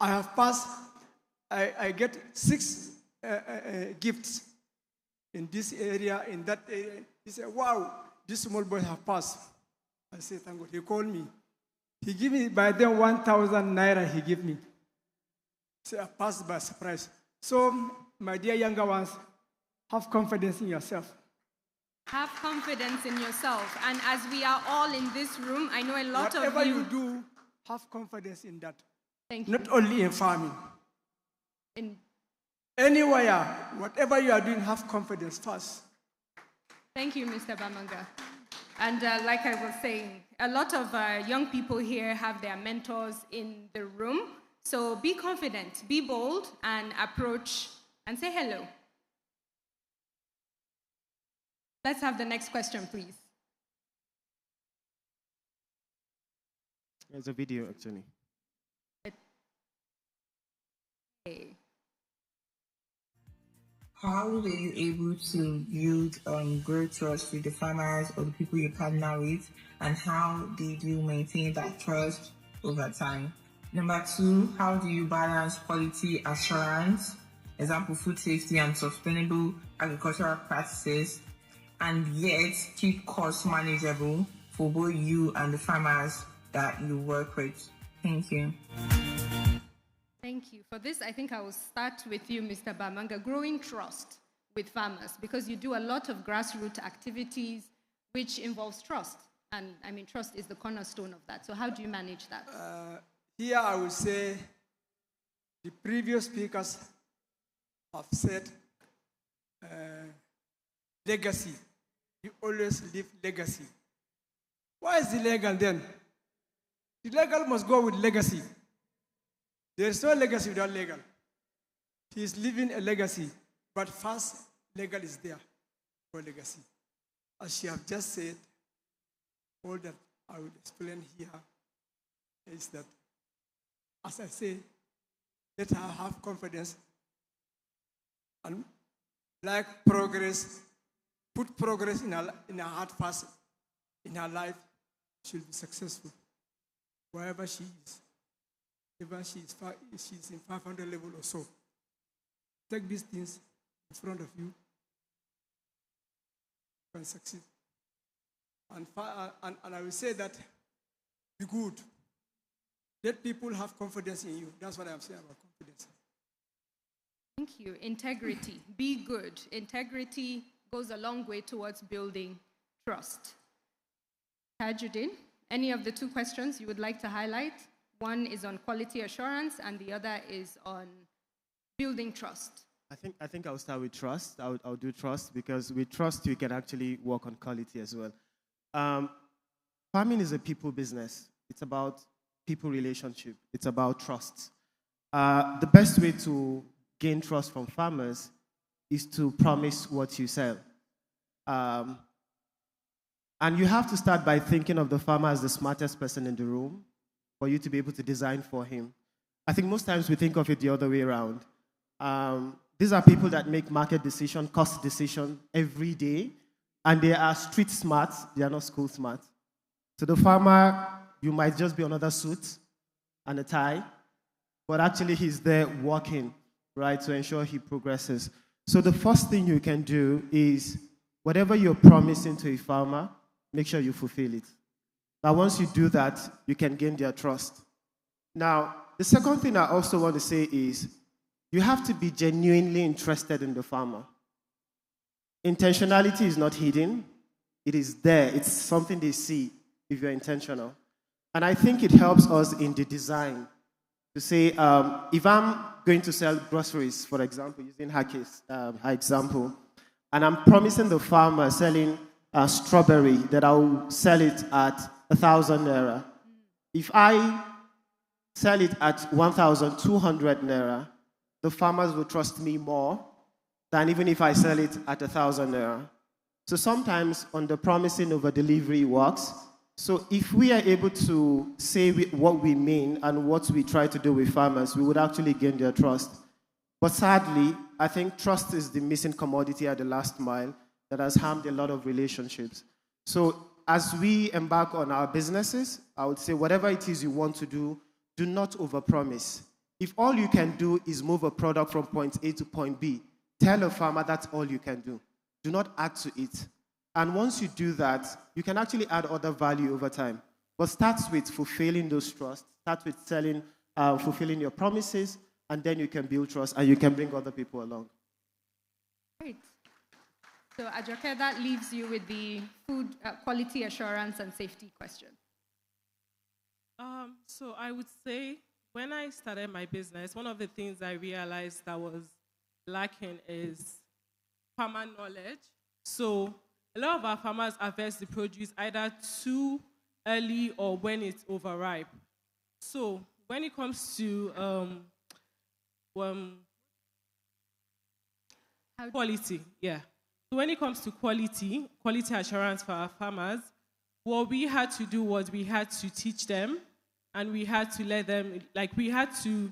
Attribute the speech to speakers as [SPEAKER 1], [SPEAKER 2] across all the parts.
[SPEAKER 1] I have passed. I get 6 gifts in this area, in that area. He said, wow, this small boy have passed. I said, thank God. He called me. He gave me, by then, 1,000 naira he gave me. So I passed by surprise. So, my dear younger ones, have confidence in yourself.
[SPEAKER 2] Have confidence in yourself. And as we are all in this room, I know a lot of you...
[SPEAKER 1] Whatever you do, have confidence in that.
[SPEAKER 2] Thank you.
[SPEAKER 1] Not only in farming.
[SPEAKER 2] In
[SPEAKER 1] anywhere, whatever you are doing, have confidence first.
[SPEAKER 2] Thank you, Mr. Bamanga. And like I was saying, a lot of young people here have their mentors in the room. So be confident, be bold, and approach and say hello. Let's have the next question, please.
[SPEAKER 3] There's a video, actually.
[SPEAKER 2] Okay.
[SPEAKER 4] How were you able to build grow trust with the farmers or the people you partner with, and how did you maintain that trust over time? Number 2, how do you balance quality assurance, example food safety and sustainable agricultural practices, and yet keep costs manageable for both you and the farmers that you work with? Thank you.
[SPEAKER 2] Thank you. For this, I think I will start with you, Mr. Bamanga, growing trust with farmers, because you do a lot of grassroots activities which involves trust. And I mean, trust is the cornerstone of that. So how do you manage that?
[SPEAKER 1] Here I would say the previous speakers have said legacy. You always leave legacy. Why is the legal then? The legal must go with legacy. There is no legacy without legal. He is leaving a legacy, but first, legal is there for legacy. As she have just said, all that I will explain here is that, as I say, let her have confidence and like progress, put progress in her heart first, in her life, she'll be successful wherever she is. Even she's in 500 level or so. Take these things in front of you, you can succeed. And I will say that, be good. Let people have confidence in you. That's what I'm saying about confidence.
[SPEAKER 2] Thank you. Integrity. Be good. Integrity goes a long way towards building trust. Tajuddin, any of the 2 questions you would like to highlight? One is on quality assurance, and the other is on building trust.
[SPEAKER 3] I think I'll start with trust. I'll do trust, because with trust, you can actually work on quality as well. Farming is a people business. It's about people relationship. It's about trust. The best way to gain trust from farmers is to promise what you sell. And you have to start by thinking of the farmer as the smartest person in the room for you to be able to design for him. I think most times we think of it the other way around. These are people that make market decision, cost decision every day, and they are street smart, they are not school smart. To the farmer, you might just be another suit and a tie, but actually he's there working, right, to ensure he progresses. So the first thing you can do is, whatever you're promising to a farmer, make sure you fulfill it. Now, once you do that, you can gain their trust. Now, the second thing I also want to say is, you have to be genuinely interested in the farmer. Intentionality is not hidden. It is there. It's something they see if you're intentional. And I think it helps us in the design to say, if I'm going to sell groceries, for example, using her case, her example, and I'm promising the farmer selling strawberry that I'll sell it at 1,000 naira. If I sell it at 1,200 naira, the farmers will trust me more than even if I sell it at 1,000 naira. So sometimes on the promising over delivery works. So if we are able to say what we mean and what we try to do with farmers, we would actually gain their trust. But sadly, I think trust is the missing commodity at the last mile that has harmed a lot of relationships. So as we embark on our businesses, I would say whatever it is you want to do not overpromise. If all you can do is move a product from point A to point B, tell a farmer that's all you can do. Do not add to it. And once you do that, you can actually add other value over time. But start with fulfilling those trusts. Start with fulfilling your promises, and then you can build trust and you can bring other people along.
[SPEAKER 2] Great. So, Ajoke, that leaves you with the food quality assurance and safety question.
[SPEAKER 5] So I would say when I started my business, one of the things I realized that was lacking is farmer knowledge. So a lot of our farmers harvest the produce either too early or when it's overripe. So when it comes to quality, yeah. So when it comes to quality assurance for our farmers, what we had to do was we had to teach them, and we had to let them, we had to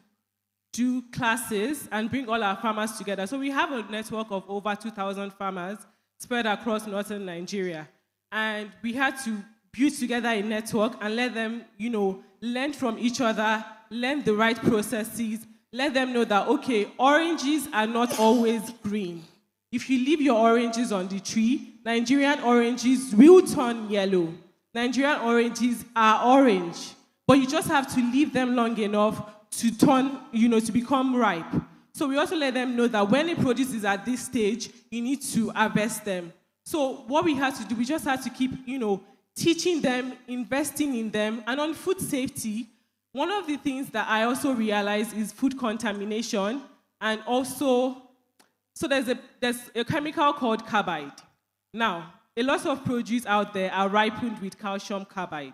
[SPEAKER 5] do classes and bring all our farmers together. So we have a network of over 2,000 farmers spread across northern Nigeria. And we had to build together a network and let them, learn from each other, learn the right processes, let them know that, okay, oranges are not always green. If you leave your oranges on the tree, Nigerian oranges will turn yellow. Nigerian oranges are orange, but you just have to leave them long enough to turn, to become ripe. So we also let them know that when a produce is at this stage, you need to harvest them. So what we had to do, we just had to keep, teaching them, investing in them. And on food safety, one of the things that I also realized is food contamination, and also, so there's a chemical called carbide. Now, a lot of produce out there are ripened with calcium carbide.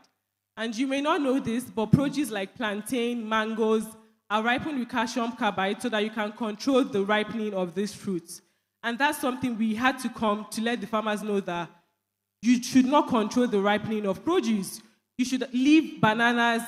[SPEAKER 5] And you may not know this, but produce like plantain, mangoes are ripened with calcium carbide so that you can control the ripening of these fruits. And that's something we had to come to let the farmers know that you should not control the ripening of produce. You should leave bananas,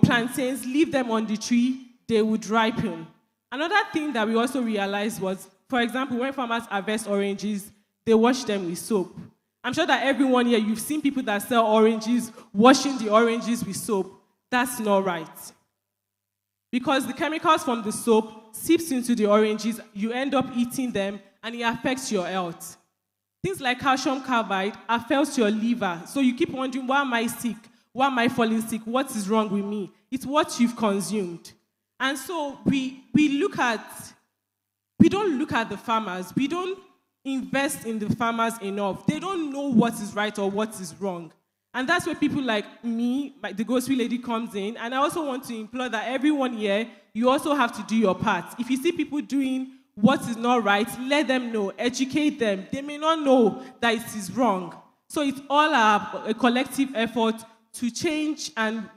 [SPEAKER 5] plantains, leave them on the tree, they would ripen. Another thing that we also realized was, for example, when farmers harvest oranges, they wash them with soap. I'm sure that everyone here, you've seen people that sell oranges, washing the oranges with soap. That's not right. Because the chemicals from the soap seeps into the oranges, you end up eating them, and it affects your health. Things like calcium carbide affects your liver. So you keep wondering, why am I sick? Why am I falling sick? What is wrong with me? It's what you've consumed. And so we don't look at the farmers. We don't invest in the farmers enough. They don't know what is right or what is wrong. And that's where people like me, the grocery lady, comes in. And I also want to implore that everyone here, you also have to do your part. If you see people doing what is not right, let them know, educate them. They may not know that it is wrong. So it's all a collective effort to change and,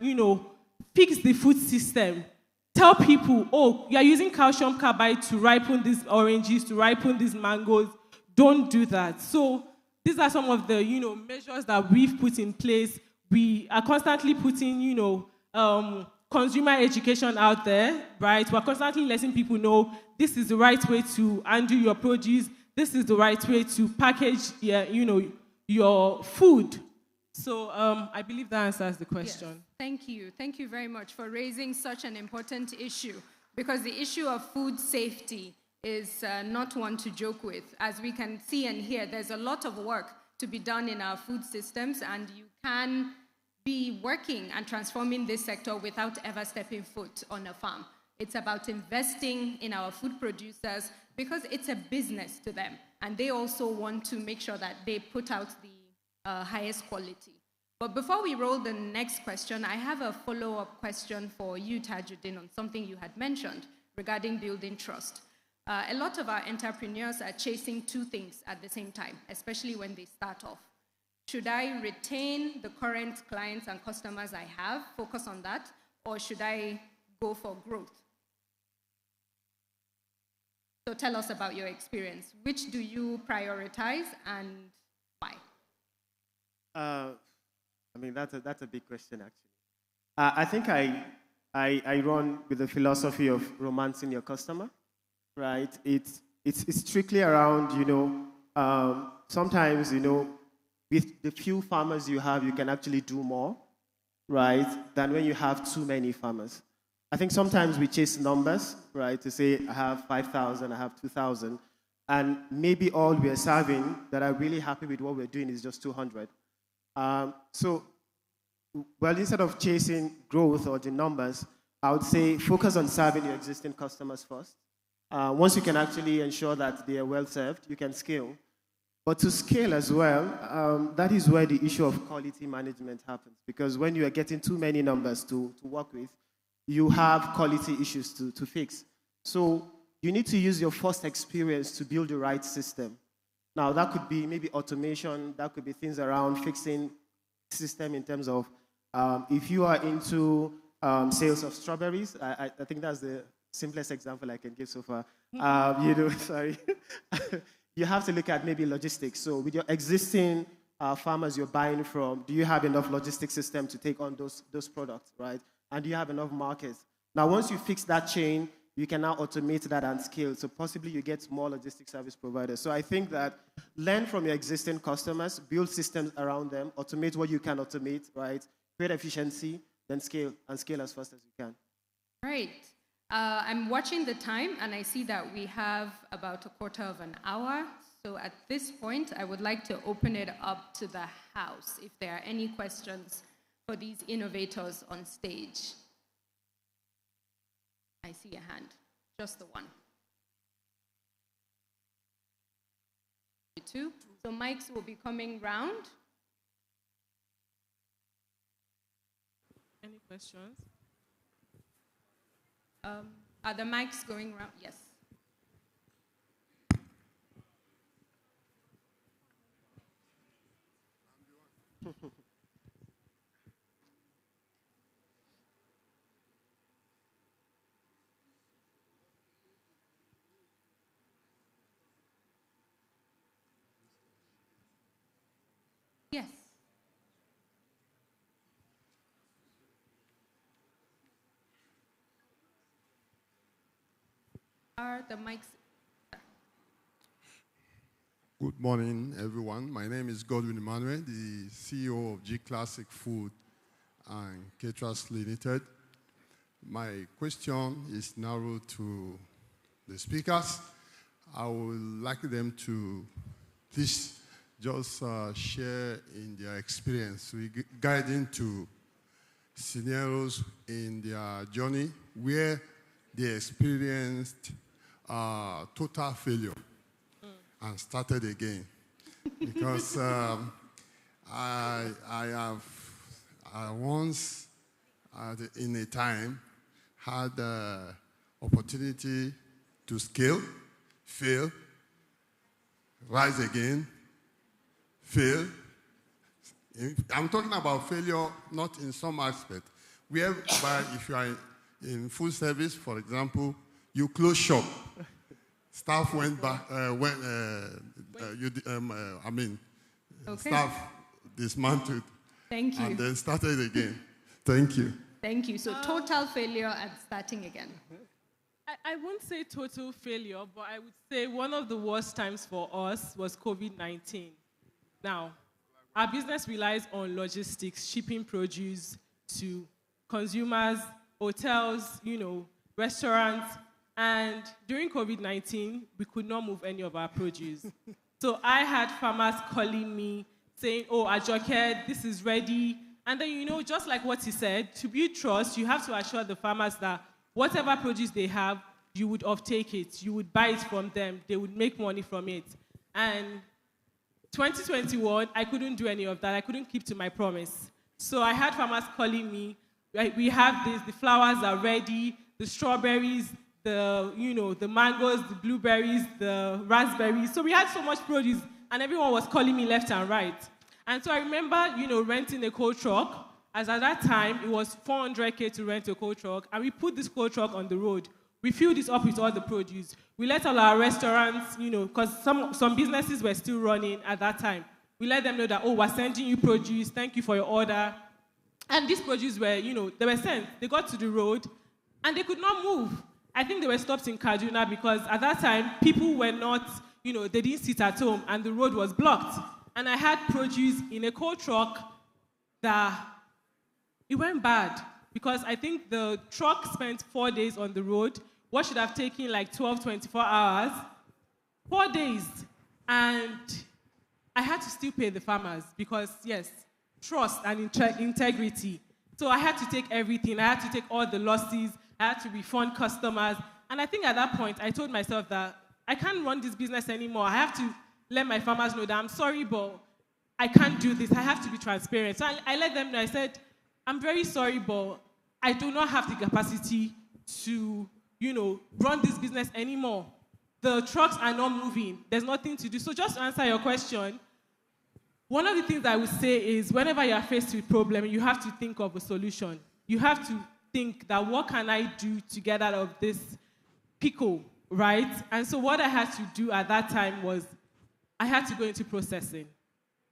[SPEAKER 5] fix the food system. Tell people, oh, you are using calcium carbide to ripen these oranges, to ripen these mangoes. Don't do that. So these are some of the, measures that we've put in place. We are constantly putting, consumer education out there, right? We're constantly letting people know this is the right way to handle your produce. This is the right way to package, your food. So I believe that answers the question.
[SPEAKER 2] Yes. Thank you. Thank you very much for raising such an important issue, because the issue of food safety is not one to joke with. As we can see and hear, there's a lot of work to be done in our food systems, and you can be working and transforming this sector without ever stepping foot on a farm. It's about investing in our food producers because it's a business to them, and they also want to make sure that they put out the highest quality. But before we roll the next question, I have a follow-up question for you, Tajuddin, on something you had mentioned regarding building trust. A lot of our entrepreneurs are chasing two things at the same time, especially when they start off. Should I retain the current clients and customers I have, focus on that, or should I go for growth? So tell us about your experience. Which do you prioritize and why?
[SPEAKER 3] That's a big question, actually. I think I run with the philosophy of romancing your customer, right? It's strictly around, sometimes, with the few farmers you have, you can actually do more, right, than when you have too many farmers. I think sometimes we chase numbers, right? To say, I have 5,000, I have 2,000. And maybe all we're serving that are really happy with what we're doing is just 200. Well, instead of chasing growth or the numbers, I would say focus on serving your existing customers first. Once you can actually ensure that they are well served, you can scale. But to scale as well, that is where the issue of quality management happens. Because when you are getting too many numbers to work with, you have quality issues to fix. So you need to use your first experience to build the right system. Now, that could be maybe automation. That could be things around fixing system in terms of if you are into sales of strawberries, I think that's the simplest example I can give so far. Sorry. You have to look at maybe logistics. So with your existing farmers you're buying from, do you have enough logistics system to take on those products, right? And do you have enough markets? Now, once you fix that chain, you can now automate that and scale. So possibly you get more logistics service providers. So I think that learn from your existing customers, build systems around them, automate what you can automate, right? Create efficiency, then scale, and scale as fast as you can.
[SPEAKER 2] Right. I'm watching the time, and I see that we have about a quarter of an hour. So at this point, I would like to open it up to the house, if there are any questions for these innovators on stage. I see a hand, just the one. Two. So mics will be coming round.
[SPEAKER 5] Any questions?
[SPEAKER 2] Are the mics going round? Yes. Yes. Are the mics?
[SPEAKER 6] Good morning, everyone. My name is Godwin Emmanuel, the CEO of G Classic Food and Caterers Limited. My question is narrowed to the speakers. I would like them to please just share in their experience regarding to scenarios in their journey where they experienced total failure and started again. Because I once, in a time, had the opportunity to scale, fail, rise again, fail. I'm talking about failure not in some aspect. Whereby if you are in full service, for example, you close shop. Staff went back, staff dismantled.
[SPEAKER 2] Thank you.
[SPEAKER 6] And then started again. Thank you.
[SPEAKER 2] Thank you. So total failure and starting again.
[SPEAKER 5] I won't say total failure, but I would say one of the worst times for us was COVID-19. Now, our business relies on logistics, shipping produce to consumers, hotels, restaurants. And during COVID-19, we could not move any of our produce. So I had farmers calling me saying, oh, Ajoke, this is ready. And then, just like what he said, to build trust, you have to assure the farmers that whatever produce they have, you would offtake it. You would buy it from them. They would make money from it. And 2021, I couldn't do any of that. I couldn't keep to my promise. So I had farmers calling me, right, we have this, the flowers are ready, the strawberries, the mangoes, the blueberries, the raspberries. So we had so much produce, and everyone was calling me left and right. And so I remember, renting a cold truck, as at that time, it was 400K to rent a cold truck, and we put this cold truck on the road. We filled it up with all the produce. We let all our restaurants, because some businesses were still running at that time. We let them know that, oh, we're sending you produce, thank you for your order. And these produce were, they were sent. They got to the road, and they could not move. I think they were stopped in Kaduna because at that time, people were not, they didn't sit at home, and the road was blocked. And I had produce in a cold truck that it went bad because I think the truck spent 4 days on the road. What should have taken like 12, 24 hours, 4 days. And I had to still pay the farmers because, yes, trust and integrity. So I had to take everything. I had to take all the losses. I had to refund customers. And I think at that point, I told myself that I can't run this business anymore. I have to let my farmers know that I'm sorry, but I can't do this. I have to be transparent. So I let them know. I said, I'm very sorry, but I do not have the capacity to, run this business anymore. The trucks are not moving. There's nothing to do. So just to answer your question, one of the things I would say is whenever you are faced with a problem, you have to think of a solution. You have to think that what can I do to get out of this pickle, right? And so what I had to do at that time was I had to go into processing.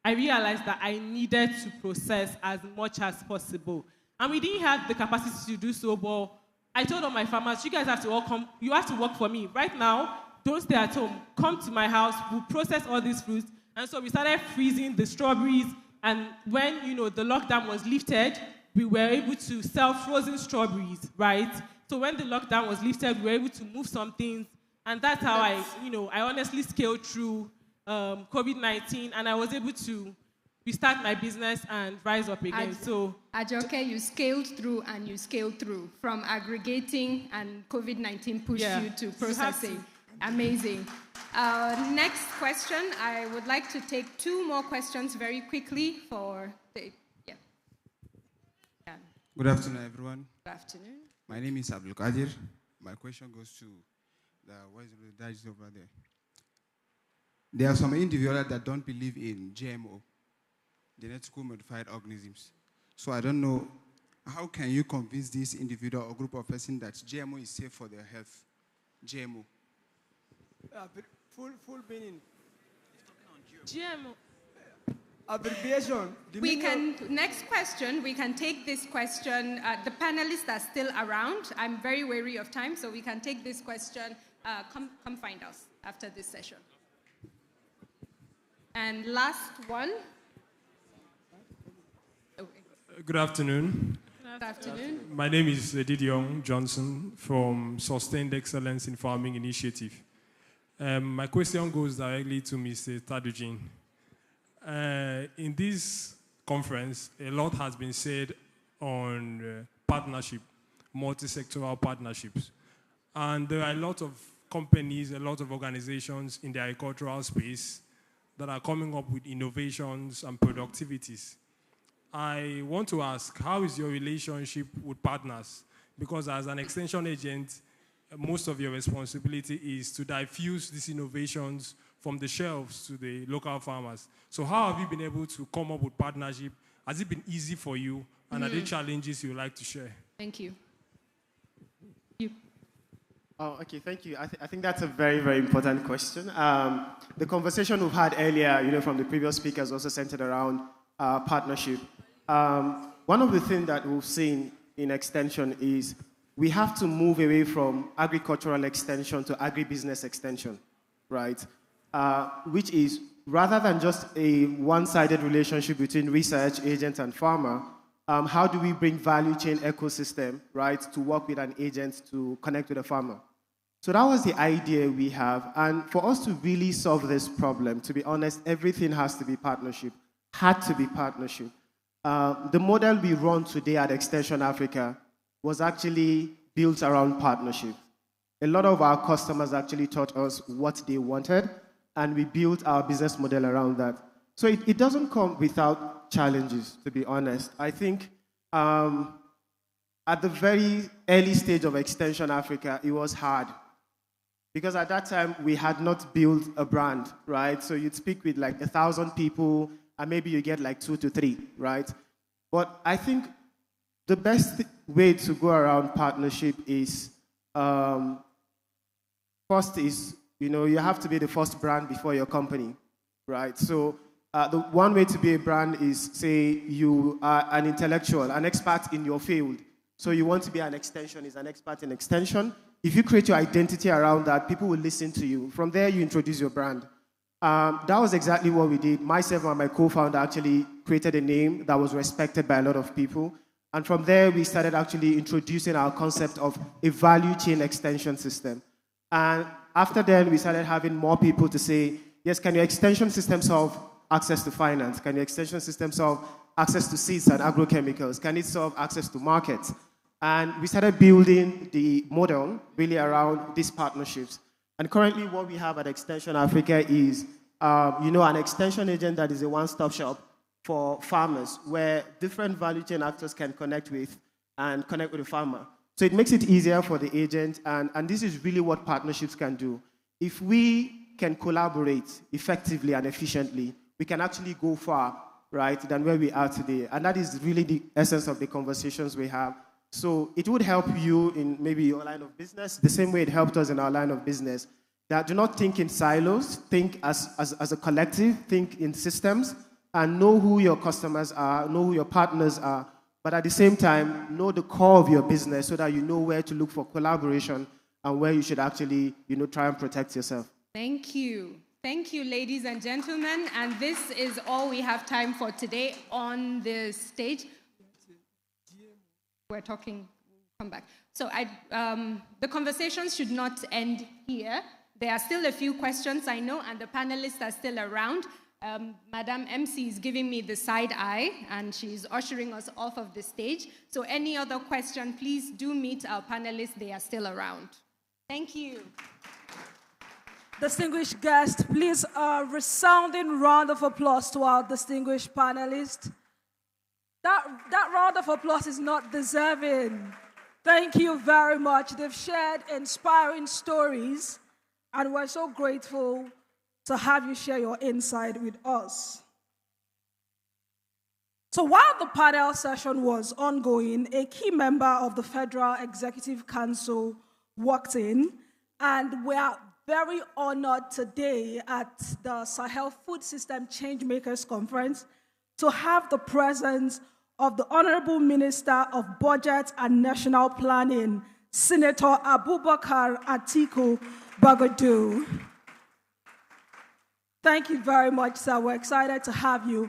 [SPEAKER 5] I realized that I needed to process as much as possible. And we didn't have the capacity to do so, but I told all my farmers, you guys have to all come, you have to work for me. Right now, don't stay at home. Come to my house, we'll process all these fruits. And so we started freezing the strawberries, and when, the lockdown was lifted, we were able to sell frozen strawberries, right? So when the lockdown was lifted, we were able to move some things, and that's how I honestly scaled through COVID-19, and I was able to restart my business and rise up again.
[SPEAKER 2] Ajoke, you scaled through and you scaled through from aggregating, and COVID-19 pushed you to processing. Amazing. Next question. I would like to take 2 more questions very quickly for the. Yeah.
[SPEAKER 7] Good afternoon, everyone.
[SPEAKER 2] Good afternoon.
[SPEAKER 7] My name is Abdul Qadir. My question goes to the guys over there. There are some individuals that don't believe in GMO, genetically modified organisms. So I don't know, how can you convince this individual or group of persons that GMO is safe for their health? GMO.
[SPEAKER 1] Full meaning.
[SPEAKER 5] GMO.
[SPEAKER 1] Abbreviation.
[SPEAKER 2] Next question, we can take this question. The panelists are still around. I'm very wary of time, so we can take this question. Come find us after this session. And last one.
[SPEAKER 8] Good afternoon.
[SPEAKER 2] Good afternoon.
[SPEAKER 8] My name is Didion Johnson from Sustained Excellence in Farming Initiative. My question goes directly to Mr. Tadujin. In this conference, a lot has been said on partnership, multi-sectoral partnerships. And there are a lot of companies, a lot of organizations in the agricultural space that are coming up with innovations and productivities. I want to ask, how is your relationship with partners? Because as an extension agent, most of your responsibility is to diffuse these innovations from the shelves to the local farmers. So how have you been able to come up with partnership? Has it been easy for you? And are there challenges you would like to share?
[SPEAKER 2] Thank you.
[SPEAKER 3] Oh, okay, thank you. I think that's a very, very important question. The conversation we've had earlier, from the previous speakers also centered around partnership. One of the things that we've seen in extension is we have to move away from agricultural extension to agribusiness extension, right? Which is rather than just a one-sided relationship between research agent and farmer, how do we bring value chain ecosystem, right, to work with an agent to connect with a farmer? So that was the idea we have. And for us to really solve this problem, to be honest, everything has to be partnership, had to be partnership. The model we run today at Extension Africa was actually built around partnership. A lot of our customers actually taught us what they wanted, and we built our business model around that. So it doesn't come without challenges, to be honest. I think at the very early stage of Extension Africa, it was hard. Because at that time, we had not built a brand, right? So you'd speak with like 1,000 people, and maybe you get like 2 to 3, right? But I think the best way to go around partnership is, first is, you have to be the first brand before your company, right? So the one way to be a brand is, say, you are an intellectual, an expert in your field. So you want to be an extensionist, an expert in extension. If you create your identity around that, people will listen to you. From there, you introduce your brand. That was exactly what we did. Myself and my co-founder actually created a name that was respected by a lot of people. And from there, we started actually introducing our concept of a value chain extension system. And after then, we started having more people to say, yes, can your extension system solve access to finance? Can your extension system solve access to seeds and agrochemicals? Can it solve access to markets? And we started building the model really around these partnerships. And currently what we have at Extension Africa is, an extension agent that is a one-stop shop for farmers where different value chain actors can connect with the farmer. So it makes it easier for the agent, and this is really what partnerships can do. If we can collaborate effectively and efficiently, we can actually go far, right, than where we are today. And that is really the essence of the conversations we have. So it would help you in maybe your line of business, the same way it helped us in our line of business. That do not think in silos, think as a collective, think in systems, and know who your customers are, know who your partners are, but at the same time, know the core of your business so that you know where to look for collaboration and where you should actually, try and protect yourself.
[SPEAKER 2] Thank you. Thank you, ladies and gentlemen. And this is all we have time for today on the stage. We're talking, come back. So the conversations should not end here. There are still a few questions, I know, and the panelists are still around. Madam MC is giving me the side eye, and she's ushering us off of the stage. So any other question, please do meet our panelists. They are still around. Thank you.
[SPEAKER 9] Distinguished guests, please a resounding round of applause to our distinguished panelists. That round of applause is not deserving. Thank you very much. They've shared inspiring stories, and we're so grateful to have you share your insight with us. So while the panel session was ongoing, a key member of the Federal Executive Council walked in, and we are very honored today at the Sahel Food System Changemakers Conference to have the presence of the Honorable Minister of Budget and National Planning, Senator Abubakar Atiku Bagadu. Thank you very much, sir. We're excited to have you.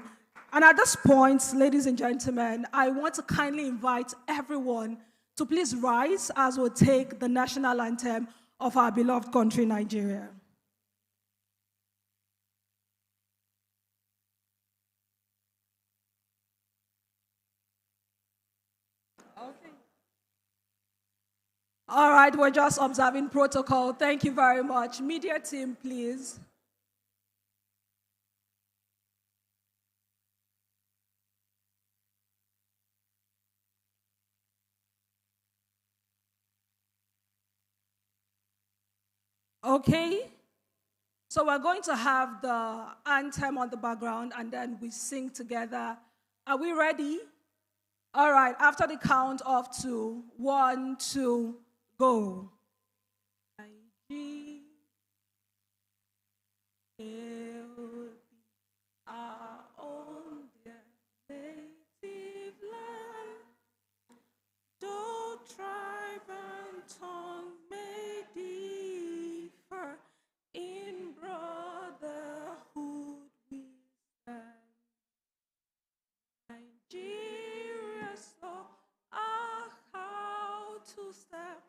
[SPEAKER 9] And at this point, ladies and gentlemen, I want to kindly invite everyone to please rise as we take the national anthem of our beloved country, Nigeria. Okay. All right, we're just observing protocol. Thank you very much. Media team, please. Okay, so we're going to have the anthem on the background and then we sing together. Are we ready? All right, after the count of 2, 1, 2, go. Our own native land, though tribe and tongue may differ, in brotherhood we stand. Nigeria saw how to step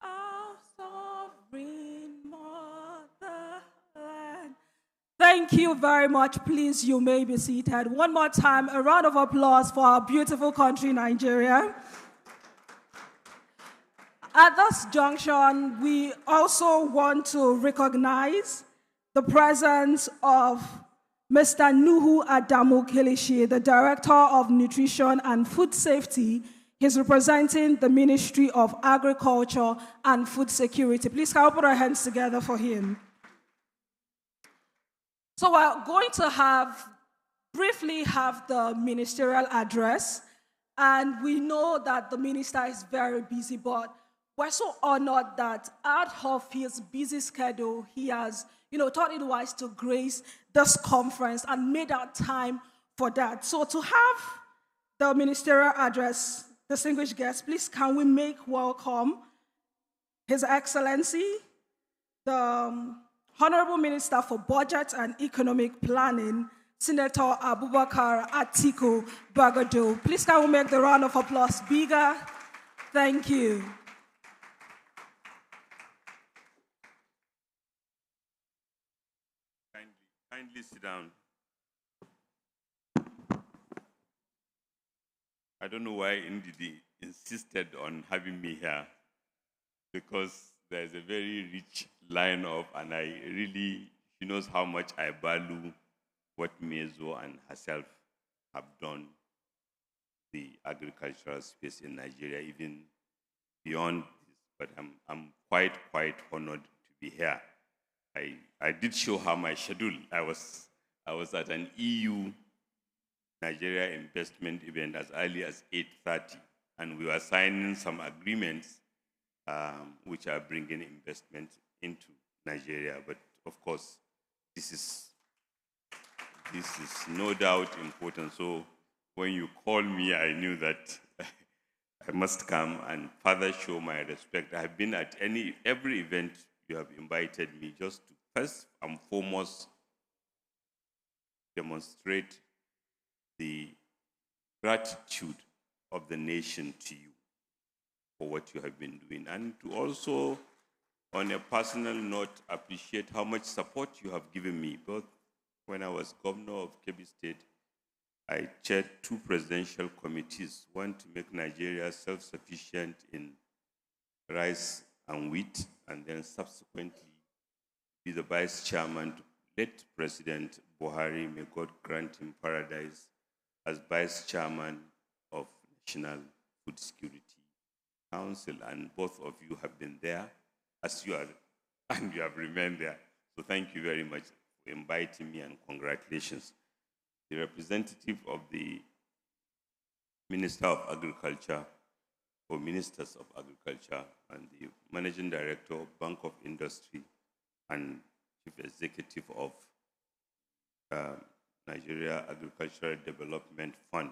[SPEAKER 9] our sovereign motherland. Thank you very much. Please, you may be seated. One more time, a round of applause for our beautiful country, Nigeria. At this junction, we also want to recognize the presence of Mr. Nuhu Adamu Kilishi, the Director of Nutrition and Food Safety. He's representing the Ministry of Agriculture and Food Security. Please can we put our hands together for him. So we're going to briefly have the ministerial address, and we know that the minister is very busy, but we're so honored that out of his busy schedule, he has, thought it wise to grace this conference and made out time for that. So to have the ministerial address, distinguished guests, please can we make welcome His Excellency, the Honorable Minister for Budget and Economic Planning, Senator Abubakar Atiku Bagado. Please can we make the round of applause bigger? Thank you.
[SPEAKER 10] Kindly sit down. I don't know why Ndidi insisted on having me here, because there's a very rich line-up, and she knows how much I value what Mezo and herself have done the agricultural space in Nigeria, even beyond this. But I'm quite honored to be here. I did show her my schedule. I was at an EU Nigeria investment event as early as 8:30, and we were signing some agreements which are bringing investment into Nigeria. But of course, this is no doubt important. So when you call me, I knew that I must come and further show my respect. I have been at every event you have invited me, just to first and foremost demonstrate the gratitude of the nation to you for what you have been doing, and to also, on a personal note, appreciate how much support you have given me. Both when I was governor of Kebbi State, I chaired 2 presidential committees, one to make Nigeria self-sufficient in rice and wheat, and then subsequently be the vice chairman to late President Buhari, may God grant him paradise, as vice chairman of National Food Security Council. And both of you have been there, as you are, and you have remained there. So thank you very much for inviting me, and congratulations. The representative of the Minister of Agriculture, or Ministers of Agriculture, and the Managing Director of Bank of Industry and Chief Executive of Nigeria Agricultural Development Fund.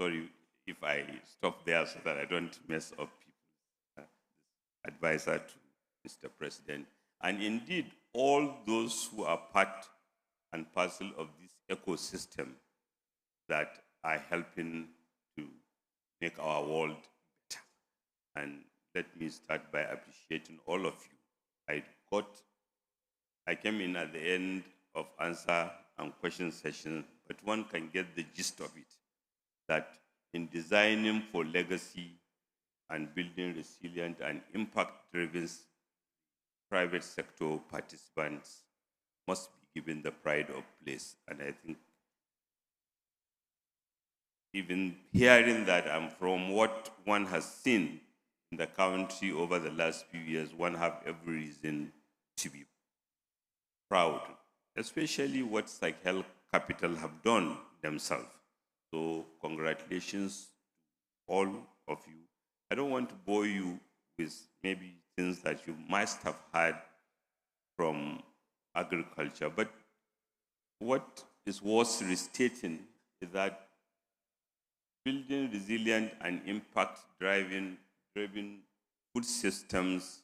[SPEAKER 10] Sorry if I stop there so that I don't mess up people. Advisor to Mr. President. And indeed, all those who are part and parcel of this ecosystem that are helping to make our world better. And let me start by appreciating all of you. I came in at the end of answer and question session, but one can get the gist of it, that in designing for legacy and building resilient and impact-driven private sector participants must be given the pride of place. And I think even hearing that, and from what one has seen in the country over the last few years, one have every reason to be proud, especially what Sahel Capital have done themselves. So congratulations to all of you. I don't want to bore you with maybe things that you must have heard from agriculture, but what is worth restating is that building resilient and impact-driven food systems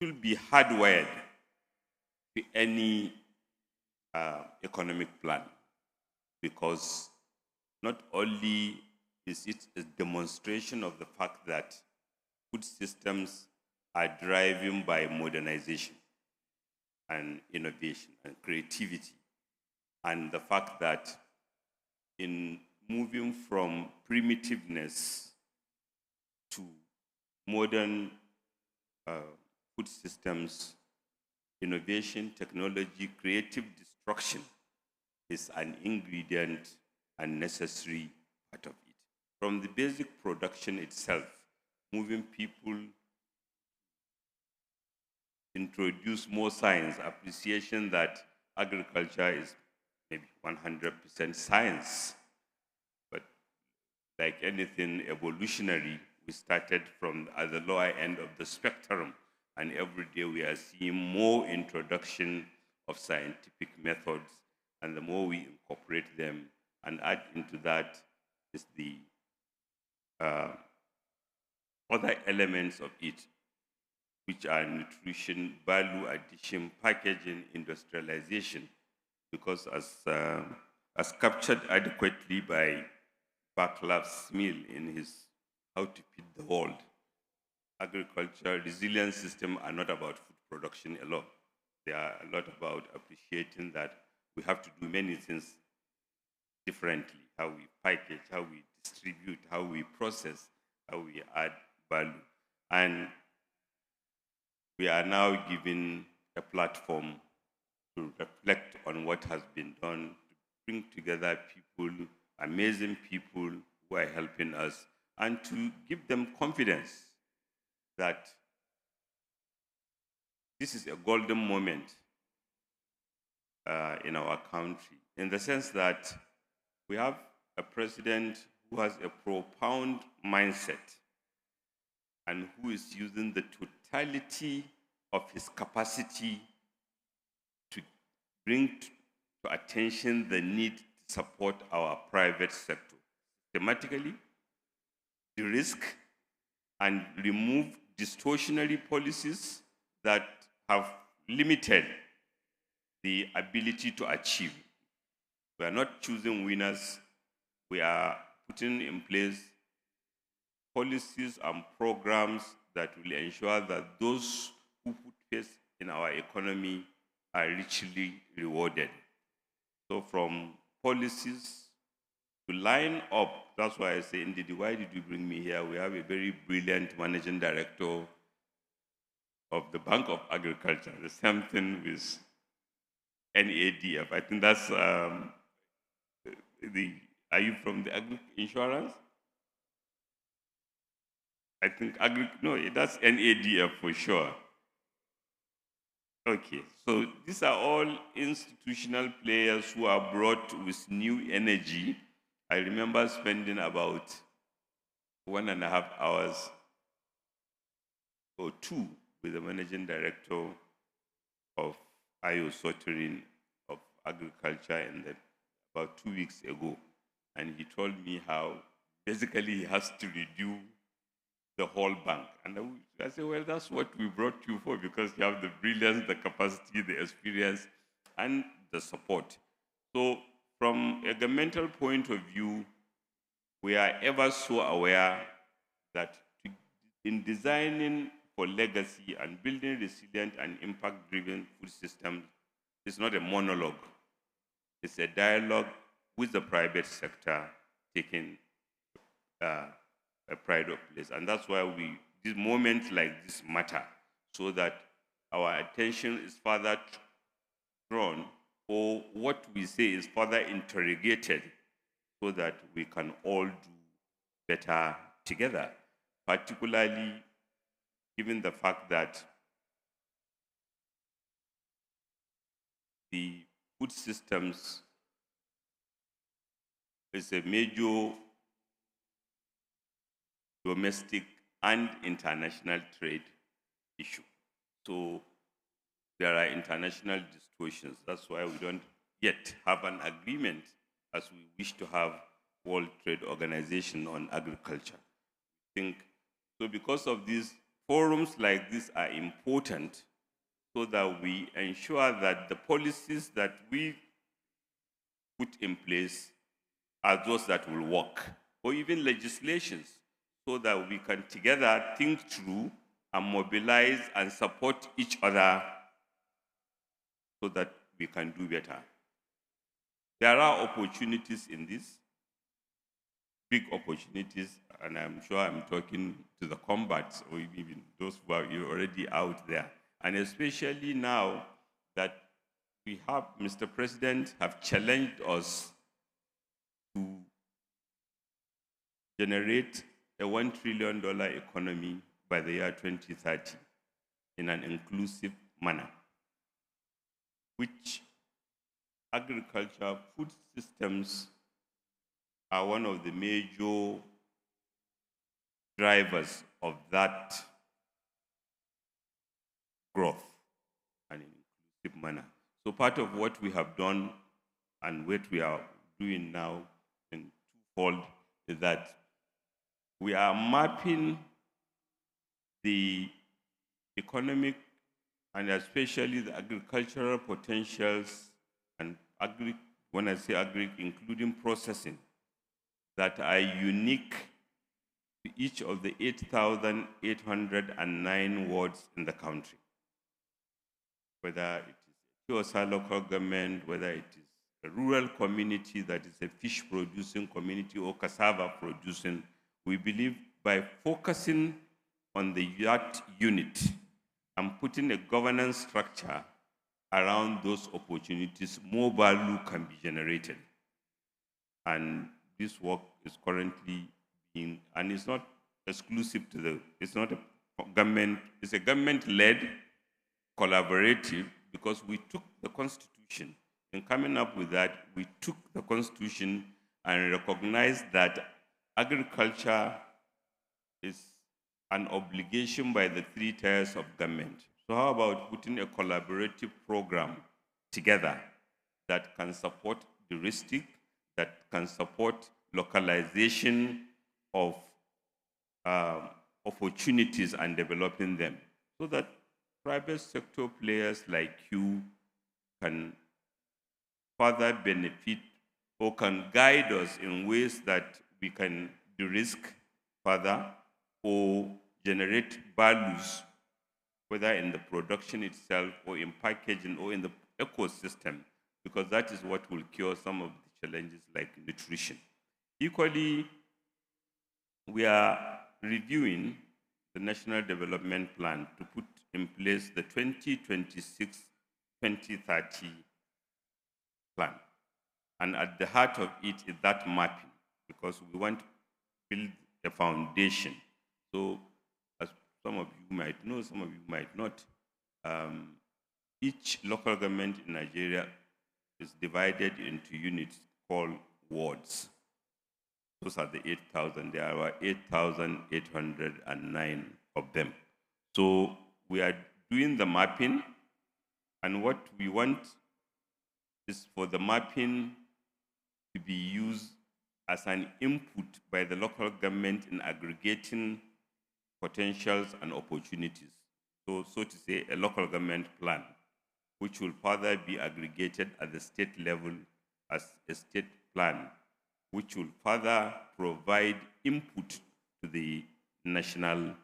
[SPEAKER 10] should be hardwired to any economic plan, because not only is it a demonstration of the fact that food systems are driven by modernization and innovation and creativity, and the fact that in moving from primitiveness to modern food systems, innovation, technology, creative destruction is an ingredient and necessary part of it. From the basic production itself, moving people introduce more science, appreciation that agriculture is maybe 100% science. But like anything evolutionary, we started from at the lower end of the spectrum, and every day we are seeing more introduction of scientific methods, and the more we incorporate them and add into that is the other elements of it. which are nutrition, value addition, packaging, industrialization, because as captured adequately by Vaclav Smil in his How to Feed the World, agriculture resilient systems are not about food production alone. They are a lot about appreciating that we have to do many things differently, how we package, how we distribute, how we process, how we add value. And we are now given a platform to reflect on what has been done, to bring together people, amazing people who are helping us, and to give them confidence that this is a golden moment in our country, in the sense that we have a president who has a profound mindset and who is using the totality of his capacity to bring to attention the need to support our private sector systematically, de-risk and remove distortionary policies that have limited the ability to achieve. We are not choosing winners. We are putting in place policies and programs that will ensure that those who put faith in our economy are richly rewarded. So from policies to line up, that's why I say, indeed, why did you bring me here? We have a very brilliant managing director of the Bank of Agriculture, the same thing with NADF. I think that's are you from the agri insurance? I think no, that's NADF for sure. Okay, so these are all institutional players who are brought with new energy. I remember spending about 1.5 hours or 2 with the managing director of IO Soterin of Agriculture about 2 weeks ago. And he told me how basically he has to redo the whole bank. And I said, well, that's what we brought you for, because you have the brilliance, the capacity, the experience, and the support. So from a governmental point of view, we are ever so aware that in designing for legacy and building resilient and impact-driven food systems, it's not a monologue. It's a dialogue with the private sector taking a pride of place. And that's why these moments like this matter, so that our attention is further drawn, or what we say is further interrogated, so that we can all do better together, particularly given the fact that the food systems is a major domestic and international trade issue. So there are international distortions. That's why we don't yet have an agreement as we wish to have World Trade Organization on agriculture. I think so. Because of these, forums like this are important, so that we ensure that the policies that we put in place are those that will work, or even legislations, so that we can together think through and mobilize and support each other, so that we can do better. There are opportunities in this, big opportunities, and I'm sure I'm talking to the combats, or even those who are already out there. And especially now that we have, Mr. President, have challenged us to generate a $1 trillion economy by the year 2030 in an inclusive manner, which agriculture, food systems are one of the major drivers of that growth and in an inclusive manner. So part of what we have done and what we are doing now in twofold is that we are mapping the economic and especially the agricultural potentials and when I say agri, including processing, that are unique to each of the 8,809 wards in the country. Whether it is a Tiosa local government, whether it is a rural community that is a fish producing community or cassava producing, we believe by focusing on that unit and putting a governance structure around those opportunities, more value can be generated. And this work is currently being, and it's not exclusive to it's not a government, it's a government-led collaborative, because we took the Constitution. In coming up with that, we took the Constitution and recognized that agriculture is an obligation by the 3 tiers of government. So how about putting a collaborative program together that can support heuristic, that can support localization of opportunities and developing them, so that private sector players like you can further benefit or can guide us in ways that we can de-risk further or generate values, whether in the production itself or in packaging or in the ecosystem, because that is what will cure some of the challenges like nutrition. Equally, we are reviewing the National Development Plan to put in place the 2026-2030 plan. And at the heart of it is that mapping, because we want to build a foundation. So as some of you might know, some of you might not, each local government in Nigeria is divided into units called wards. Those are the 8,000. There are 8,809 of them. So we are doing the mapping, and what we want is for the mapping to be used as an input by the local government in aggregating potentials and opportunities. So to say, a local government plan, which will further be aggregated at the state level as a state plan, which will further provide input to the national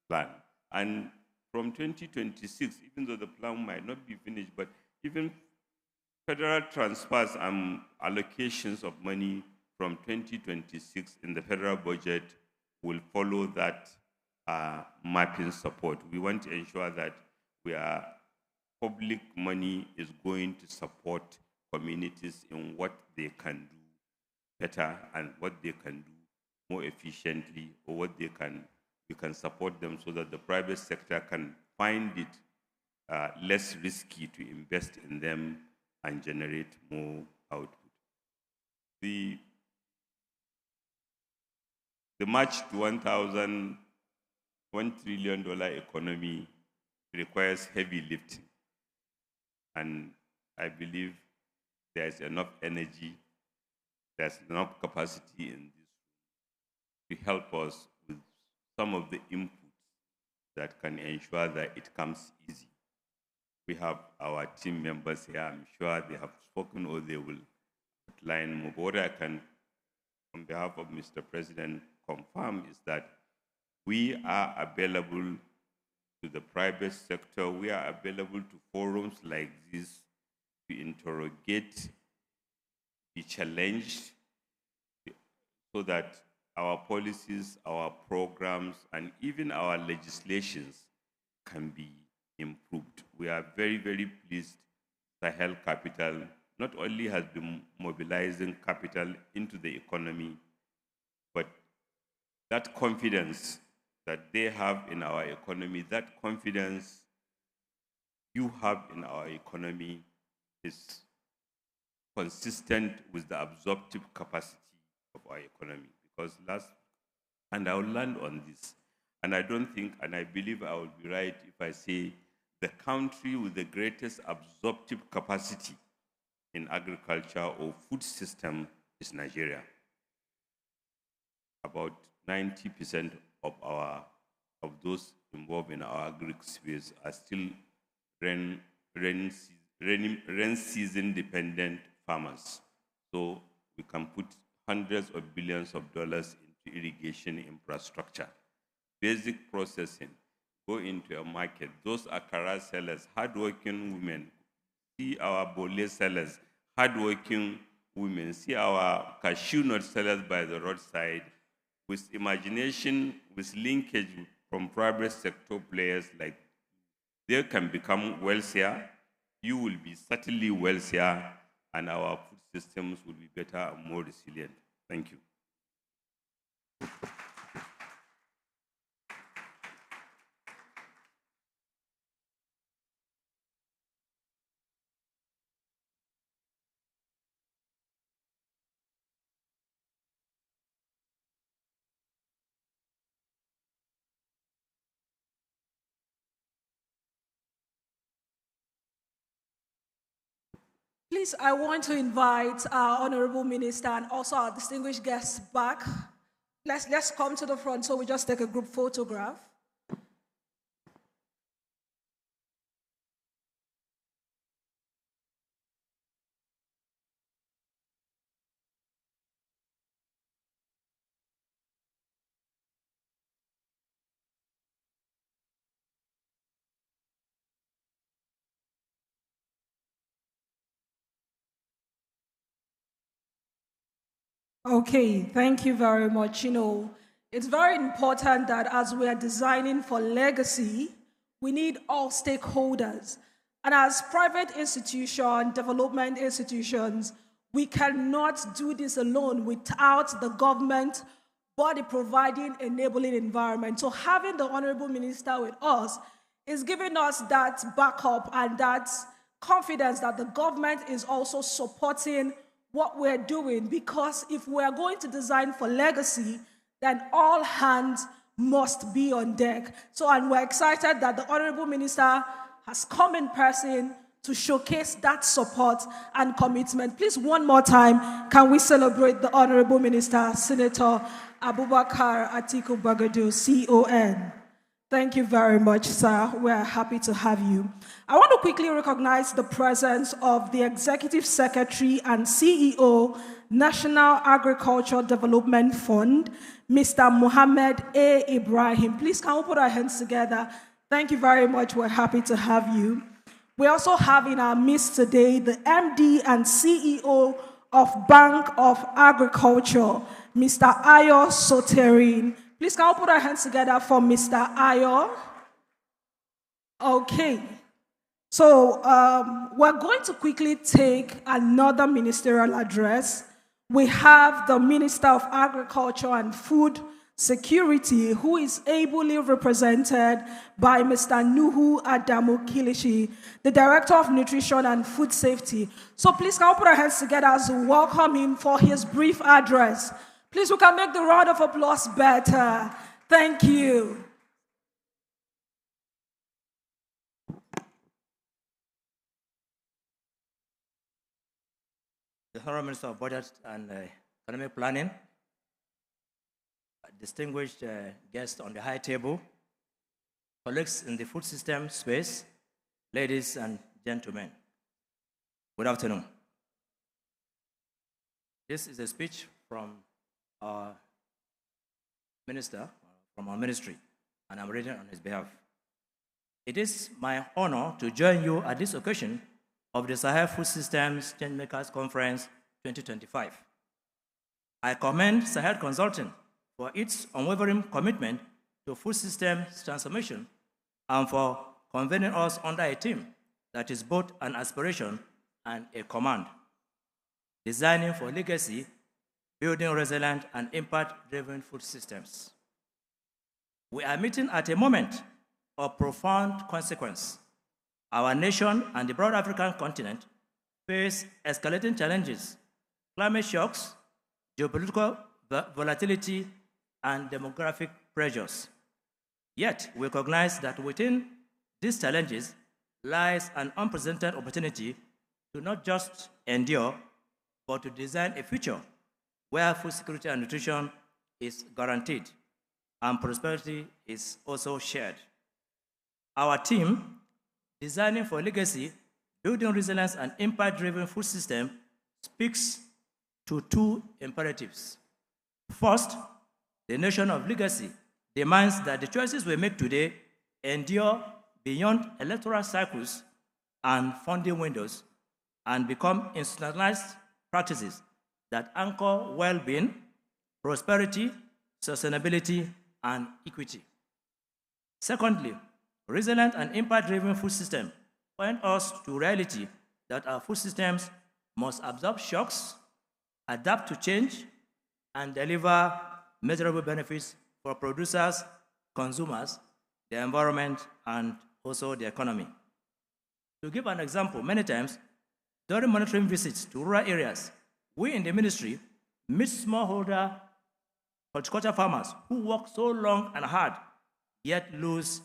[SPEAKER 10] plan. And from 2026, even though the plan might not be finished, but even federal transfers and allocations of money from 2026 in the federal budget will follow that mapping support. We want to ensure that public money is going to support communities in what they can do better and what they can do more efficiently, or what we can support them so that the private sector can find it less risky to invest in them and generate more output. The march to $1 trillion economy requires heavy lifting. And I believe there's enough energy, there's enough capacity in this to help us with some of the inputs that can ensure that it comes easy. We have our team members here. I'm sure they have spoken or they will outline more. But what I can, on behalf of Mr. President, confirm is that we are available to the private sector. We are available to forums like this to interrogate, be challenged, so that our policies, our programs, and even our legislations can be improved. We are very, very pleased Sahel Capital not only has been mobilizing capital into the economy, but that confidence that they have in our economy, that confidence you have in our economy is consistent with the absorptive capacity of our economy. Because and I will land on this, and I don't think, and I believe I will be right if I say the country with the greatest absorptive capacity in agriculture or food system is Nigeria. About 90% of those involved in our agri space are still rain season dependent farmers. So we can put hundreds of billions of dollars into irrigation infrastructure, basic processing, go into a market. Those Akara sellers, hardworking women, see our bole sellers, hardworking women, see our cashew nut sellers by the roadside, with imagination, with linkage from private sector players, like they can become wealthier, you will be certainly wealthier, and our food systems will be better and more resilient. Thank you.
[SPEAKER 9] Please, I want to invite our Honorable Minister and also our distinguished guests back. Let's come to the front so we just take a group photograph. Okay, thank you very much. It's very important that as we are designing for legacy, we need all stakeholders. And as private institutions, development institutions, we cannot do this alone without the government body providing enabling environment. So having the Honorable Minister with us is giving us that backup and that confidence that the government is also supporting what we're doing, because if we're going to design for legacy, then all hands must be on deck. So, and we're excited that the Honorable Minister has come in person to showcase that support and commitment. Please, one more time, can we celebrate the Honorable Minister, Senator Abubakar Atiku Bagadu, CON. Thank you very much, sir. We're happy to have you. I want to quickly recognize the presence of the Executive Secretary and CEO, National Agricultural Development Fund, Mr. Mohammed A. Ibrahim. Please, can we put our hands together? Thank you very much. We're happy to have you. We also have in our midst today the MD and CEO of Bank of Agriculture, Mr. Ayo Soterin. Please, can we put our hands together for Mr. Ayo? Okay. So we're going to quickly take another ministerial address. We have the Minister of Agriculture and Food Security, who is ably represented by Mr. Nuhu Adamu Kilishi, the Director of Nutrition and Food Safety. So please, can we put our hands together as we welcome him for his brief address. Please, we can make the round of applause better. Thank you.
[SPEAKER 11] The Honorable Minister of Budget and Economic Planning, distinguished guests on the high table, colleagues in the food system space, ladies and gentlemen, good afternoon. This is a speech from our minister, from our ministry, and I'm reading on his behalf. It is my honor to join you at this occasion of the Sahel Food Systems Changemakers Conference 2025. I commend Sahel Consulting for its unwavering commitment to food systems transformation and for convening us under a team that is both an aspiration and a command, designing for legacy, building resilient and impact-driven food systems. We are meeting at a moment of profound consequence. Our nation and the broad African continent face escalating challenges, climate shocks, geopolitical volatility, and demographic pressures. Yet, we recognize that within these challenges lies an unprecedented opportunity to not just endure, but to design a future where food security and nutrition is guaranteed and prosperity is also shared. Our team, Designing for Legacy, Building Resilience and Impact-Driven Food System, speaks to two imperatives. First, the notion of legacy demands that the choices we make today endure beyond electoral cycles and funding windows and become institutionalized practices that anchor well-being, prosperity, sustainability, and equity. Secondly, resilient and impact-driven food systems point us to reality that our food systems must absorb shocks, adapt to change, and deliver measurable benefits for producers, consumers, the environment, and also the economy. To give an example, many times, during monitoring visits to rural areas, we in the ministry meet smallholder horticulture farmers who work so long and hard, yet lose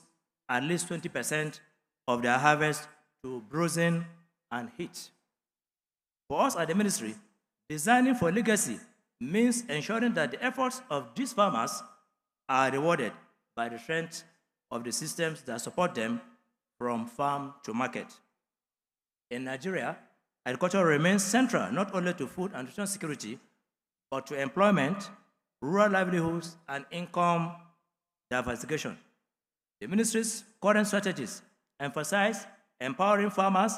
[SPEAKER 11] at least 20% of their harvest to bruising and heat. For us at the ministry, designing for legacy means ensuring that the efforts of these farmers are rewarded by the strength of the systems that support them from farm to market. In Nigeria, agriculture remains central not only to food and nutrition security, but to employment, rural livelihoods, and income diversification. The ministry's current strategies emphasize empowering farmers,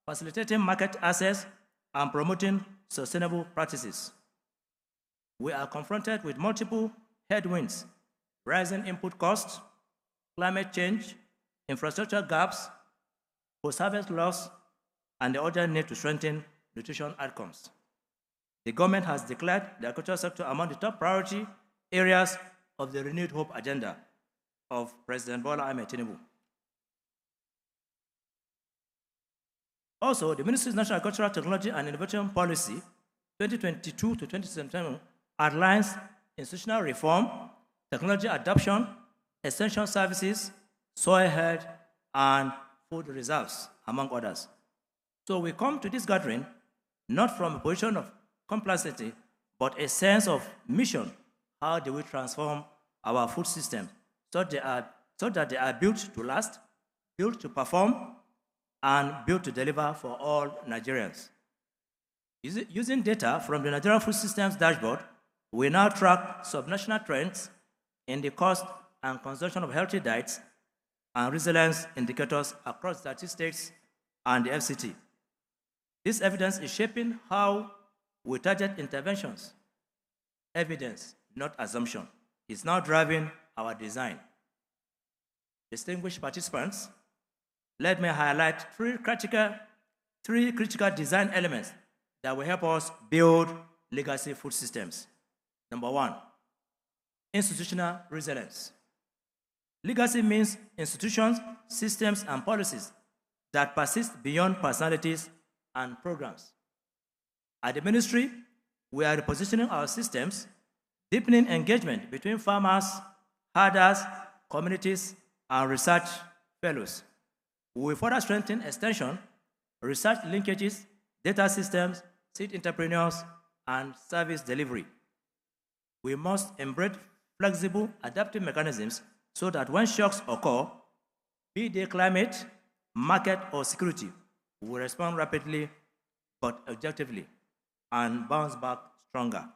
[SPEAKER 11] facilitating market access, and promoting sustainable practices. We are confronted with multiple headwinds: rising input costs, climate change, infrastructure gaps, post-harvest loss, and the urgent need to strengthen nutrition outcomes. The government has declared the agricultural sector among the top priority areas of the Renewed Hope agenda of President Bola Ahmed Tinubu. Also, the Ministry's National Agricultural Technology and Innovation Policy 2022 to 2027 outlines institutional reform, technology adoption, extension services, soil health, and food reserves, among others. So we come to this gathering not from a position of complacency, but a sense of mission. How do we transform our food system so that they are built to last, built to perform, and built to deliver for all Nigerians? Using data from the Nigerian Food Systems Dashboard, we now track subnational trends in the cost and consumption of healthy diets and resilience indicators across statistics and the FCT. This evidence is shaping how we target interventions. Evidence, not assumption, is now driving our design. Distinguished participants, let me highlight three critical design elements that will help us build legacy food systems. Number one, institutional resilience. Legacy means institutions, systems, and policies that persist beyond personalities and programs. At the ministry, we are repositioning our systems, deepening engagement between farmers, herders, communities, and research fellows. We will further strengthen extension, research linkages, data systems, seed entrepreneurs, and service delivery. We must embrace flexible, adaptive mechanisms so that when shocks occur, be they climate, market, or security, we will respond rapidly but objectively and bounce back stronger.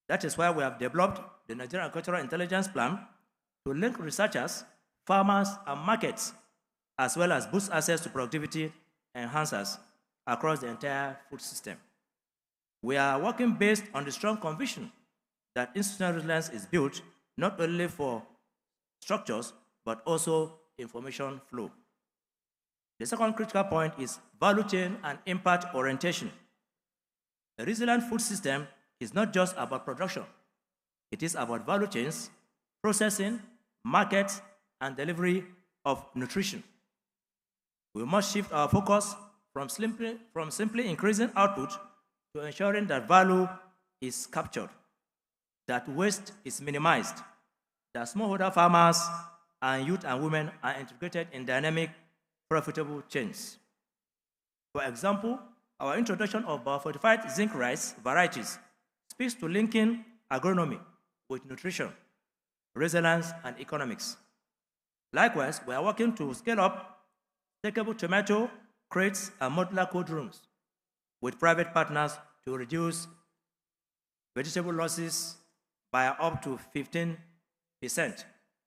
[SPEAKER 11] That is why we have developed the Nigerian Agricultural Intelligence Plan to link researchers, farmers, and markets, as well as boost access to productivity enhancers across the entire food system. We are working based on the strong conviction that institutional resilience is built not only for structures, but also information flow. The second critical point is value chain and impact orientation. A resilient food system is not just about production. It is about value chains, processing, markets, and delivery of nutrition. We must shift our focus from simply increasing output to ensuring that value is captured, that waste is minimized, that smallholder farmers and youth and women are integrated in dynamic, profitable chains. For example, our introduction of biofortified zinc rice varieties speaks to linking agronomy with nutrition, resilience, and economics. Likewise, we are working to scale up stackable tomato crates and modular cold rooms with private partners to reduce vegetable losses by up to 15%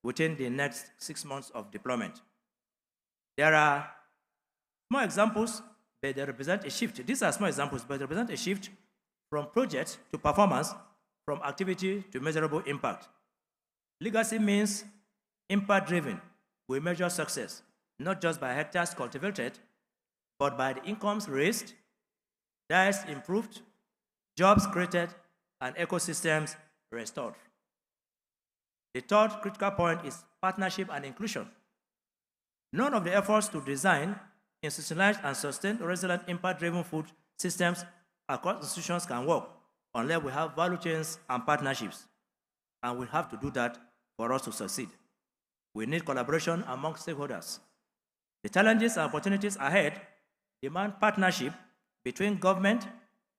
[SPEAKER 11] within the next 6 months of deployment. There are small examples, but they represent a shift. These are small examples, but they represent a shift from project to performance, from activity to measurable impact. Legacy means impact-driven. We measure success, not just by hectares cultivated, but by the incomes raised, diets improved, jobs created, and ecosystems restored. The third critical point is partnership and inclusion. None of the efforts to design, institutionalize, and sustain resilient impact-driven food systems across institutions can work unless we have value chains and partnerships. And we have to do that for us to succeed. We need collaboration among stakeholders. The challenges and opportunities ahead demand partnership between government,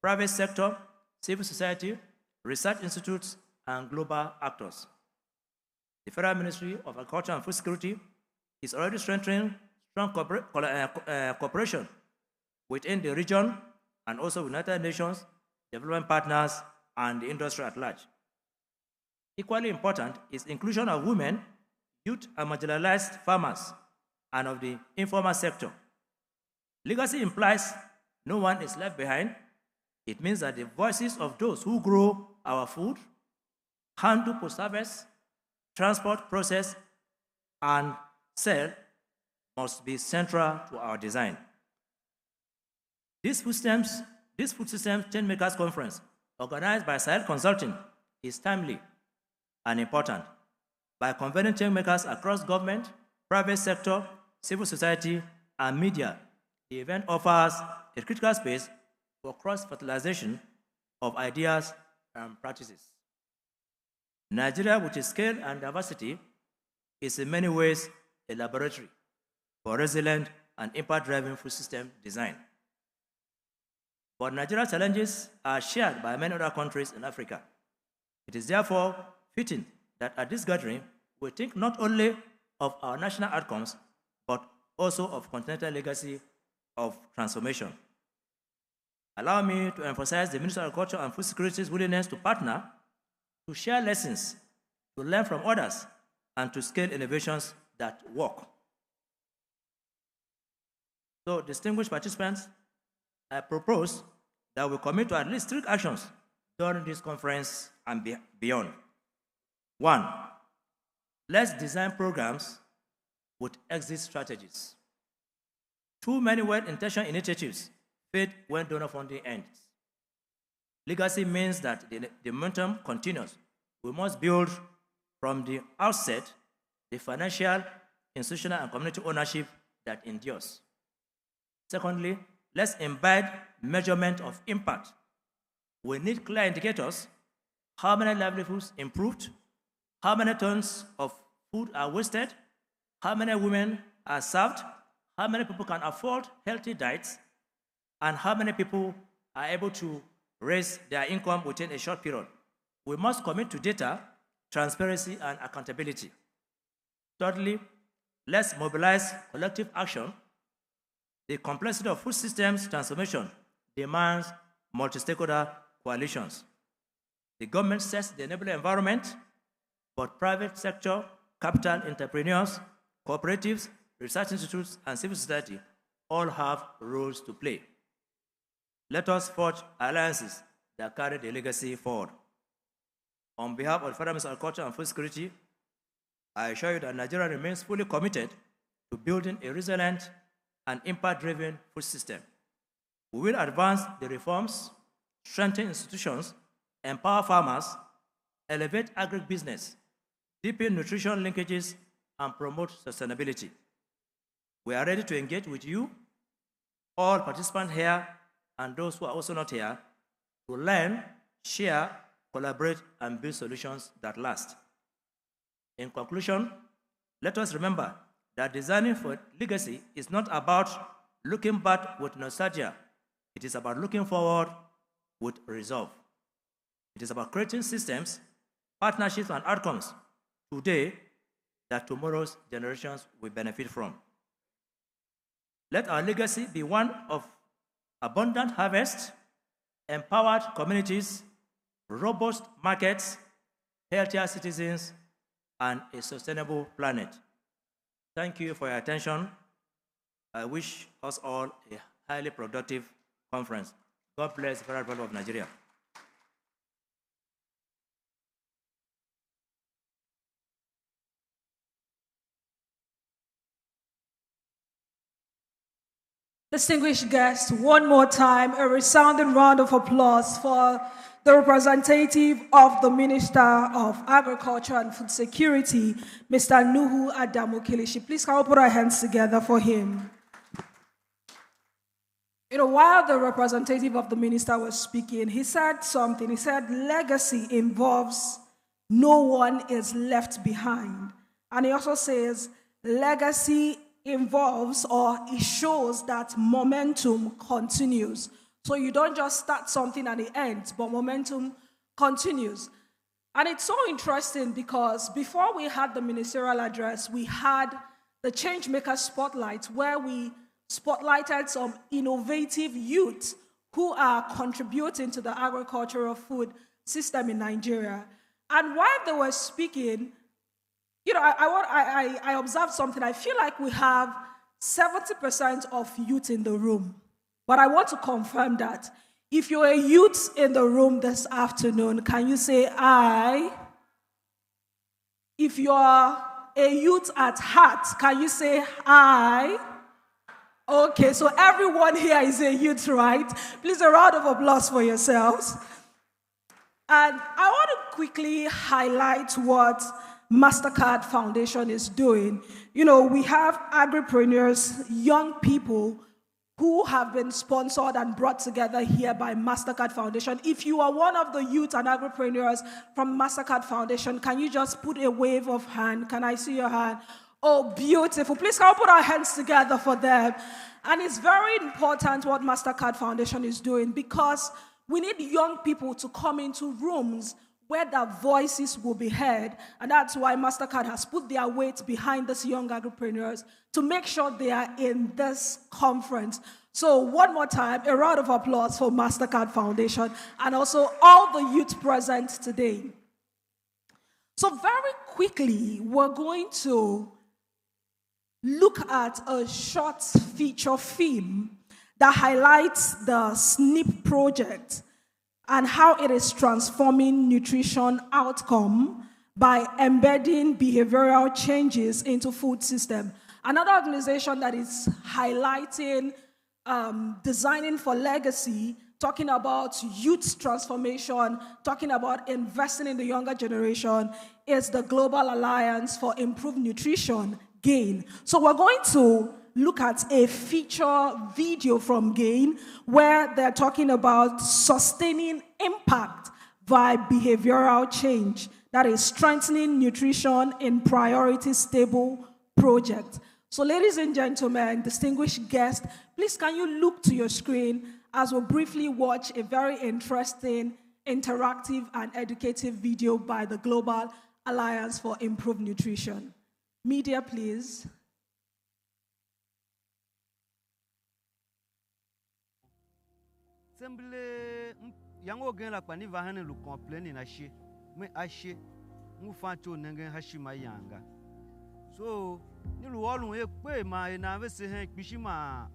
[SPEAKER 11] private sector, civil society, research institutes, and global actors. The Federal Ministry of Agriculture and Food Security is already strengthening strong cooperation within the region and also with United Nations, development partners, and the industry at large. Equally important is inclusion of women, youth, and marginalized farmers, and of the informal sector. Legacy implies no one is left behind. It means that the voices of those who grow our food, handle post-harvest, transport, process, and sell must be central to our design. This Food Systems Changemakers Conference, organized by Sahel Consulting, is timely and important. By convening changemakers across government, private sector, civil society, and media, the event offers a critical space for cross-fertilization of ideas and practices. Nigeria, with its scale and diversity, is in many ways a laboratory for resilient and impact-driven food system design. But Nigeria's challenges are shared by many other countries in Africa. It is therefore fitting that at this gathering, we think not only of our national outcomes, but also of continental legacy of transformation. Allow me to emphasize the Ministry of Agriculture and Food Security's willingness to partner, to share lessons, to learn from others, and to scale innovations that work. So, distinguished participants, I propose that we commit to at least 3 actions during this conference and beyond. 1, let's design programs with exit strategies. Too many well-intentioned initiatives fade when donor funding ends. Legacy means that the momentum continues. We must build from the outset the financial, institutional, and community ownership that endures. Secondly, let's embed measurement of impact. We need clear indicators: how many livelihoods improved, how many tons of food are wasted, how many women are served, how many people can afford healthy diets, and how many people are able to raise their income within a short period. We must commit to data, transparency, and accountability. Thirdly, let's mobilize collective action. The complexity of food systems transformation demands multi-stakeholder coalitions. The government sets the enabling environment, but private sector, capital entrepreneurs, cooperatives, research institutes, and civil society all have roles to play. Let us forge alliances that carry the legacy forward. On behalf of the Federal Ministry of Agriculture and Food Security, I assure you that Nigeria remains fully committed to building a resilient and impact-driven food system. We will advance the reforms, strengthen institutions, empower farmers, elevate agribusiness, deepen nutrition linkages, and promote sustainability. We are ready to engage with you, all participants here, and those who are also not here, to learn, share, collaborate, and build solutions that last. In conclusion, let us remember that designing for legacy is not about looking back with nostalgia. It is about looking forward with resolve. It is about creating systems, partnerships, and outcomes today that tomorrow's generations will benefit from. Let our legacy be one of abundant harvest, empowered communities, robust markets, healthier citizens, and a sustainable planet. Thank you for your attention. I wish us all a highly productive conference. God bless the Federal Republic of Nigeria.
[SPEAKER 9] Distinguished guests, one more time, a resounding round of applause for the representative of the Minister of Agriculture and Food Security, Mr. Nuhu Adamu Kilishi. Please can we put our hands together for him? You know, while the representative of the minister was speaking, he said something. He said, legacy involves no one is left behind. And he also says, legacy involves or it shows that momentum continues. So you don't just start something and it ends, but momentum continues. And it's so interesting because before we had the ministerial address, we had the Changemaker Spotlight, where we spotlighted some innovative youth who are contributing to the agricultural food system in Nigeria. And while they were speaking, you know, I observed something. I feel like we have 70% of youth in the room. But I want to confirm that. If you're a youth in the room this afternoon, can you say I? If you're a youth at heart, can you say I? Okay, so everyone here is a youth, right? Please, a round of applause for yourselves. And I want to quickly highlight what MasterCard Foundation is doing. You know, we have agripreneurs, young people who have been sponsored and brought together here by MasterCard Foundation. If you are one of the youth and agripreneurs from MasterCard Foundation, can you just put a wave of hand? Can I see your hand? Oh, beautiful. Please can we put our hands together for them? And it's very important what MasterCard Foundation is doing, because we need young people to come into rooms where their voices will be heard. And that's why MasterCard has put their weight behind these young agripreneurs to make sure they are in this conference. So one more time, a round of applause for MasterCard Foundation and also all the youth present today. So very quickly, we're going to look at a short feature film that highlights the SNP project and how it is transforming nutrition outcome by embedding behavioral changes into food system. Another organization that is highlighting designing for legacy, talking about youth transformation, talking about investing in the younger generation, is the Global Alliance for Improved Nutrition, GAIN. So we're going to look at a feature video from GAIN where they're talking about sustaining impact by behavioral change, that is strengthening nutrition in priority stable projects. So ladies and gentlemen, distinguished guests, please can you look to your screen as we briefly watch a very interesting, interactive and educative video by the Global Alliance for Improved Nutrition. Media, please.
[SPEAKER 12] Semble yango gen la kwani va hane lu complain na she me ashe mu fa cho nengen hashi ma yanga so ni lu olu e pe ma e na ve se hen pishi ma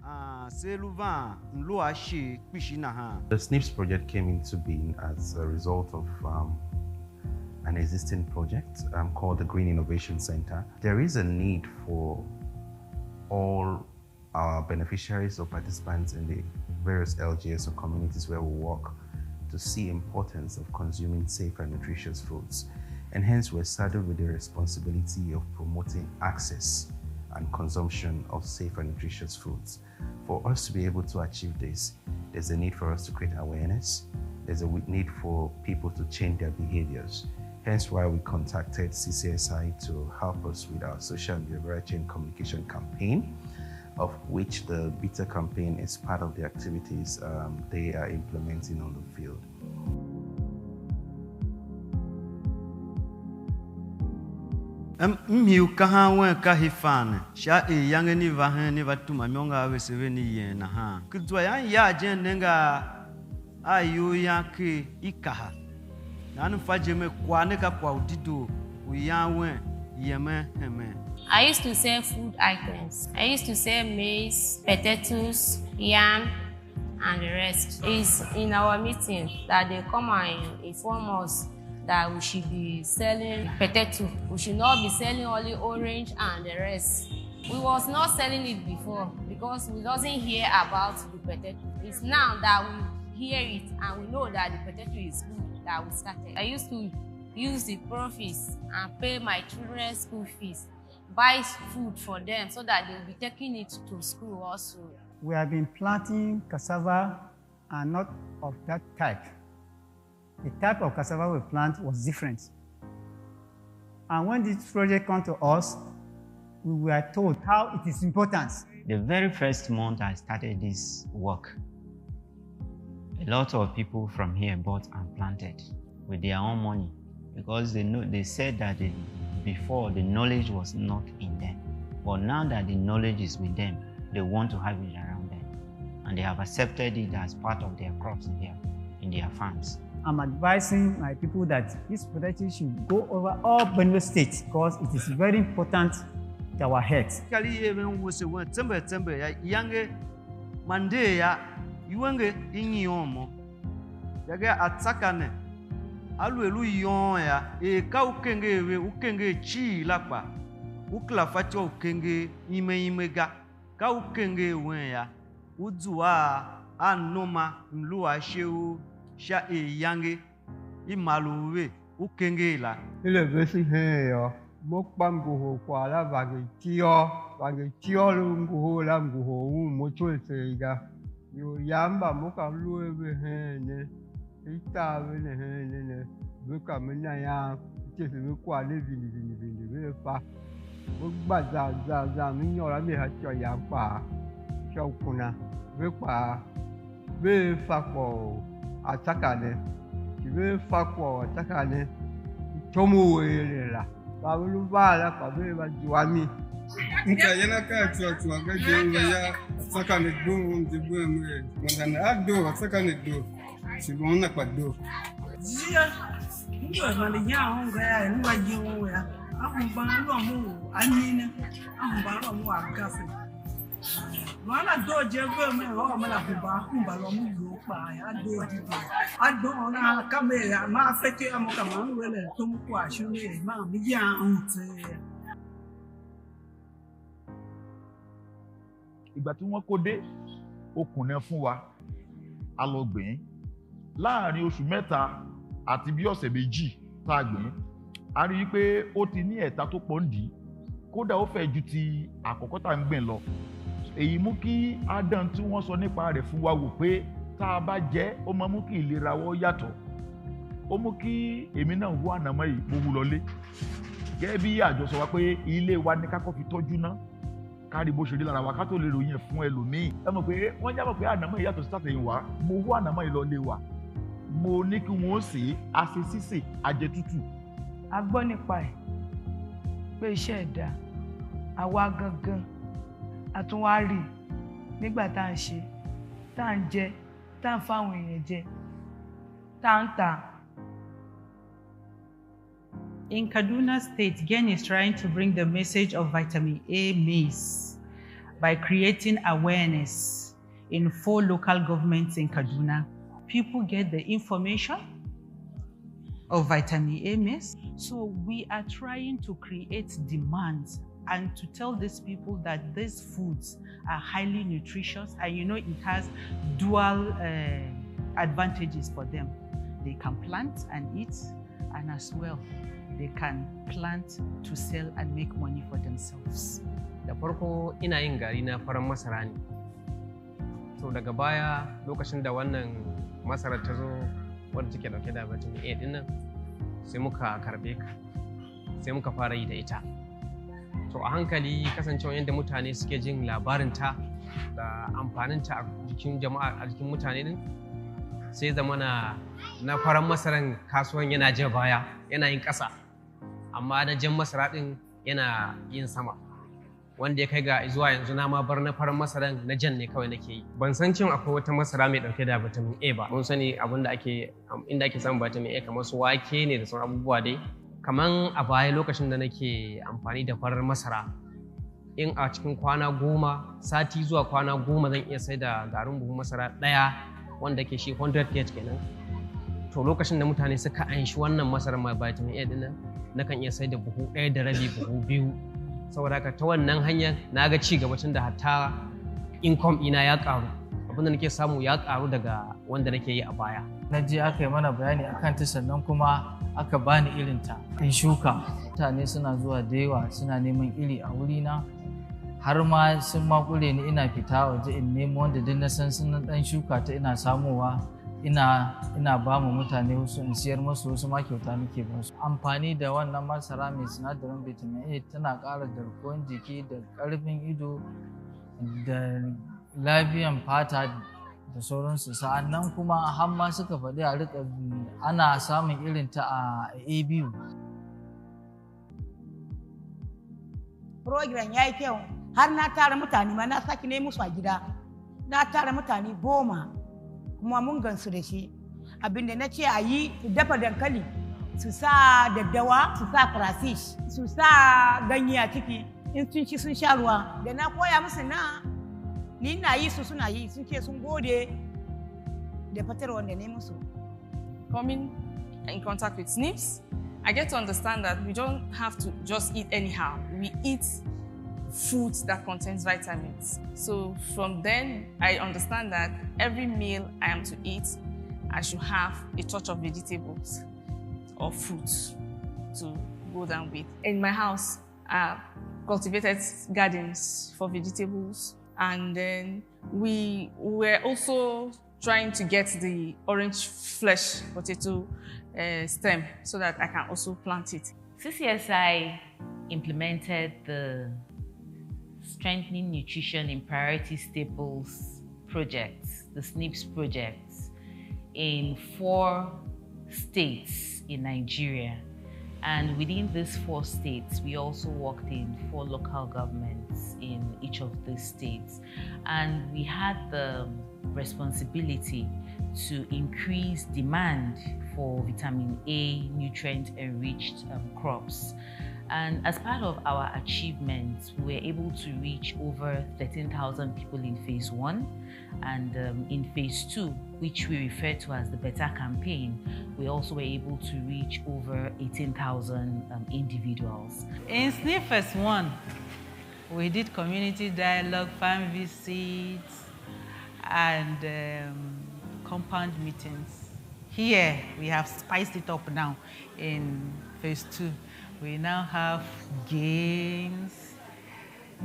[SPEAKER 12] se lu van nlo ashe pishi na ha.
[SPEAKER 13] The SNPs project came into being as a result of an existing project called the Green Innovation Center. There is a need for all our beneficiaries or participants in the various LGS or communities where we work to see importance of consuming safe and nutritious foods. And hence we're saddled with the responsibility of promoting access and consumption of safe and nutritious foods. For us to be able to achieve this, there's a need for us to create awareness. There's a need for people to change their behaviors. Hence why we contacted CCSI to help us with our social and behavioral change communication campaign, of which the beta campaign is part of the activities they are implementing on the field.
[SPEAKER 12] Miu kaha wen kahifan sha e yang ni va hen ni va tuma myonga we se ni yen na ha kuzwa ya jen nenga ayu ya ke ikaha nanu faje me kwa ne ka kwa udido uya wen yeme heme.
[SPEAKER 14] I used to sell food items. I used to sell maize, potatoes, yam, and the rest. It's in our meeting that they come and inform us that we should be selling potato. We should not be selling only orange and the rest. We was not selling it before because we doesn't hear about the potato. It's now that we hear it and we know that the potato is good that we started. I used to use the profits and pay my children's school fees, buy food for them so that they'll be taking it to school also.
[SPEAKER 15] We have been planting cassava and not of that type. The type of cassava we plant was different. And when this project came to us, we were told how it is important.
[SPEAKER 16] The very first month I started this work, a lot of people from here bought and planted with their own money because they said that before the knowledge was not in them. But now that the knowledge is with them, they want to have it around them. And they have accepted it as part of their crops in their farms.
[SPEAKER 15] I'm advising my people that this potato should go over all Benue State because it is very important to our health.
[SPEAKER 12] Aluelu yon ya e ka ukenge we ukenge chi lakpa ukla facho ukenge ime ga ka ukenge we ya udzuwa anoma mluwa sheu sha e yange imaluwe ukenge la
[SPEAKER 17] ile besi he yo mokpango ho kwa la vage tio lu nguho la nguho mo chwese ga yo yamba mokamluwe be he ne ita wene ne buka mena ya tese be kwa le vini be fa bo gba za mi nyora mi ha cho ya pa cho kuna be pa be fa po atakane ti be fa po atakane tomu wele la ba lu ba la pa be ba juami
[SPEAKER 18] nka yana ka tu ga je ya atakane do ndi bo me mandana ado atakane do Simona Quadro.
[SPEAKER 19] Zia, ndio wanajanga ya ni wajibu ya. Ahumba mu anina, ahumba mu akafe. Wana doje veme wa mala kuba, ahumba mu yo pa ya doje. Ado na kamera ma fete amoka ma wele tomu kwa shule ma biya unte.
[SPEAKER 20] Ìgbà tí wọ́n kó dé okùn náà fún wa a lọ gbìn láàrin oṣù mẹ́ta àti bí ọ̀sẹ̀ méjì tá a gbìn a rí i pé ó ti ní ẹ̀ta tó pọ̀ ńdí kódà ó fẹ́ ju ti àkọ́kọ́ tá a ń gbìn lọ èyí mú kí adán tí wọ́n sọ nípa rẹ̀ fún wa wò pé tá a bá jẹ ó máa mú kí ìlera wọ́n yàtọ̀ ó mú kí èmi náà wú ànàmọ́ yìí mo hú lọlé gẹ́gẹ́ bí àjọsọ wa pé ilé wa ní kákọ́ fi tọ́jú ná kárí bó ṣe rí lára wa ká tó lè ròyìn fún ẹlòmíì ẹ mọ̀ pé wọ́n jábọ̀ pé ànàmọ́ yìí yàtọ̀ sí tàtẹ̀yìn wá mo hú ànàmọ́ yìí lọlé wa mo ní kí wọ́n sè é àṣe sísè àjẹ tútù.
[SPEAKER 21] a gbọ́ nípa ẹ̀ pé iṣẹ́ ẹ̀dá àwa gangan a tún wá rí nígbà tá à ń ṣe tá à ń jẹ tá à ń fáwọn èèyàn jẹ tá à ń tà.
[SPEAKER 22] In Kaduna State, GEN is trying to bring the message of vitamin A maize by creating awareness in 4 local governments in Kaduna. People get the information of vitamin A maize. So we are trying to create demands and to tell these people that these foods are highly nutritious and it has dual advantages for them. They can plant and eat, and as well they can plant to sell and make money for themselves.
[SPEAKER 23] Da farko ina yin gari na faran masara ne. So daga baya lokacin da wannan masarar ta zo wadda take dauke da vitamin A din nan sai muka karbe ka. Sai muka fara yi da ita. To a hankali kasancewa yadda mutane suke jin labarin ta da amfanin ta a jikin jama'a a jikin mutane din sai zamana na faran masaran kasuwan yana ja baya yana yin ƙasa. Amma na jan masara din yana yin sama, wanda ya kai ga zuwa yanzu na ma bar na farin masaran na jan ne kawai nake yi. Ban san cewa akwai wata masara mai dauke da vitamin A ba. Mun sani abin da inda ake samun vitamin A kamar su wake ne da sauran abubuwa dai. Kaman a baya lokacin da nake amfani da farar masara, in a cikin kwana 10 sati zuwa kwana 10 zan iya sai da garin buhun masara ɗaya wanda ke shi 100 kg kenan. To lokacin da mutane suka anshi wannan masarar mai vitamin A din nan, nakan iya sai da buhu 1 da rabi, buhu 2. Saboda haka ta wannan hanyar na ga ci gaba tun da hatta income ina ya karu, abinda nake samu ya karu daga wanda nake yi a baya.
[SPEAKER 4] Na je aka yi mana bayani akan ta, sannan kuma aka bani irin ta in shuka. Mutane suna zuwa da yawa suna neman iri a wurina, har ma sun makure ni ina fita waje in nemo wanda duk na san sun dan shuka ta ina samowa, ina ba mu mutane wasu in siyar musu, wasu ma kyauta nake ba su. Amfani da wannan masara mai sinadarin vitamin A tana ƙara garkuwar jiki da ƙarfin ido da lafiyan fata da sauransu. Sa'annan kuma har ma suka faɗi a rika ana samun irin ta a ABU.
[SPEAKER 6] Program ya yi kyau, har na tara mutane ma na saki ne musu a gida. Na tara mutane 10 kuma mun gansu da shi. Abinda na ce a yi, su dafa dankali, su sa daddawa, su sa crayfish, su sa ganye a ciki, in sun ci sun sha ruwa. Da na koya musu na, ni na yi su suna yi, sun ce sun gode da fatar wanda ne musu.
[SPEAKER 7] Coming in contact with SNPs, I get to understand that we don't have to just eat anyhow. We eat foods that contains vitamins. So from then, I understand that every meal I am to eat, I should have a touch of vegetables or fruits to go down with. In my house, I cultivated gardens for vegetables, and then we were also trying to get the orange flesh potato stem so that I can also plant it.
[SPEAKER 24] CCSI implemented the Strengthening Nutrition in Priority Staples projects, the SNPs projects, in 4 states in Nigeria. And within these 4 states, we also worked in 4 local governments in each of these states. And we had the responsibility to increase demand for vitamin A nutrient-enriched crops. And as part of our achievements, we were able to reach over 13,000 people in phase 1. And in phase 2, which we refer to as the Better campaign, we also were able to reach over 18,000 individuals.
[SPEAKER 22] In SNP phase 1, we did community dialogue, farm visits, and compound meetings. Here, we have spiced it up now in phase 2. We now have games.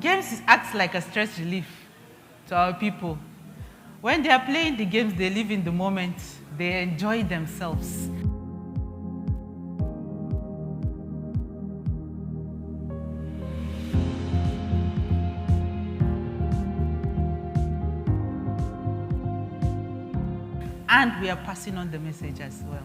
[SPEAKER 22] Games acts like a stress relief to our people. When they are playing the games, they live in the moment. They enjoy themselves. And we are passing on the message as well.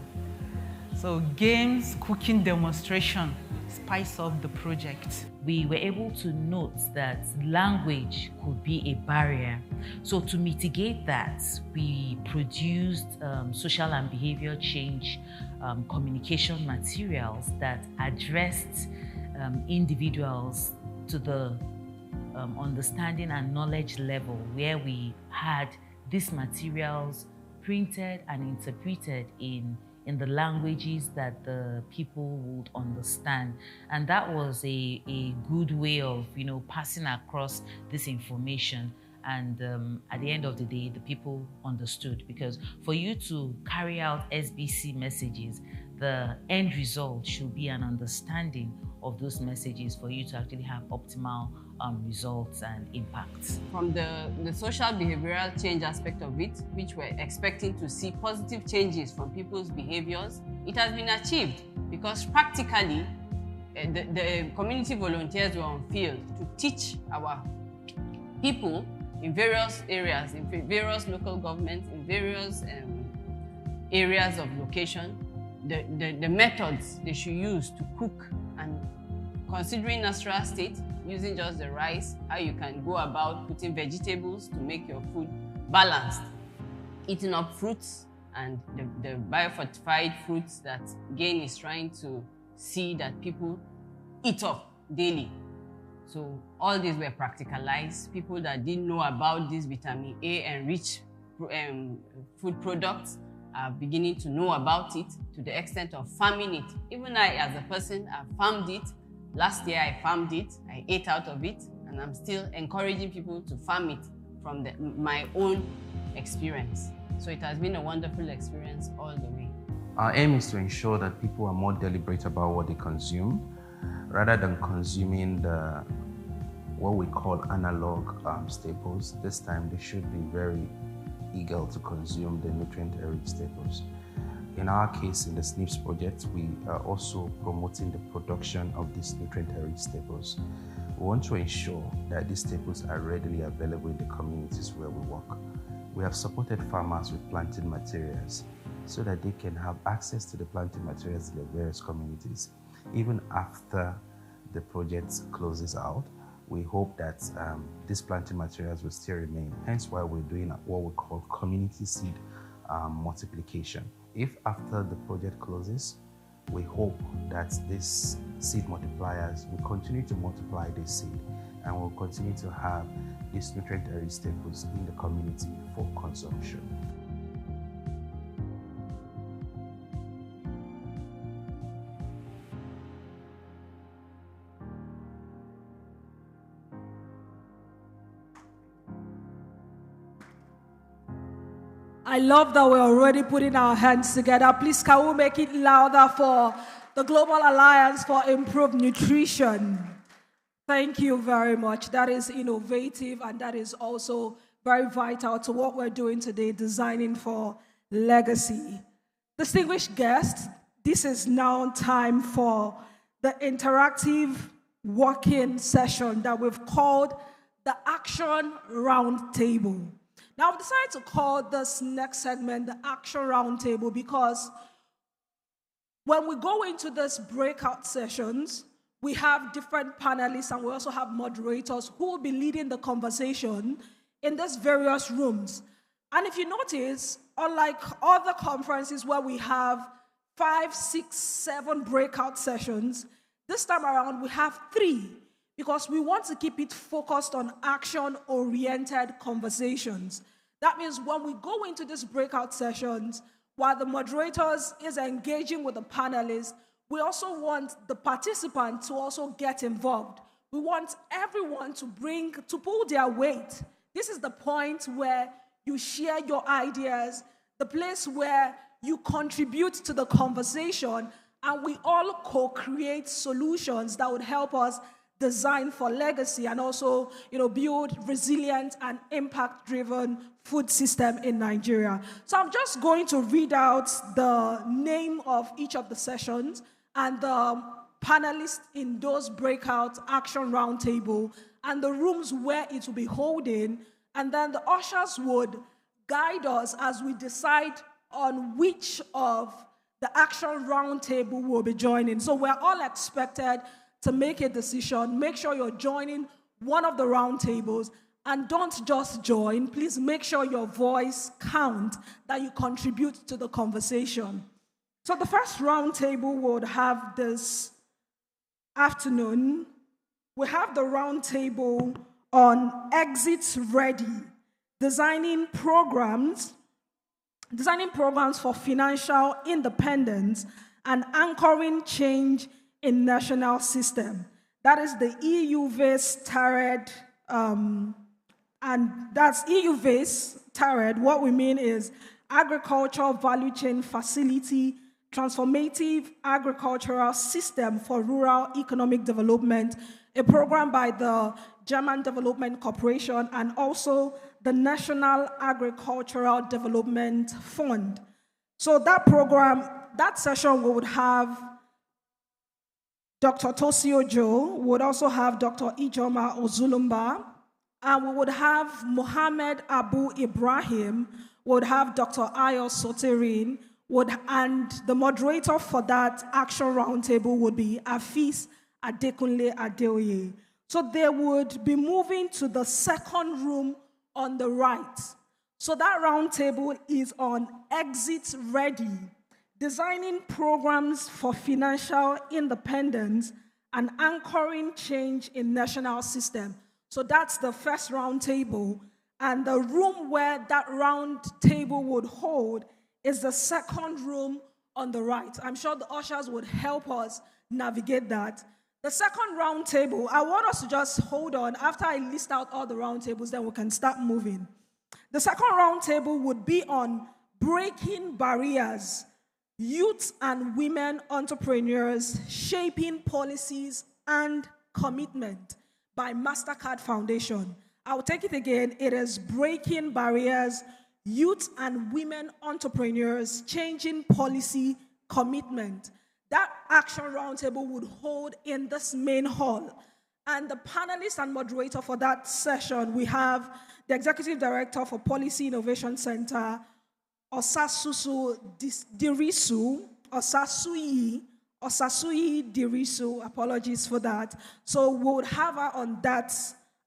[SPEAKER 22] So games, cooking demonstration, spice up the project.
[SPEAKER 24] We were able to note that language could be a barrier. So to mitigate that, we produced social and behavioral change communication materials that addressed individuals to the understanding and knowledge level, where we had these materials printed and interpreted in the languages that the people would understand. And that was a good way of, passing across this information. And at the end of the day, the people understood. Because for you to carry out SBC messages, the end result should be an understanding of those messages for you to actually have optimal results and impacts.
[SPEAKER 25] From the social behavioral change aspect of it, which we're expecting to see positive changes from people's behaviors, it has been achieved because practically the community volunteers were on field to teach our people in various areas, in various local governments, in various areas of location, the methods they should use to cook and considering natural state, using just the rice, how you can go about putting vegetables to make your food balanced, eating up fruits and the biofortified fruits that GAIN is trying to see that people eat up daily. So all these were practicalized. People that didn't know about this vitamin A enriched food products are beginning to know about it to the extent of farming it. Even I, as a person, I farmed it. Last year I farmed it, I ate out of it, and I'm still encouraging people to farm it from my own experience. So it has been a wonderful experience all the way.
[SPEAKER 13] Our aim is to ensure that people are more deliberate about what they consume, rather than consuming what we call analog staples. This time they should be very eager to consume the nutrient-rich staples. In our case, in the SNPs project, we are also promoting the production of these nutrient-rich staples. We want to ensure that these staples are readily available in the communities where we work. We have supported farmers with planting materials so that they can have access to the planting materials in the various communities. Even after the project closes out, we hope that these planting materials will still remain. Hence why we're doing what we call community seed multiplication. If after the project closes, we hope that these seed multipliers will continue to multiply this seed and will continue to have these nutrient-rich staples in the community for consumption.
[SPEAKER 9] I love that we're already putting our hands together. Please, can we make it louder for the Global Alliance for Improved Nutrition? Thank you very much. That is innovative, and that is also very vital to what we're doing today, designing for legacy. Distinguished guests, this is now time for the interactive working session that we've called the Action Roundtable. Now, I've decided to call this next segment the Action Roundtable because when we go into these breakout sessions, we have different panelists and we also have moderators who will be leading the conversation in these various rooms. And if you notice, unlike other conferences where we have 5, 6, 7 breakout sessions, this time around we have 3 because we want to keep it focused on action-oriented conversations. That means when we go into these breakout sessions, while the moderators is engaging with the panelists, we also want the participants to also get involved. We want everyone to pull their weight. This is the point where you share your ideas, the place where you contribute to the conversation, and we all co-create solutions that would help us design for legacy and also, build resilient and impact-driven food system in Nigeria. So I'm just going to read out the name of each of the sessions and the panelists in those breakout action roundtable and the rooms where it will be holding, and then the ushers would guide us as we decide on which of the action roundtable we'll be joining. So we're all expected to make a decision. Make sure you're joining one of the roundtables, and don't just join. Please make sure your voice counts, that you contribute to the conversation. So the first roundtable would have this afternoon. We have the roundtable on exits ready, designing programs for financial independence and anchoring change in national system. That is the EU-based TARED, and that's EU-based TARED. What we mean is Agricultural Value Chain Facility, Transformative Agricultural System for Rural Economic Development, a program by the German Development Corporation and also the National Agricultural Development Fund. So that program, that session, we would have Dr. Tosio Joe, we would also have Dr. Ijoma Ozulumba, and we would have Mohammed Abu Ibrahim, we would have Dr. Ayo Soterin, and the moderator for that action roundtable would be Afis Adekunle Adeoye. So they would be moving to the second room on the right. So that round table is on exit ready, designing programs for financial independence and anchoring change in national system. So that's the first round table. And the room where that round table would hold is the second room on the right. I'm sure the ushers would help us navigate that. The second round table, I want us to just hold on. After I list out all the round tables, then we can start moving. The second round table would be on breaking barriers, youth and women entrepreneurs, shaping policies and commitment by MasterCard Foundation. I'll take it again. It is breaking barriers, youth and women entrepreneurs, changing policy, commitment. That action roundtable would hold in this main hall. And the panelist and moderator for that session, we have the Executive Director for Policy Innovation Center, Osasusu Dirisu, Osasuyi Dirisu, apologies for that. So we would have her on that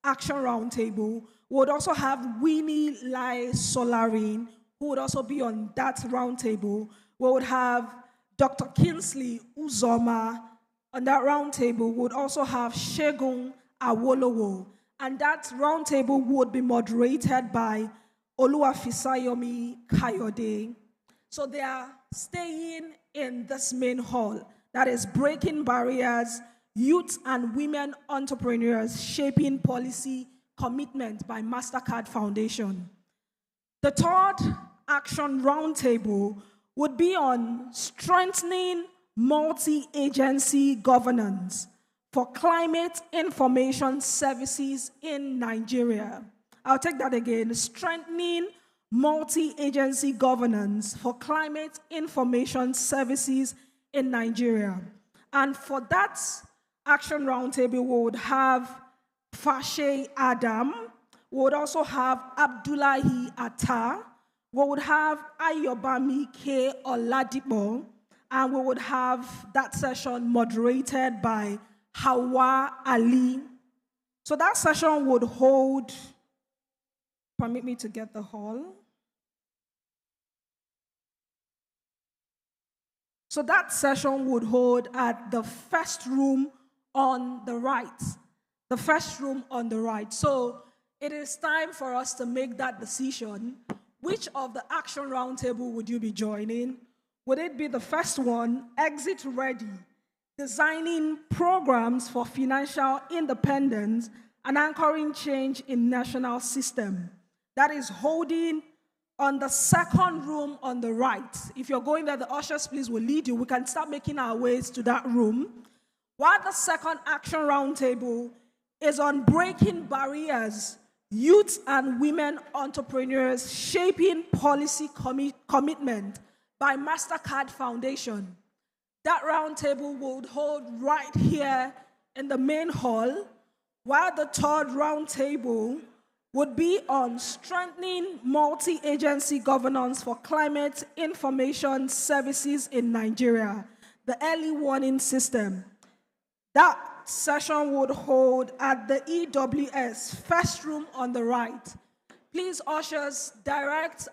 [SPEAKER 9] action roundtable. We would also have Winnie Lai Solarin, who would also be on that roundtable. We would have Dr. Kinsley Uzoma on that roundtable. We would also have Shegun Awolowo, and that roundtable would be moderated by Oluwafisayomi Kayode. So they are staying in this main hall. That is breaking barriers, youth and women entrepreneurs, shaping policy, commitment by MasterCard Foundation. The third action roundtable would be on strengthening multi-agency governance for climate information services in Nigeria. I'll take that again. Strengthening multi-agency governance for climate information services in Nigeria. And for that action roundtable, we would have Fashe Adam. We would also have Abdullahi Atta. We would have Ayobami K. Oladipo. And we would have that session moderated by Hawa Ali. So that session would hold, permit me to get the hall. So that session would hold at the first room on the right. The first room on the right. So it is time for us to make that decision. Which of the action roundtable would you be joining? Would it be the first one, exit ready, designing programs for financial independence and anchoring change in national system? That is holding on the second room on the right. If you're going there, the ushers please will lead you. We can start making our ways to that room. While the second action roundtable is on breaking barriers, youth and women entrepreneurs, shaping policy commitment by MasterCard Foundation. That roundtable would hold right here in the main hall, while the third roundtable would be on strengthening multi-agency governance for climate information services in Nigeria, the early warning system. That session would hold at the EWS first room on the right. Please, ushers, direct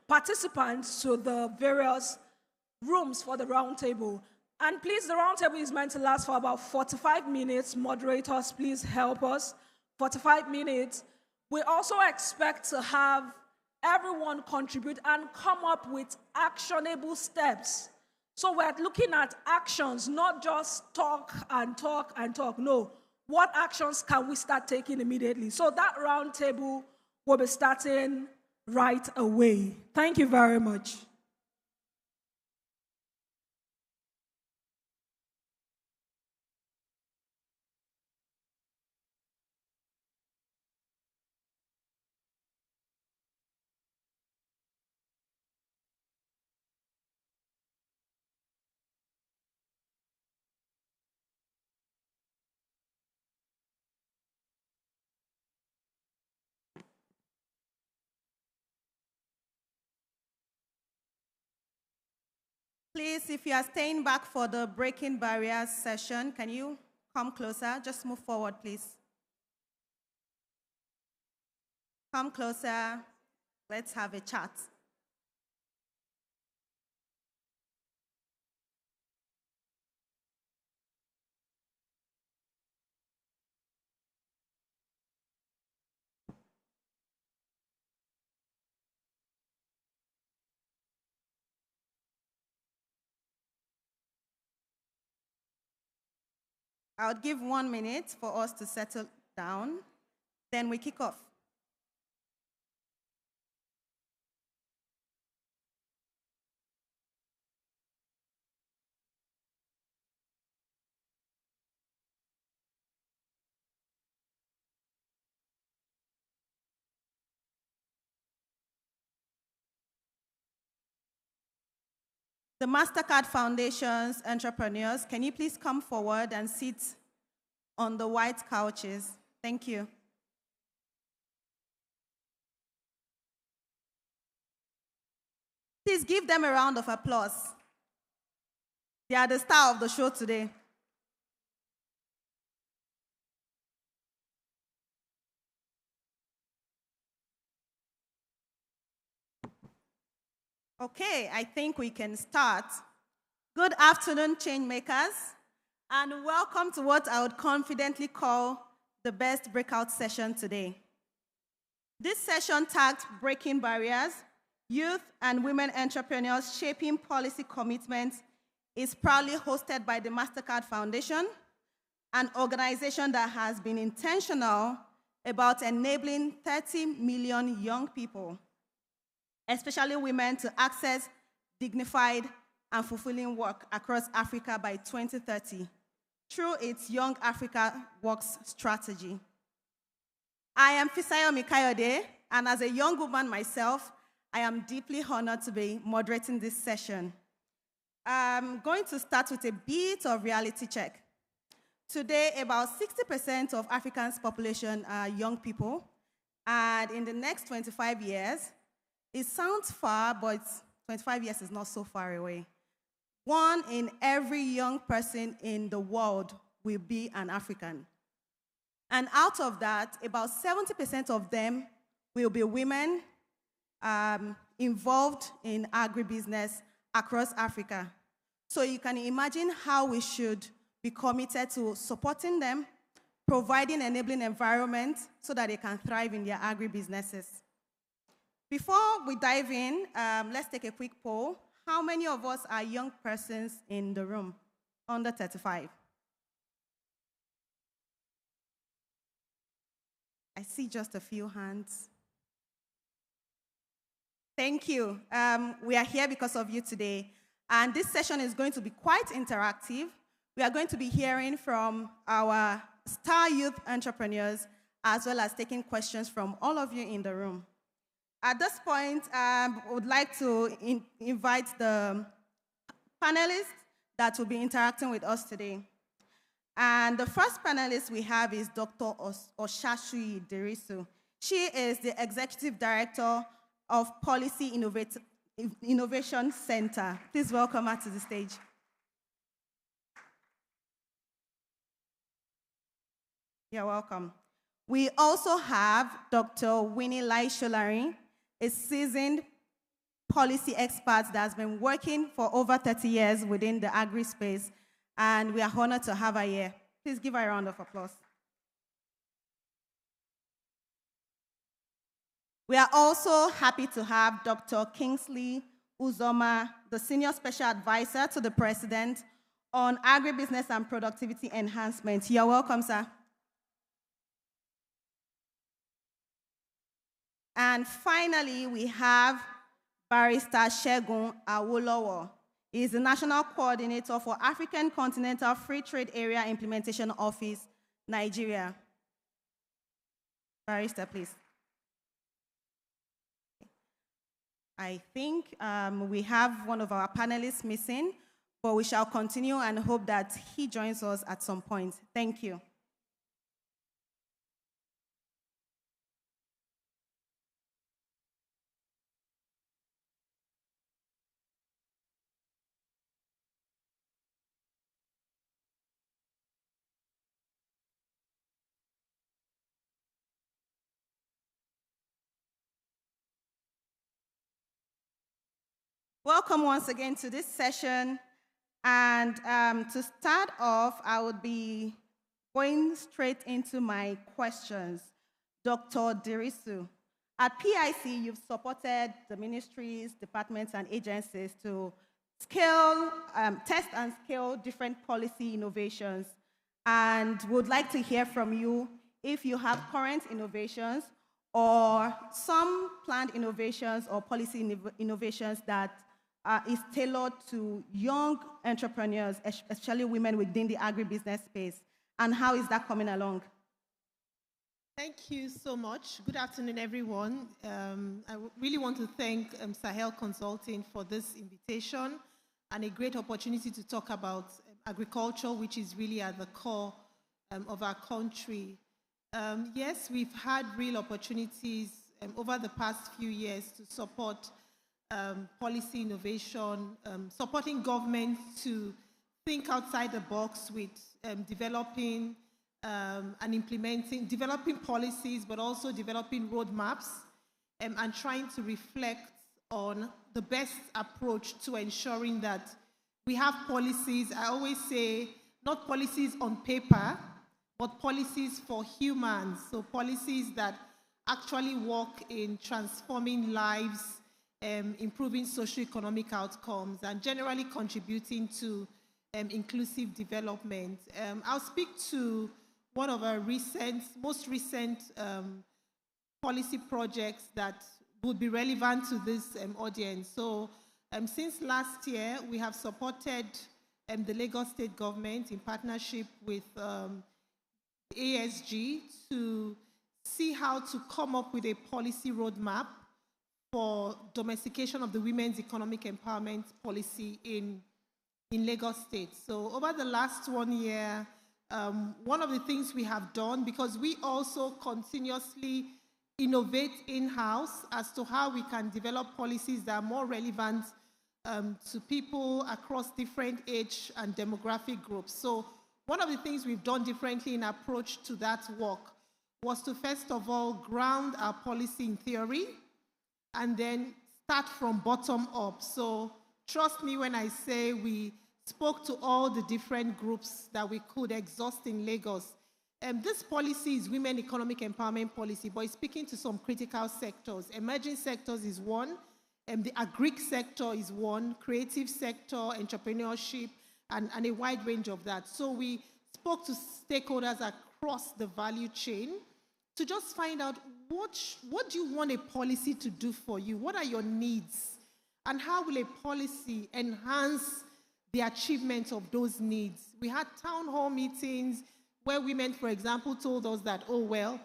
[SPEAKER 9] participants to the various rooms for the roundtable. And please, the roundtable is meant to last for about 45 minutes. Moderators, please help us. 45 minutes. We also expect to have everyone contribute and come up with actionable steps. So we're looking at actions, not just talk and talk and talk. No, what actions can we start taking immediately? So that roundtable will be starting right away. Thank you very much.
[SPEAKER 1] Please, if you are staying back for the Breaking Barriers session, can you come closer? Just move forward, please. Come closer. Let's have a chat. I would give 1 minute for us to settle down. Then we kick off. The MasterCard Foundation's entrepreneurs, can you please come forward and sit on the white couches? Thank you. Please give them a round of applause. They are the star of the show today. Okay, I think we can start. Good afternoon, change makers, and welcome to what I would confidently call the best breakout session today. This session tagged Breaking Barriers, Youth and Women Entrepreneurs Shaping Policy Commitments is proudly hosted by the MasterCard Foundation, an organization that has been intentional about enabling 30 million young people, especially women, to access dignified and fulfilling work across Africa by 2030 through its Young Africa Works strategy. I am Fisayo Mikayode, and as a young woman myself, I am deeply honored to be moderating this session. I'm going to start with a bit of reality check. Today, about 60% of Africa's population are young people, and in the next 25 years, it sounds far, but 25 years is not so far away. 1 in every young person in the world will be an African. And out of that, about 70% of them will be women involved in agribusiness across Africa. So you can imagine how we should be committed to supporting them, providing enabling environment so that they can thrive in their agribusinesses. Before we dive in, let's take a quick poll. How many of us are young persons in the room, under 35? I see just a few hands. Thank you. We are here because of you today. And this session is going to be quite interactive. We are going to be hearing from our star youth entrepreneurs, as well as taking questions from all of you in the room. At this point, I would like to invite the panelists that will be interacting with us today. And the first panelist we have is Dr. Oshasui Derisu. She is the Executive Director of Policy Innovation Center. Please welcome her to the stage. You're welcome. We also have Dr. Winnie Lai Sholari, a seasoned policy expert that has been working for over 30 years within the agri space, and we are honored to have her here. Please give her a round of applause. We are also happy to have Dr. Kingsley Uzoma, the Senior Special Advisor to the President on Agribusiness and Productivity Enhancement. You're welcome, sir. And finally, we have Barrister Segun Awolowo. He is the National Coordinator for African Continental Free Trade Area Implementation Office, Nigeria. Barrister, please. I think we have one of our panelists missing, but we shall continue and hope that he joins us at some point. Thank you. Welcome once again to this session. And to start off, I would be going straight into my questions. Dr. Dirisu, at PIC, you've supported the ministries, departments, and agencies to test and scale different policy innovations. And would like to hear from you if you have current innovations or some planned innovations or policy innovations that is tailored to young entrepreneurs, especially women within the agribusiness space, and how is that coming along?
[SPEAKER 2] Thank you so much. Good afternoon, everyone. I really want to thank Sahel Consulting for this invitation and a great opportunity to talk about agriculture, which is really at the core of our country. Yes, we've had real opportunities over the past few years to support policy innovation, supporting government to think outside the box with developing and implementing, developing policies, but also developing roadmaps and trying to reflect on the best approach to ensuring that we have policies, I always say, not policies on paper, but policies for humans, so policies that actually work in transforming lives, improving socioeconomic outcomes, and generally contributing to inclusive development. I'll speak to one of our most recent policy projects that would be relevant to this audience. So since last year, we have supported the Lagos State government in partnership with ASG to see how to come up with a policy roadmap for domestication of the women's economic empowerment policy in Lagos State. So over the last 1 year, one of the things we have done, because we also continuously innovate in-house as to how we can develop policies that are more relevant to people across different age and demographic groups. So one of the things we've done differently in approach to that work was to first of all ground our policy in theory and then start from bottom up. So trust me when I say we spoke to all the different groups that we could exhaust in Lagos. This policy is women economic empowerment policy, but it's speaking to some critical sectors. Emerging sectors is one, the agric sector is one, creative sector, entrepreneurship, and a wide range of that. So we spoke to stakeholders across the value chain to just find out what do you want a policy to do for you? What are your needs? And how will a policy enhance the achievement of those needs? We had town hall meetings where women, for example, told us that, oh, well,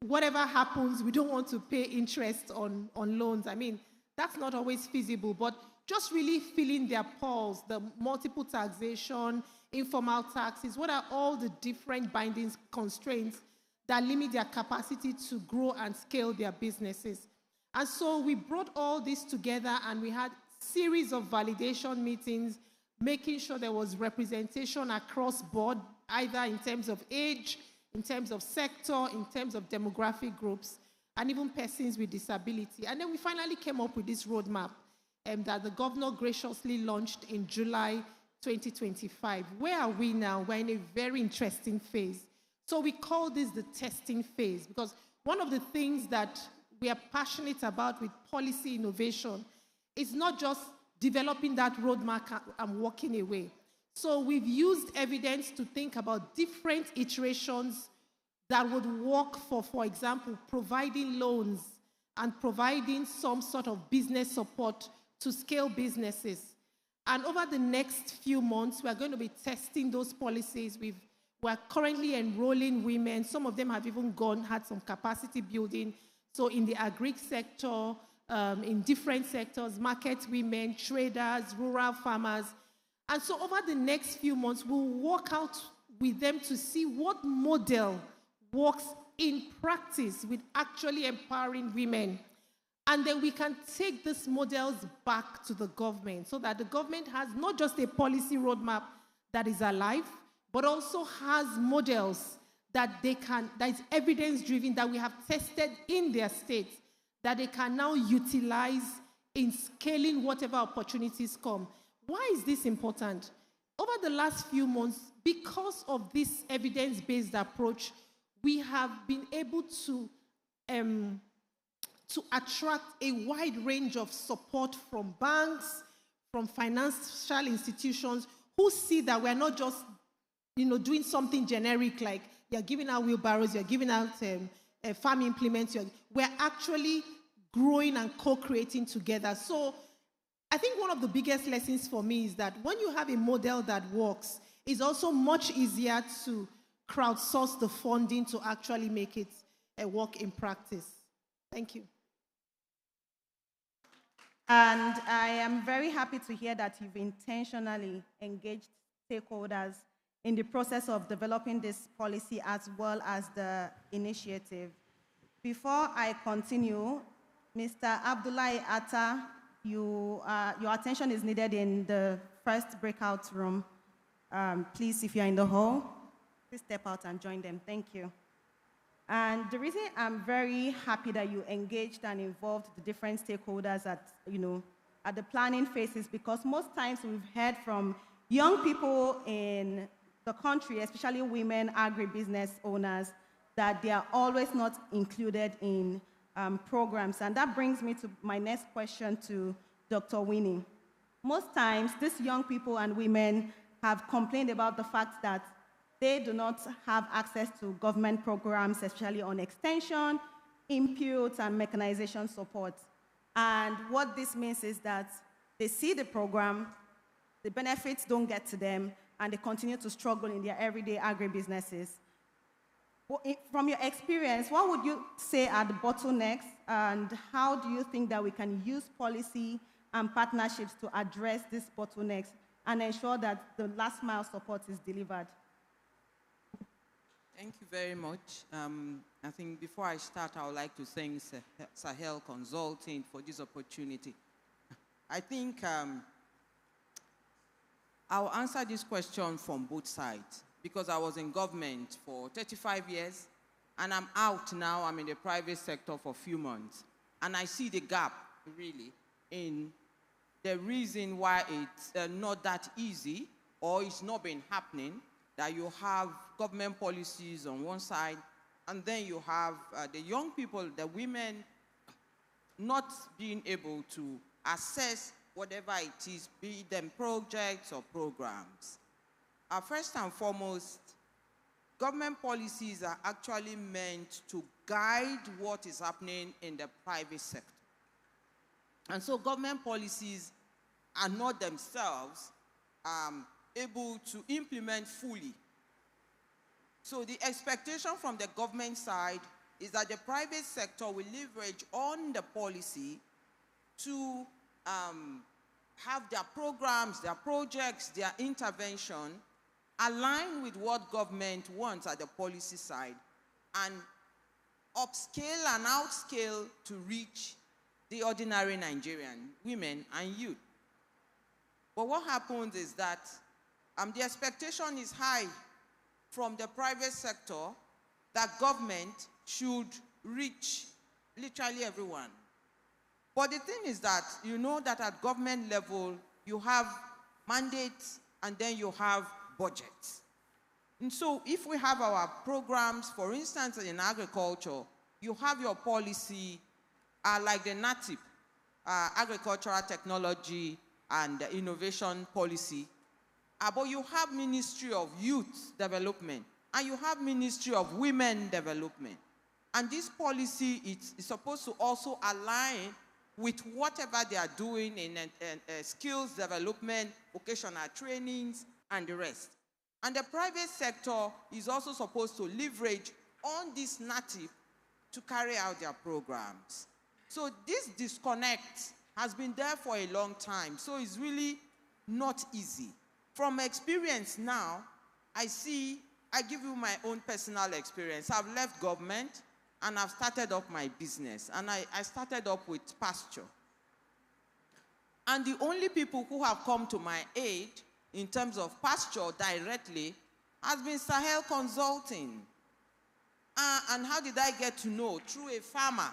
[SPEAKER 2] whatever happens, we don't want to pay interest on loans. I mean, that's not always feasible, but just really feeling their pulse, the multiple taxation, informal taxes, what are all the different binding constraints that limit their capacity to grow and scale their businesses. And so we brought all this together and we had series of validation meetings, making sure there was representation across board, either in terms of age, in terms of sector, in terms of demographic groups, and even persons with disability. And then we finally came up with this roadmap that the governor graciously launched in July 2025. Where are we now? We're in a very interesting phase. So we call this the testing phase, because one of the things that we are passionate about with policy innovation is not just developing that roadmap and walking away. So we've used evidence to think about different iterations that would work for example, providing loans and providing some sort of business support to scale businesses. And over the next few months, we're going to be testing those policies. We're currently enrolling women. Some of them have even had some capacity building. So in the agric sector, in different sectors, market women, traders, rural farmers. And so over the next few months, we'll work out with them to see what model works in practice with actually empowering women. And then we can take these models back to the government so that the government has not just a policy roadmap that is alive, but also has models that is evidence-driven, that we have tested in their states, that they can now utilize in scaling whatever opportunities come. Why is this important? Over the last few months, because of this evidence-based approach, we have been able to attract a wide range of support from banks, from financial institutions who see that we're not just doing something generic like you're giving out wheelbarrows, you're giving out farm implements. We're actually growing and co-creating together. So I think one of the biggest lessons for me is that when you have a model that works, it's also much easier to crowdsource the funding to actually make it a work in practice. Thank you.
[SPEAKER 1] And I am very happy to hear that you've intentionally engaged stakeholders in the process of developing this policy as well as the initiative. Before I continue, Mr. Abdullahi Atta, your attention is needed in the first breakout room. Please, if you're in the hall, please step out and join them. Thank you. And the reason I'm very happy that you engaged and involved the different stakeholders at the planning phase is because most times we've heard from young people in the country, especially women agribusiness owners, that they are always not included in programs. And that brings me to my next question to Dr. Winnie. Most times, these young people and women have complained about the fact that they do not have access to government programs, especially on extension, input, and mechanization support. And what this means is that they see the program, the benefits don't get to them, and they continue to struggle in their everyday agribusinesses. From your experience, what would you say are the bottlenecks, and how do you think that we can use policy and partnerships to address these bottlenecks and ensure that the last mile support is delivered?
[SPEAKER 3] Thank you very much. I think before I start, I would like to thank Sahel Consulting for this opportunity. I think I'll answer this question from both sides because I was in government for 35 years and I'm out now. I'm in the private sector for a few months. And I see the gap, really, in the reason why it's not that easy or it's not been happening, that you have government policies on one side, and then you have the young people, the women, not being able to assess whatever it is, be them projects or programs. First and foremost, government policies are actually meant to guide what is happening in the private sector. And so government policies are not themselves able to implement fully. So the expectation from the government side is that the private sector will leverage on the policy to have their programs, their projects, their intervention align with what government wants at the policy side and upscale and outscale to reach the ordinary Nigerian women and youth. But what happens is that the expectation is high from the private sector that government should reach literally everyone. But the thing is that you know that at government level, you have mandates and then you have budgets. And so if we have our programs, for instance, in agriculture, you have your policy like the NATIP, Agricultural Technology and Innovation Policy, but you have Ministry of Youth Development, and you have Ministry of Women Development. And this policy is supposed to also align with whatever they are doing in skills development, vocational trainings, and the rest. And the private sector is also supposed to leverage on this NATIP to carry out their programs. So this disconnect has been there for a long time, so it's really not easy. From experience now, I give you my own personal experience. I've left government and I've started up my business. And I started up with pasture. And the only people who have come to my aid in terms of pasture directly has been Sahel Consulting. And how did I get to know? Through a farmer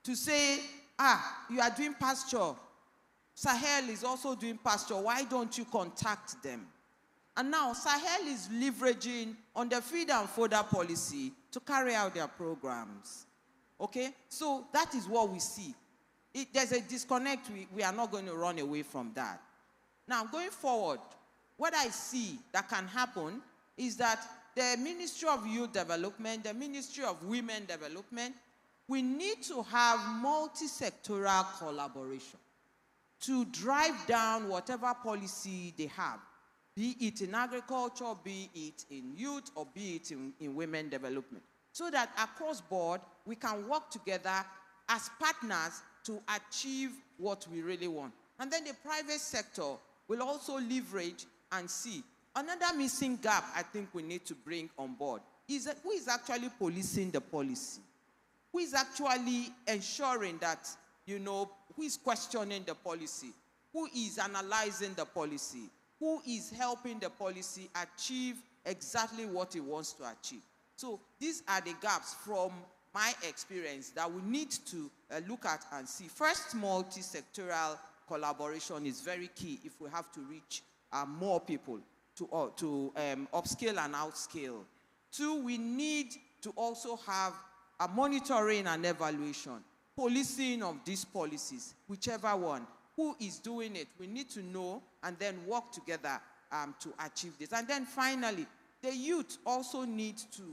[SPEAKER 3] to say, you are doing pasture. Sahel is also doing pasture. Why don't you contact them? And now Sahel is leveraging on the feed and fodder policy to carry out their programs. Okay? So that is what we see. There's a disconnect. We are not going to run away from that. Now, going forward, what I see that can happen is that the Ministry of Youth Development, the Ministry of Women Development, we need to have multi-sectoral collaboration to drive down whatever policy they have, be it in agriculture, be it in youth, or be it in women development, so that across board, we can work together as partners to achieve what we really want. And then the private sector will also leverage and see. Another missing gap I think we need to bring on board is who is actually policing the policy? Who is actually ensuring that, who is questioning the policy? Who is analyzing the policy? Who is helping the policy achieve exactly what it wants to achieve? So these are the gaps from my experience that we need to look at and see. First, multi-sectoral collaboration is very key if we have to reach more people to upscale and outscale. Two, we need to also have a monitoring and evaluation, policing of these policies, whichever one. Who is doing it? We need to know and then work together to achieve this. And then finally, the youth also need to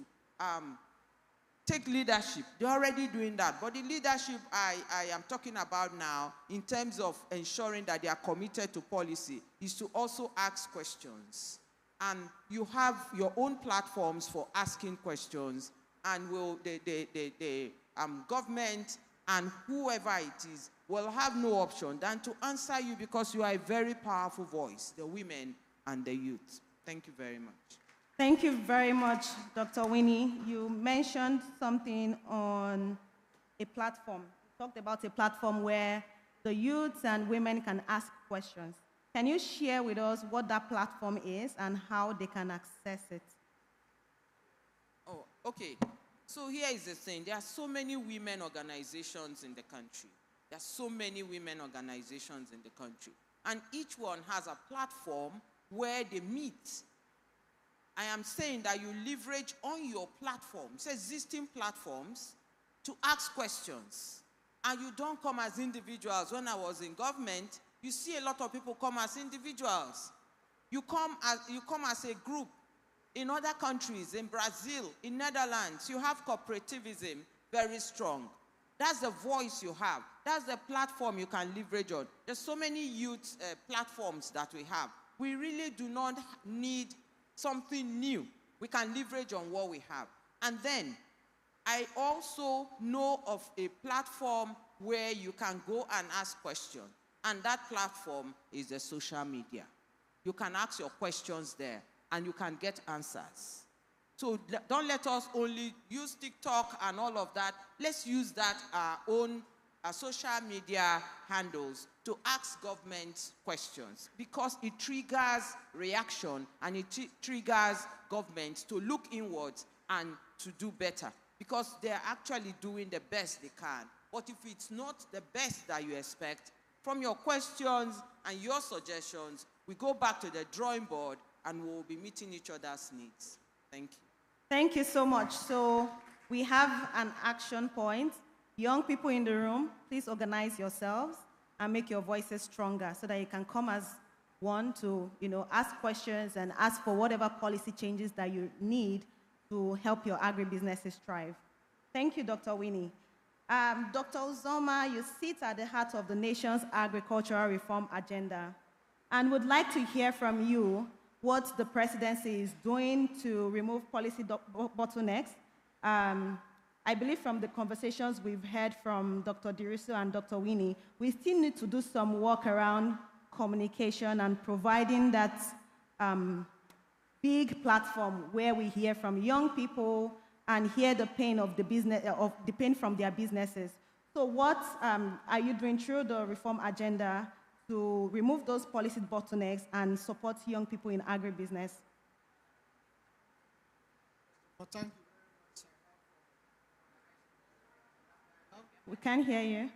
[SPEAKER 3] take leadership. They're already doing that. But the leadership I am talking about now, in terms of ensuring that they are committed to policy, is to also ask questions. And you have your own platforms for asking questions, and the government and whoever it is will have no option than to answer you, because you are a very powerful voice, the women and the youth. Thank you very much.
[SPEAKER 1] Thank you very much, Dr. Winnie. You mentioned something on a platform. You talked about a platform where the youths and women can ask questions. Can you share with us what that platform is and how they can access it?
[SPEAKER 3] Oh, okay. So here is the thing. There are so many women organizations in the country. There are so many women organizations in the country. And each one has a platform where they meet. I am saying that you leverage on your platforms, existing platforms, to ask questions. And you don't come as individuals. When I was in government, you see a lot of people come as individuals. You come as a group. In other countries, in Brazil, in Netherlands, you have cooperativism very strong. That's the voice you have. That's the platform you can leverage on. There's so many youth platforms that we have. We really do not need something new. We can leverage on what we have. And then, I also know of a platform where you can go and ask questions. And that platform is the social media. You can ask your questions there, and you can get answers. So don't let us only use TikTok and all of that. Let's use that our own social media handles to ask government questions, because it triggers reaction and it triggers government to look inwards and to do better, because they're actually doing the best they can. But if it's not the best that you expect, from your questions and your suggestions, we go back to the drawing board and we'll be meeting each other's needs. Thank you.
[SPEAKER 1] Thank you so much. So we have an action point. Young people in the room, please organize yourselves and make your voices stronger so that you can come as one to, ask questions and ask for whatever policy changes that you need to help your agribusinesses thrive. Thank you, Dr. Winnie. Dr. Uzoma, you sit at the heart of the nation's agricultural reform agenda, and would like to hear from you what the presidency is doing to remove policy bottlenecks. I believe from the conversations we've heard from Dr. Dirisu and Dr. Winnie, we still need to do some work around communication and providing that big platform where we hear from young people and hear the pain of the business, of the pain from their businesses. So what are you doing through the reform agenda to remove those policy bottlenecks and support young people in agribusiness?
[SPEAKER 5] Well, thank you.
[SPEAKER 1] We can't hear you.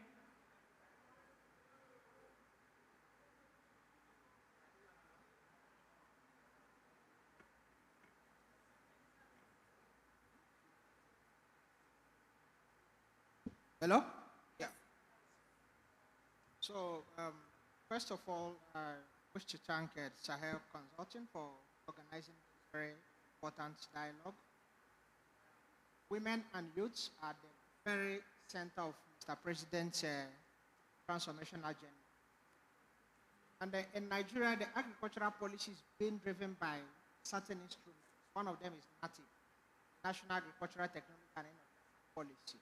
[SPEAKER 5] Hello? Yeah. So, first of all, I wish to thank Sahel Consulting for organizing this very important dialogue. Women and youths are the very center of Mr. President's transformation agenda. And in Nigeria, the agricultural policy is being driven by certain instruments. One of them is NATIP, National Agricultural Technology and Innovation Policy,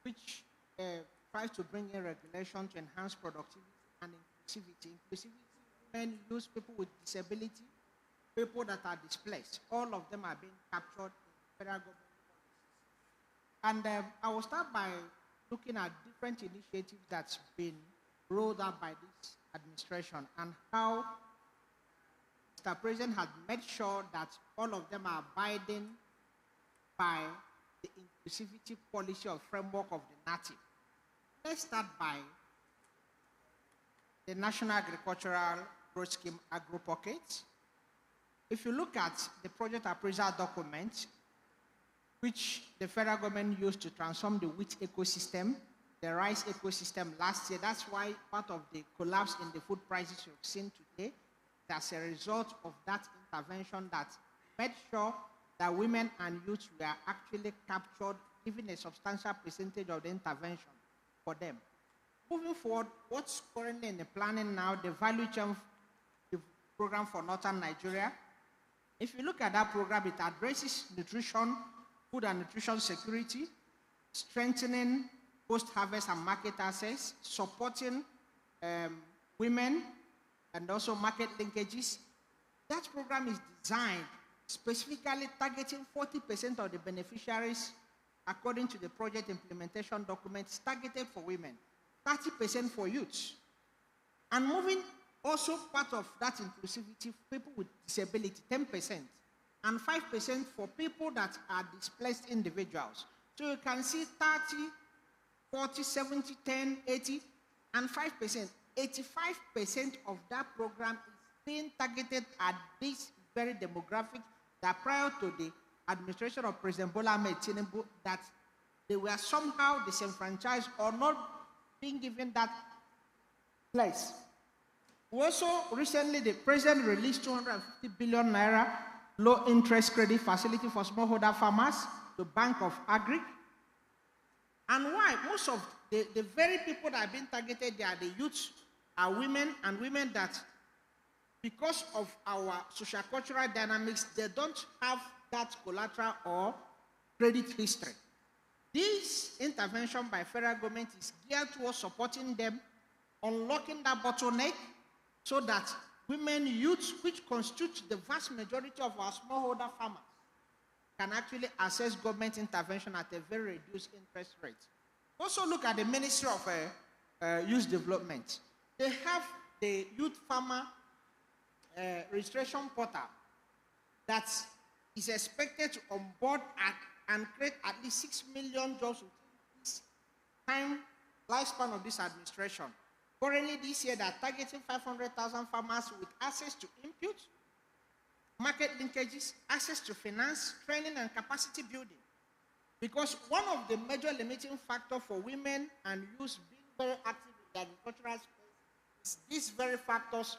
[SPEAKER 5] which tries to bring in regulation to enhance productivity and inclusivity. Inclusivity, women, youth, people with disability, people that are displaced. All of them are being captured in federal government policies. And I will start by looking at different initiatives that's been rolled out by this administration and how Mr. President has made sure that all of them are abiding by the inclusivity policy or framework of the NATIP. Let's start by the National Agricultural Growth Scheme Agro Pocket. If you look at the project appraisal document, which the federal government used to transform the wheat ecosystem, the rice ecosystem last year, that's why part of the collapse in the food prices you've seen today, that's a result of that intervention that made sure that women and youth were actually captured, given a substantial percentage of the intervention for them. Moving forward, what's currently in the planning now, the value chain program for Northern Nigeria. If you look at that program, it addresses nutrition, food and nutrition security, strengthening post-harvest and market access, supporting women, and also market linkages. That program is designed specifically targeting 40% of the beneficiaries according to the project implementation documents targeted for women, 30% for youth. And moving also part of that inclusivity, people with disability, 10%, and 5% for people that are displaced individuals. So you can see 30, 40, 70, 10, 80, and 5%. 85% of that program is being targeted at this very demographic that prior to the administration of President Bola Ahmed Tinubu, that they were somehow disenfranchised or not being given that place. Also, recently, the president released 250 billion naira low-interest credit facility for smallholder farmers, the Bank of Agri. And why? Most of the very people that are being targeted, they are the youths, are women, and women that, because of our social-cultural dynamics, they don't have that collateral or credit history. This intervention by federal government is geared towards supporting them, unlocking that bottleneck, so that women, youths, which constitute the vast majority of our smallholder farmers, can actually access government intervention at a very reduced interest rate. Also look at the Ministry of Youth Development. They have the Youth Farmer Registration Portal that is expected to onboard and create at least 6 million jobs within this lifespan of this administration. Currently this year, they are targeting 500,000 farmers with access to input, market linkages, access to finance, training, and capacity building. Because one of the major limiting factors for women and youth being very active in the agricultural space is these very factors: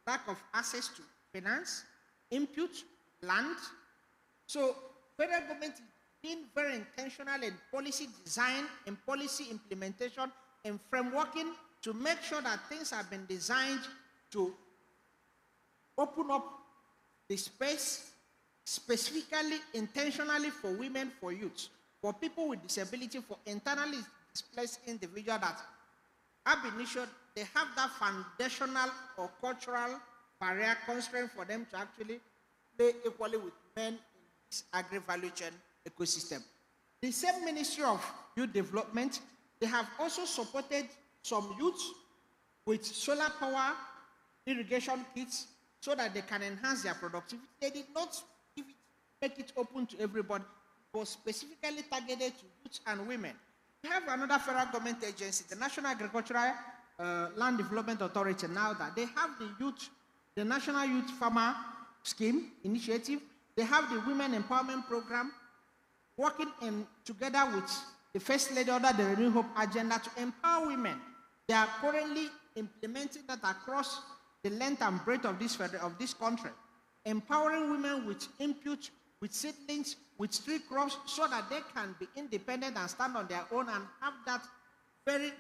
[SPEAKER 5] lack of access to finance, input, land. So federal government is being very intentional in policy design, in policy implementation, in frameworking, to make sure that things have been designed to open up the space specifically, intentionally for women, for youth, for people with disability, for internally displaced individuals that ab initio, they have that foundational or cultural barrier constraint for them to actually play equally with men in this agri-value chain ecosystem. The same Ministry of Youth Development, they have also supported some youths with solar power irrigation kits so that they can enhance their productivity. They did not make it open to everybody. It was specifically targeted to youth and women. We have another federal government agency, the National Agricultural Land Development Authority, now that they have the National Youth Farmer Scheme Initiative. They have the Women Empowerment Program, working together with the First Lady ordered the Renew Hope agenda to empower women. They are currently implementing that across the length and breadth of this country, empowering women with input, with seedlings, with street crops, so that they can be independent and stand on their own and have that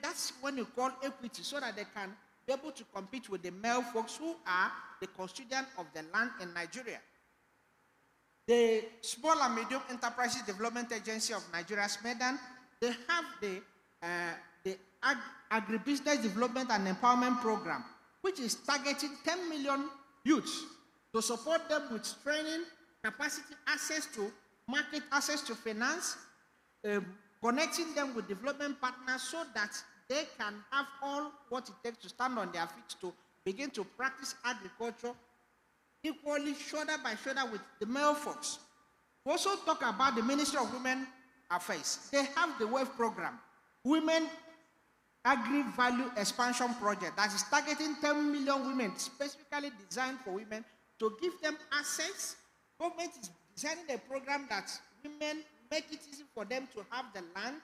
[SPEAKER 5] that's when you call equity, so that they can be able to compete with the male folks who are the custodian of the land in Nigeria. The Small and Medium Enterprises Development Agency of Nigeria, SMEDAN, they have the Agribusiness Development and Empowerment Program, which is targeting 10 million youths to support them with training, capacity, access to market, access to finance, connecting them with development partners so that they can have all what it takes to stand on their feet to begin to practice agriculture equally, shoulder by shoulder with the male folks. We also talk about the Ministry of Women Affairs. They have the WAVE program, Women Agri-Value Expansion Project, that is targeting 10 million women, specifically designed for women, to give them access. Government is designing a program that women make it easy for them to have the land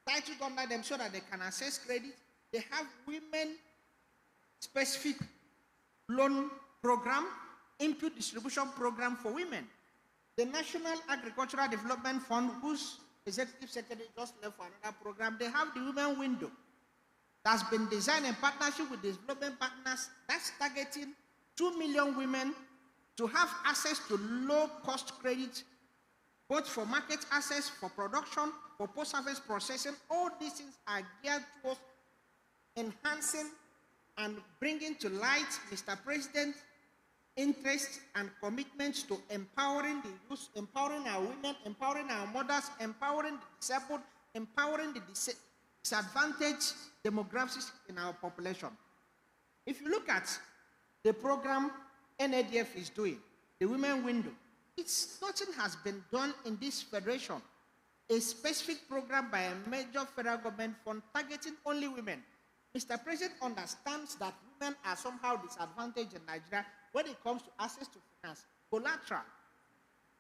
[SPEAKER 5] titled under them so that they can access credit. They have women-specific loan program, input distribution program for women. The National Agricultural Development Fund, whose executive secretary just left for another program, they have the Women Window that's been designed in partnership with development partners that's targeting 2 million women to have access to low-cost credit, both for market access, for production, for post-harvest processing. All these things are geared towards enhancing and bringing to light Mr. President's interest and commitments to empowering the youth, empowering our women, empowering our mothers, empowering the disabled, empowering the disadvantaged demographics in our population. If you look at the program NADF is doing, the Women Window, nothing has been done in this federation. A specific program by a major federal government fund targeting only women. Mr. President understands that women are somehow disadvantaged in Nigeria when it comes to access to finance, collateral.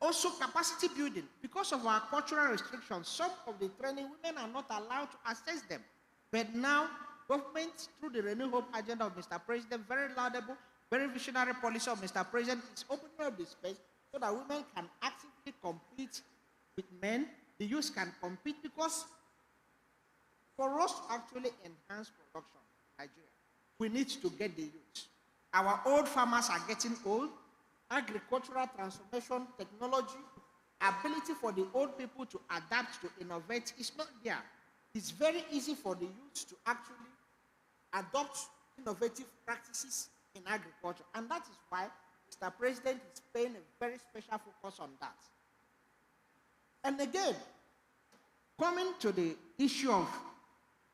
[SPEAKER 5] Also capacity building. Because of our cultural restrictions, some of the training, women are not allowed to access them. But now, government, through the Renew Hope agenda of Mr. President, very laudable, very visionary policy of Mr. President, is opening up the space so that women can actively compete with men. The youth can compete, because for us to actually enhance production in Nigeria, we need to get the youth. Our old farmers are getting old. Agricultural transformation, technology, ability for the old people to adapt, to innovate is not there. It's very easy for the youth to actually adopt innovative practices in agriculture. And that is why Mr. President is paying a very special focus on that. And again, coming to the issue of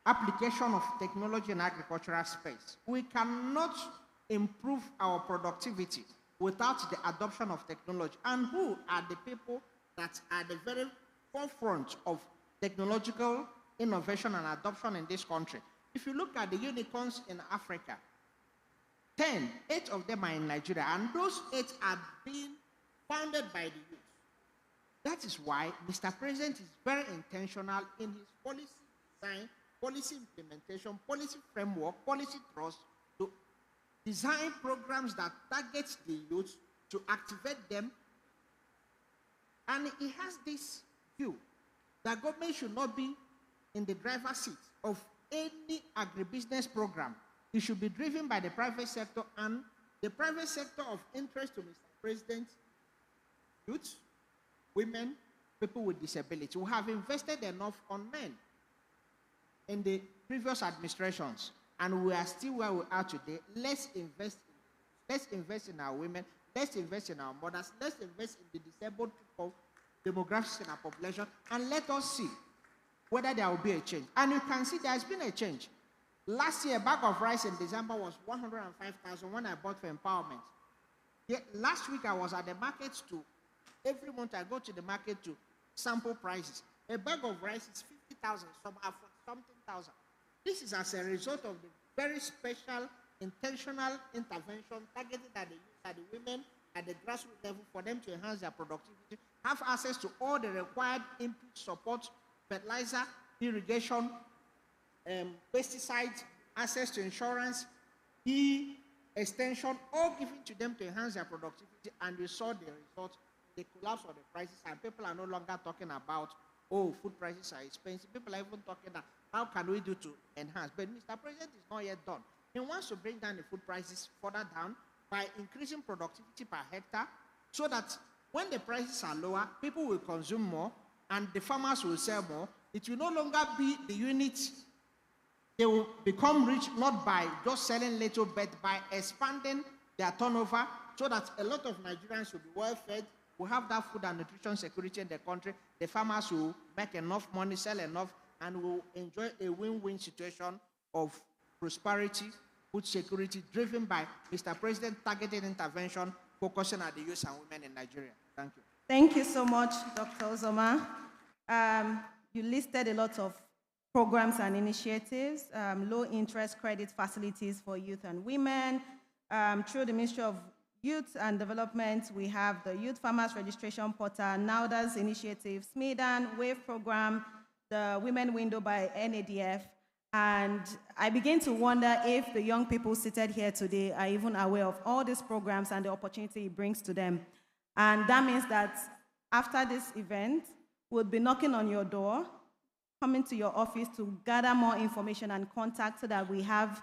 [SPEAKER 5] application of technology in agricultural space, we cannot improve our productivity without the adoption of technology. And who are the people that are the very forefront of technological innovation and adoption in this country? If you look at the unicorns in Africa, 8 of them are in Nigeria, and those 8 are being founded by the youth. That is why Mr. President is very intentional in his policy design, policy implementation, policy framework, policy trust, to design programs that target the youth, to activate them. And he has this view that government should not be in the driver's seat of any agribusiness program. It should be driven by the private sector, and the private sector of interest to Mr. President, youth, women, people with disability. We have invested enough on men in the previous administrations, and we are still where we are today. Let's invest in our women, let's invest in our mothers, let's invest in the disabled people, demographics in our population, and let us see whether there will be a change. And you can see there has been a change. Last year, a bag of rice in December was 105,000 when I bought for empowerment. Yet last week I was at the market every month I go to the market to sample prices. A bag of rice is 50,000, some are for something thousand. This is as a result of the very special, intentional intervention targeted at the youth, at the women, at the grassroots level, for them to enhance their productivity, have access to all the required input support fertilizer, irrigation, pesticides, access to insurance, extension, all given to them to enhance their productivity, and you saw the result, the collapse of the prices, and people are no longer talking about, oh, food prices are expensive. People are even talking about, how can we do to enhance? But Mr. President is not yet done. He wants to bring down the food prices further down by increasing productivity per hectare, so that when the prices are lower, people will consume more, and the farmers will sell more. It will no longer be the units. They will become rich not by just selling little, but by expanding their turnover, so that a lot of Nigerians will be well fed, will have that food and nutrition security in the country. The farmers will make enough money, sell enough, and will enjoy a win-win situation of prosperity, food security, driven by Mr. President targeted intervention, focusing on the youth and women in Nigeria. Thank you.
[SPEAKER 1] Thank you so much, Dr. Uzoma. You listed a lot of programs and initiatives, low-interest credit facilities for youth and women. Through the Ministry of Youth and Development, we have the Youth Farmers Registration Portal, NAUDA's initiative, SMIDAN, WAVE program, the Women Window by NADF. And I begin to wonder if the young people seated here today are even aware of all these programs and the opportunity it brings to them. And that means that after this event, we'll be knocking on your door, coming to your office to gather more information and contact, so that we have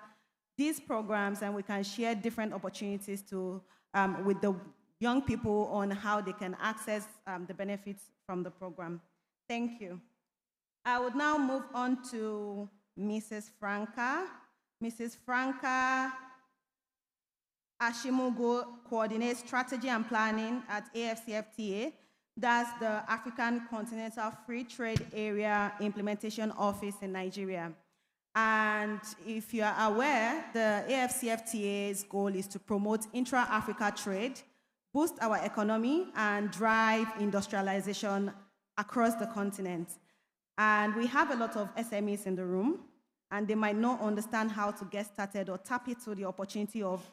[SPEAKER 1] these programs and we can share different opportunities to, with the young people on how they can access the benefits from the program. Thank you. I would now move on to Mrs. Franca. Mrs. Franca Ashimugo coordinates strategy and planning at AFCFTA. That's the African Continental Free Trade Area Implementation Office in Nigeria. And if you are aware, the AFCFTA's goal is to promote intra-Africa trade, boost our economy, and drive industrialization across the continent. And we have a lot of SMEs in the room, and they might not understand how to get started or tap into the opportunity of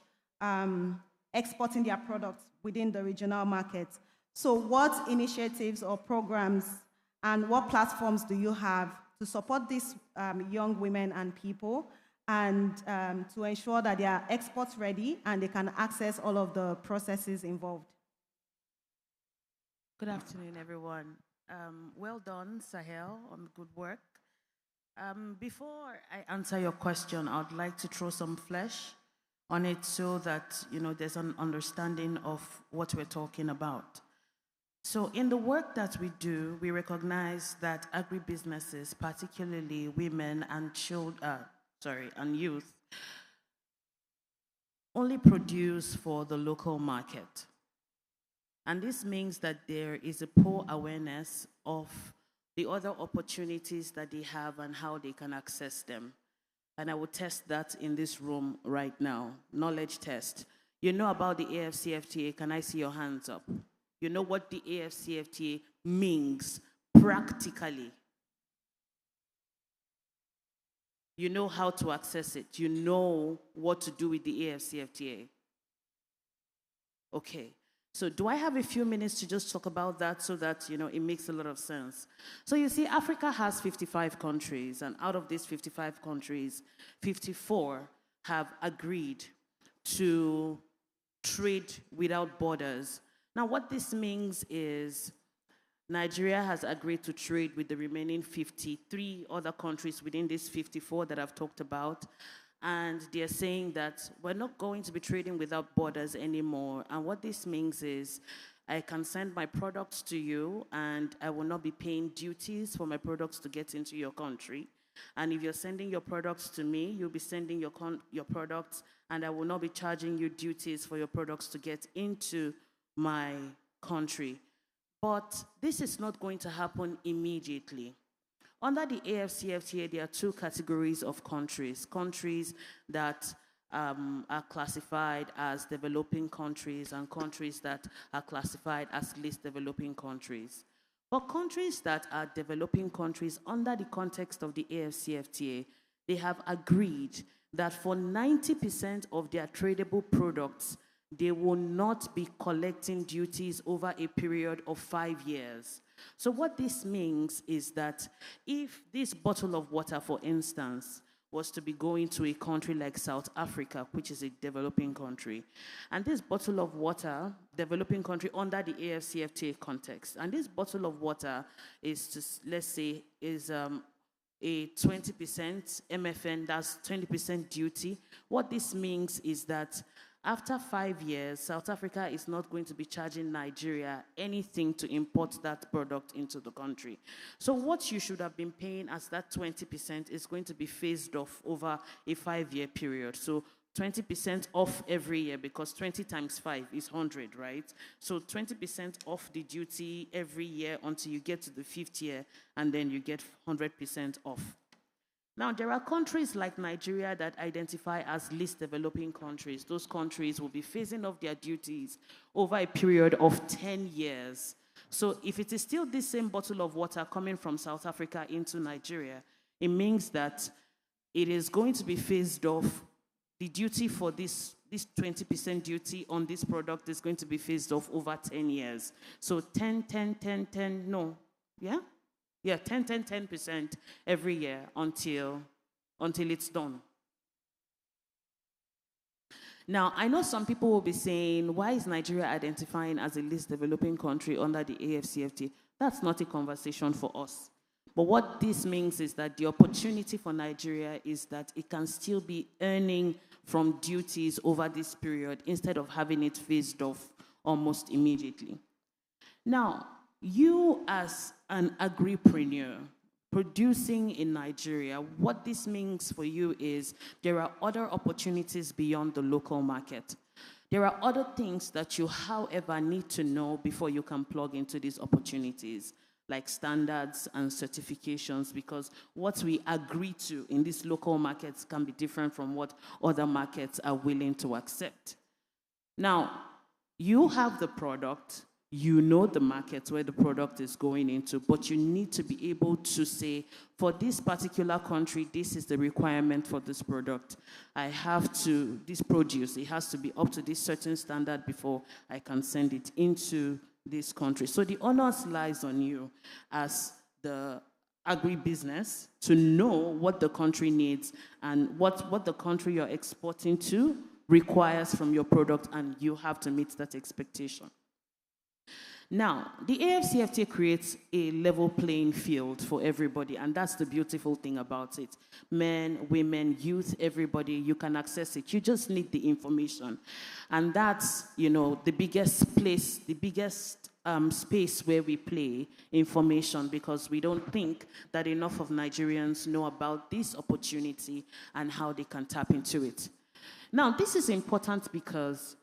[SPEAKER 1] exporting their products within the regional market. So what initiatives or programs and what platforms do you have to support these young women and people, and to ensure that they are export ready and they can access all of the processes involved?
[SPEAKER 8] Good afternoon, everyone. Well done, Sahel, on good work. Before I answer your question, I'd like to throw some flesh on it so that there's an understanding of what we're talking about. So in the work that we do, we recognize that agribusinesses, particularly women and and youth, only produce for the local market. And this means that there is a poor awareness of the other opportunities that they have and how they can access them. And I will test that in this room right now. Knowledge test. You know about the AFCFTA? Can I see your hands up? You know what the AFCFTA means practically. You know how to access it. You know what to do with the AFCFTA. Okay. So do I have a few minutes to just talk about that so that, it makes a lot of sense? So you see, Africa has 55 countries, and out of these 55 countries, 54 have agreed to trade without borders. Now, what this means is Nigeria has agreed to trade with the remaining 53 other countries within these 54 that I've talked about. And they're saying that we're not going to be trading without borders anymore. And what this means is I can send my products to you, and I will not be paying duties for my products to get into your country. And if you're sending your products to me, you'll be sending your products, and I will not be charging you duties for your products to get into my country. But this is not going to happen immediately. Under the AFCFTA, there are two categories of countries. Countries that are classified as developing countries and countries that are classified as least developing countries. But countries that are developing countries under the context of the AFCFTA, they have agreed that for 90% of their tradable products, they will not be collecting duties over a period of 5 years. So what this means is that if this bottle of water, for instance, was to be going to a country like South Africa, which is a developing country, and this bottle of water, developing country under the AFCFTA context, and this bottle of water is, just, let's say, is a 20% MFN, that's 20% duty. What this means is that after 5 years, South Africa is not going to be charging Nigeria anything to import that product into the country. So what you should have been paying as that 20% is going to be phased off over a 5-year period. So 20% off every year, because 20 times 5 is 100, right? So 20% off the duty every year until you get to the 5th year, and then you get 100% off. Now, there are countries like Nigeria that identify as least developing countries. Those countries will be phasing off their duties over a period of 10 years. So if it is still the same bottle of water coming from South Africa into Nigeria, it means that it is going to be phased off. The duty for this 20% duty on this product is going to be phased off over 10 years. So 10, 10, 10, 10, no, yeah? Yeah, 10, 10, 10% every year until it's done. Now, I know some people will be saying, why is Nigeria identifying as a least developing country under the AFCFTA? That's not a conversation for us. But what this means is that the opportunity for Nigeria is that it can still be earning from duties over this period instead of having it phased off almost immediately. Now, you as an agripreneur producing in Nigeria, what this means for you is there are other opportunities beyond the local market. There are other things that you, however, need to know before you can plug into these opportunities, like standards and certifications, because what we agree to in these local markets can be different from what other markets are willing to accept. Now, you have the product, you know the market where the product is going into, but you need to be able to say, for this particular country, this is the requirement for this product. I have to, this produce, it has to be up to this certain standard before I can send it into this country. So the onus lies on you as the agribusiness to know what the country needs and what the country you're exporting to requires from your product, and you have to meet that expectation. Now, the AFCFTA creates a level playing field for everybody, and that's the beautiful thing about it. Men, women, youth, everybody, you can access it. You just need the information. And that's, you know, the biggest place, the biggest space where we play information, because we don't think that enough of Nigerians know about this opportunity and how they can tap into it. Now, this is important because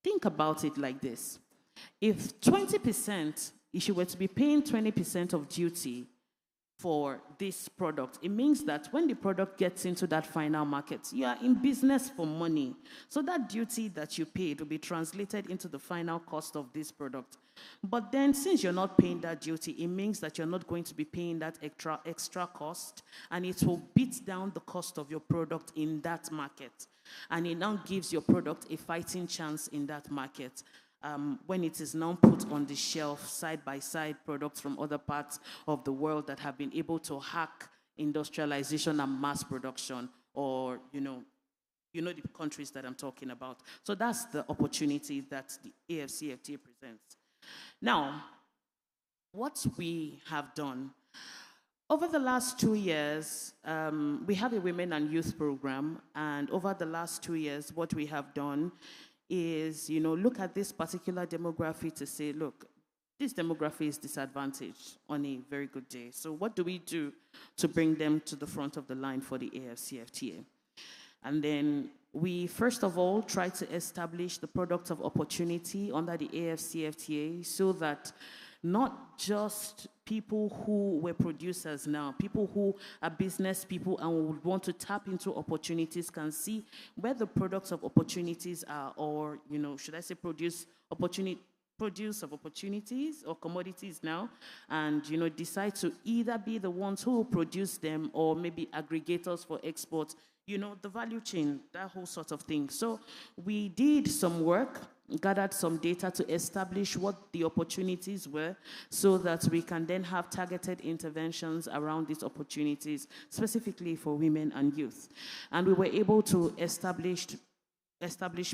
[SPEAKER 8] think about it like this. If 20%, if you were to be paying 20% of duty for this product, it means that when the product gets into that final market, you are in business for money. So that duty that you paid will be translated into the final cost of this product. But then since you're not paying that duty, it means that you're not going to be paying that extra cost, and it will beat down the cost of your product in that market. And it now gives your product a fighting chance in that market. When it is now put on the shelf side by side products from other parts of the world that have been able to hack industrialization and mass production, or you know the countries that I'm talking about. So that's the opportunity that the AFCFTA presents. Now, what we have done over the last 2 years, we have a women and youth program, and over the last 2 years, what we have done is, look at this particular demography to say, look, this demography is disadvantaged on a very good day. So what do we do to bring them to the front of the line for the AFCFTA? And then we, first of all, try to establish the product of opportunity under the AFCFTA so that not just people who were producers now, people who are business people and would want to tap into opportunities can see where the products of opportunities are, or, should I say produce opportunity, produce of opportunities or commodities now, and decide to either be the ones who produce them or maybe aggregators for export, the value chain, that whole sort of thing. So we did some work, gathered some data to establish what the opportunities were so that we can then have targeted interventions around these opportunities, specifically for women and youth. And we were able to establish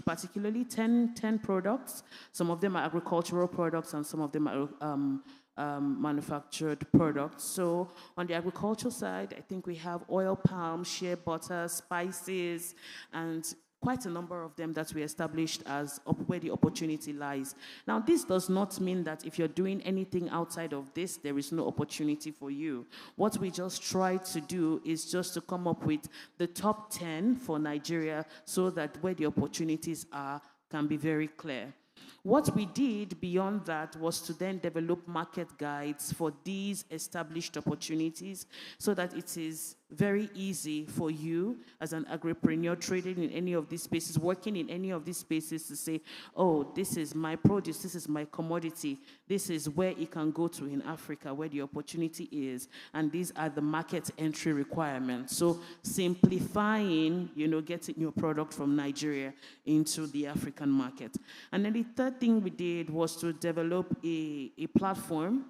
[SPEAKER 8] particularly 10 products. Some of them are agricultural products and some of them are manufactured products. So on the agricultural side, I think we have oil palm, shea butter, spices, and quite a number of them that we established as where the opportunity lies. Now, this does not mean that if you're doing anything outside of this, there is no opportunity for you. What we just try to do is just to come up with the top 10 for Nigeria so that where the opportunities are can be very clear. What we did beyond that was to then develop market guides for these established opportunities so that it is very easy for you as an agripreneur trading in any of these spaces, working in any of these spaces to say, oh, this is my produce, this is my commodity, this is where it can go to in Africa, where the opportunity is, and these are the market entry requirements. So simplifying, getting your product from Nigeria into the African market. And then the third thing we did was to develop a platform,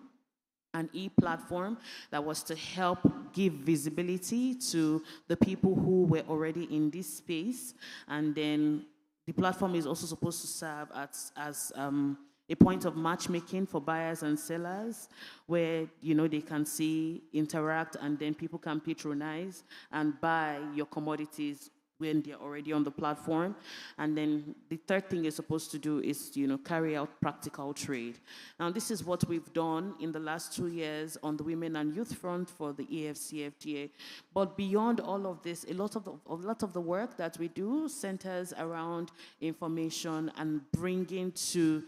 [SPEAKER 8] an e-platform that was to help give visibility to the people who were already in this space. And then the platform is also supposed to serve as a point of matchmaking for buyers and sellers where, they can see, interact, and then people can patronize and buy your commodities when they're already on the platform. And then the third thing you're supposed to do is, carry out practical trade. Now, this is what we've done in the last 2 years on the women and youth front for the AFCFTA. But beyond all of this, a lot of the work that we do centers around information and bringing to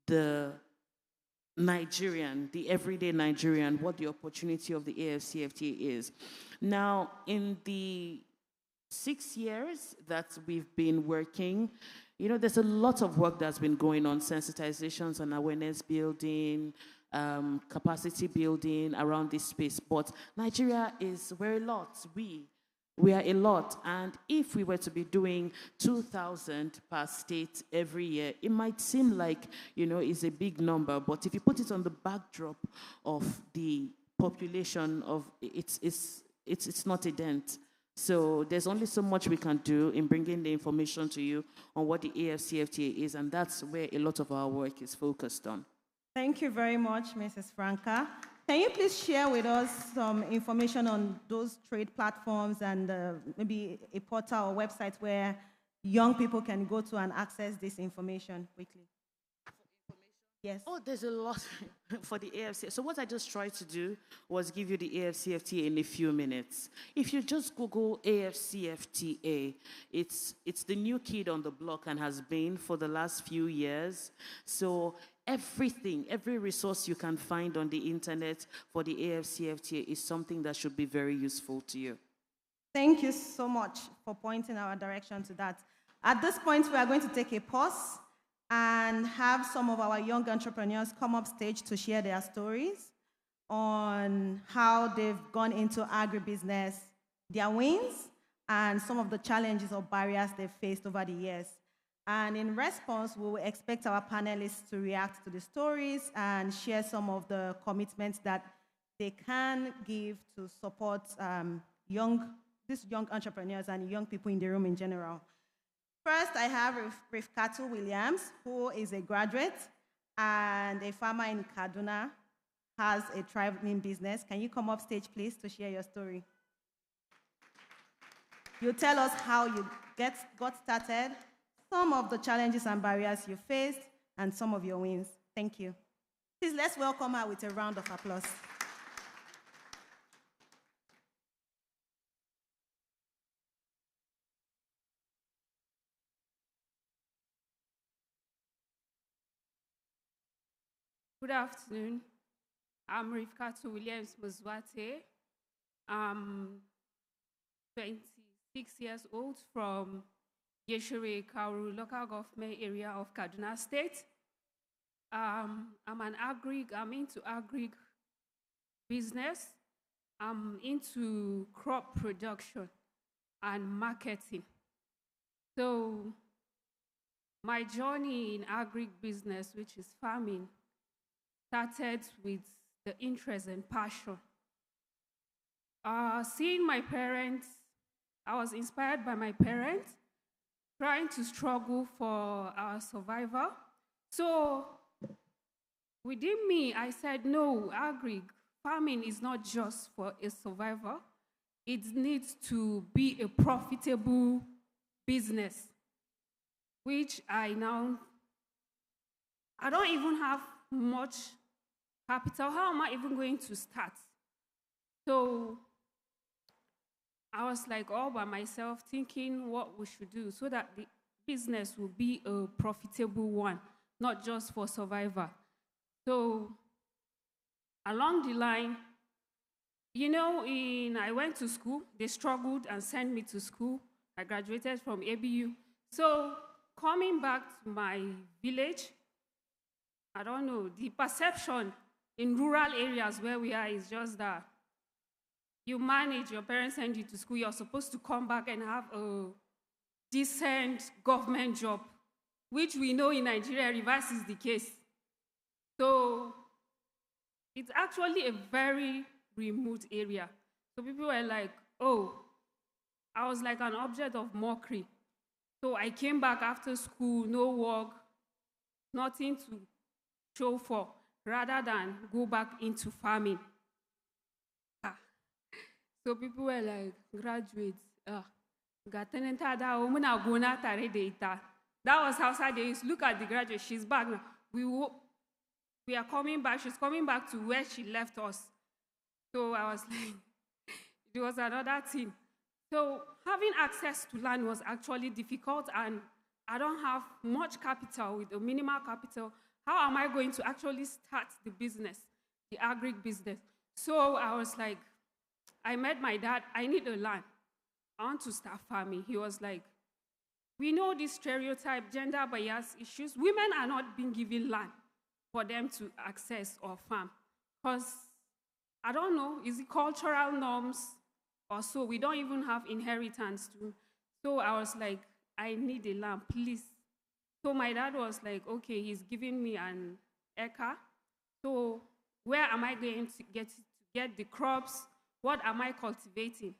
[SPEAKER 8] the Nigerian, the everyday Nigerian, what the opportunity of the AFCFTA is. Now, in the 6 years that we've been working, there's a lot of work that's been going on, sensitizations and awareness building, capacity building around this space. But Nigeria we're a lot. We are a lot. And if we were to be doing 2,000 per state every year, it might seem like, it's a big number. But if you put it on the backdrop of the population of it's not a dent. So there's only so much we can do in bringing the information to you on what the AFCFTA is, and that's where a lot of our work is focused on.
[SPEAKER 1] Thank you very much, Mrs. Franca. Can you please share with us some information on those trade platforms and maybe a portal or website where young people can go to and access this information quickly? Yes.
[SPEAKER 8] Oh, there's a lot for the AFC. So what I just tried to do was give you the AFCFTA in a few minutes. If you just Google AFCFTA, it's the new kid on the block and has been for the last few years. So every resource you can find on the internet for the AFCFTA is something that should be very useful to you.
[SPEAKER 1] Thank you so much for pointing our direction to that. At this point, we are going to take a pause and have some of our young entrepreneurs come up stage to share their stories on how they've gone into agribusiness, their wins, and some of the challenges or barriers they've faced over the years. And in response, we will expect our panelists to react to the stories and share some of the commitments that they can give to support these young entrepreneurs and young people in the room in general. First, I have Rifkatu Williams, who is a graduate and a farmer in Kaduna, has a thriving business. Can you come up stage, please, to share your story? You tell us how you got started, some of the challenges and barriers you faced, and some of your wins. Thank you. Please, let's welcome her with a round of applause.
[SPEAKER 10] Good afternoon. I'm Rifkatu Williams Muzwate. I'm 26 years old from Yeshure Kauru local government area of Kaduna State. I'm into agri business. I'm into crop production and marketing. So my journey in agri business, which is farming, started with the interest and passion. Seeing my parents, I was inspired by my parents trying to struggle for our survival. So within me, I said, no, farming is not just for a survivor. It needs to be a profitable business, which I don't even have much capital. How am I even going to start? So I was like all by myself thinking what we should do so that the business will be a profitable one, not just for survivor. So along the line, I went to school. They struggled and sent me to school. I graduated from ABU. So coming back to my village, I don't know, the perception in rural areas where we are is just that you manage, your parents send you to school, you're supposed to come back and have a decent government job, which we know in Nigeria, reverse is the case. So it's actually a very remote area. So people were like, oh, I was like an object of mockery. So I came back after school, no work, nothing to show for, rather than go back into farming. So people were like, graduates, that was how sad they used. Look at the graduate, she's back now. We are coming back, she's coming back to where she left us. So I was like, it was another thing. So having access to land was actually difficult, and I don't have much capital. With a minimal capital, how am I going to actually start the business, the agri business? So I was like, I met my dad, I need a land. I want to start farming. He was like, we know this stereotype, gender bias issues. Women are not being given land for them to access or farm. Because, I don't know, is it cultural norms or so? We don't even have inheritance too. So I was like, I need a land, please. So my dad was like, okay, he's giving me an acre. So where am I going to get the crops? What am I cultivating?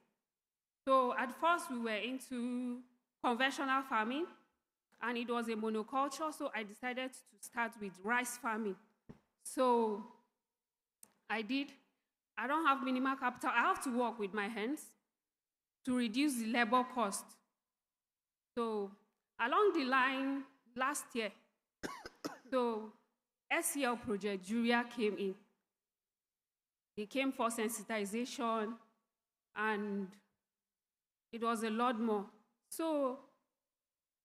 [SPEAKER 10] So at first we were into conventional farming, and it was a monoculture, so I decided to start with rice farming. So I did. I don't have minimal capital. I have to work with my hands to reduce the labor cost. So along the line, last year, so SCL project, Juria came in. They came for sensitization, and it was a lot more. So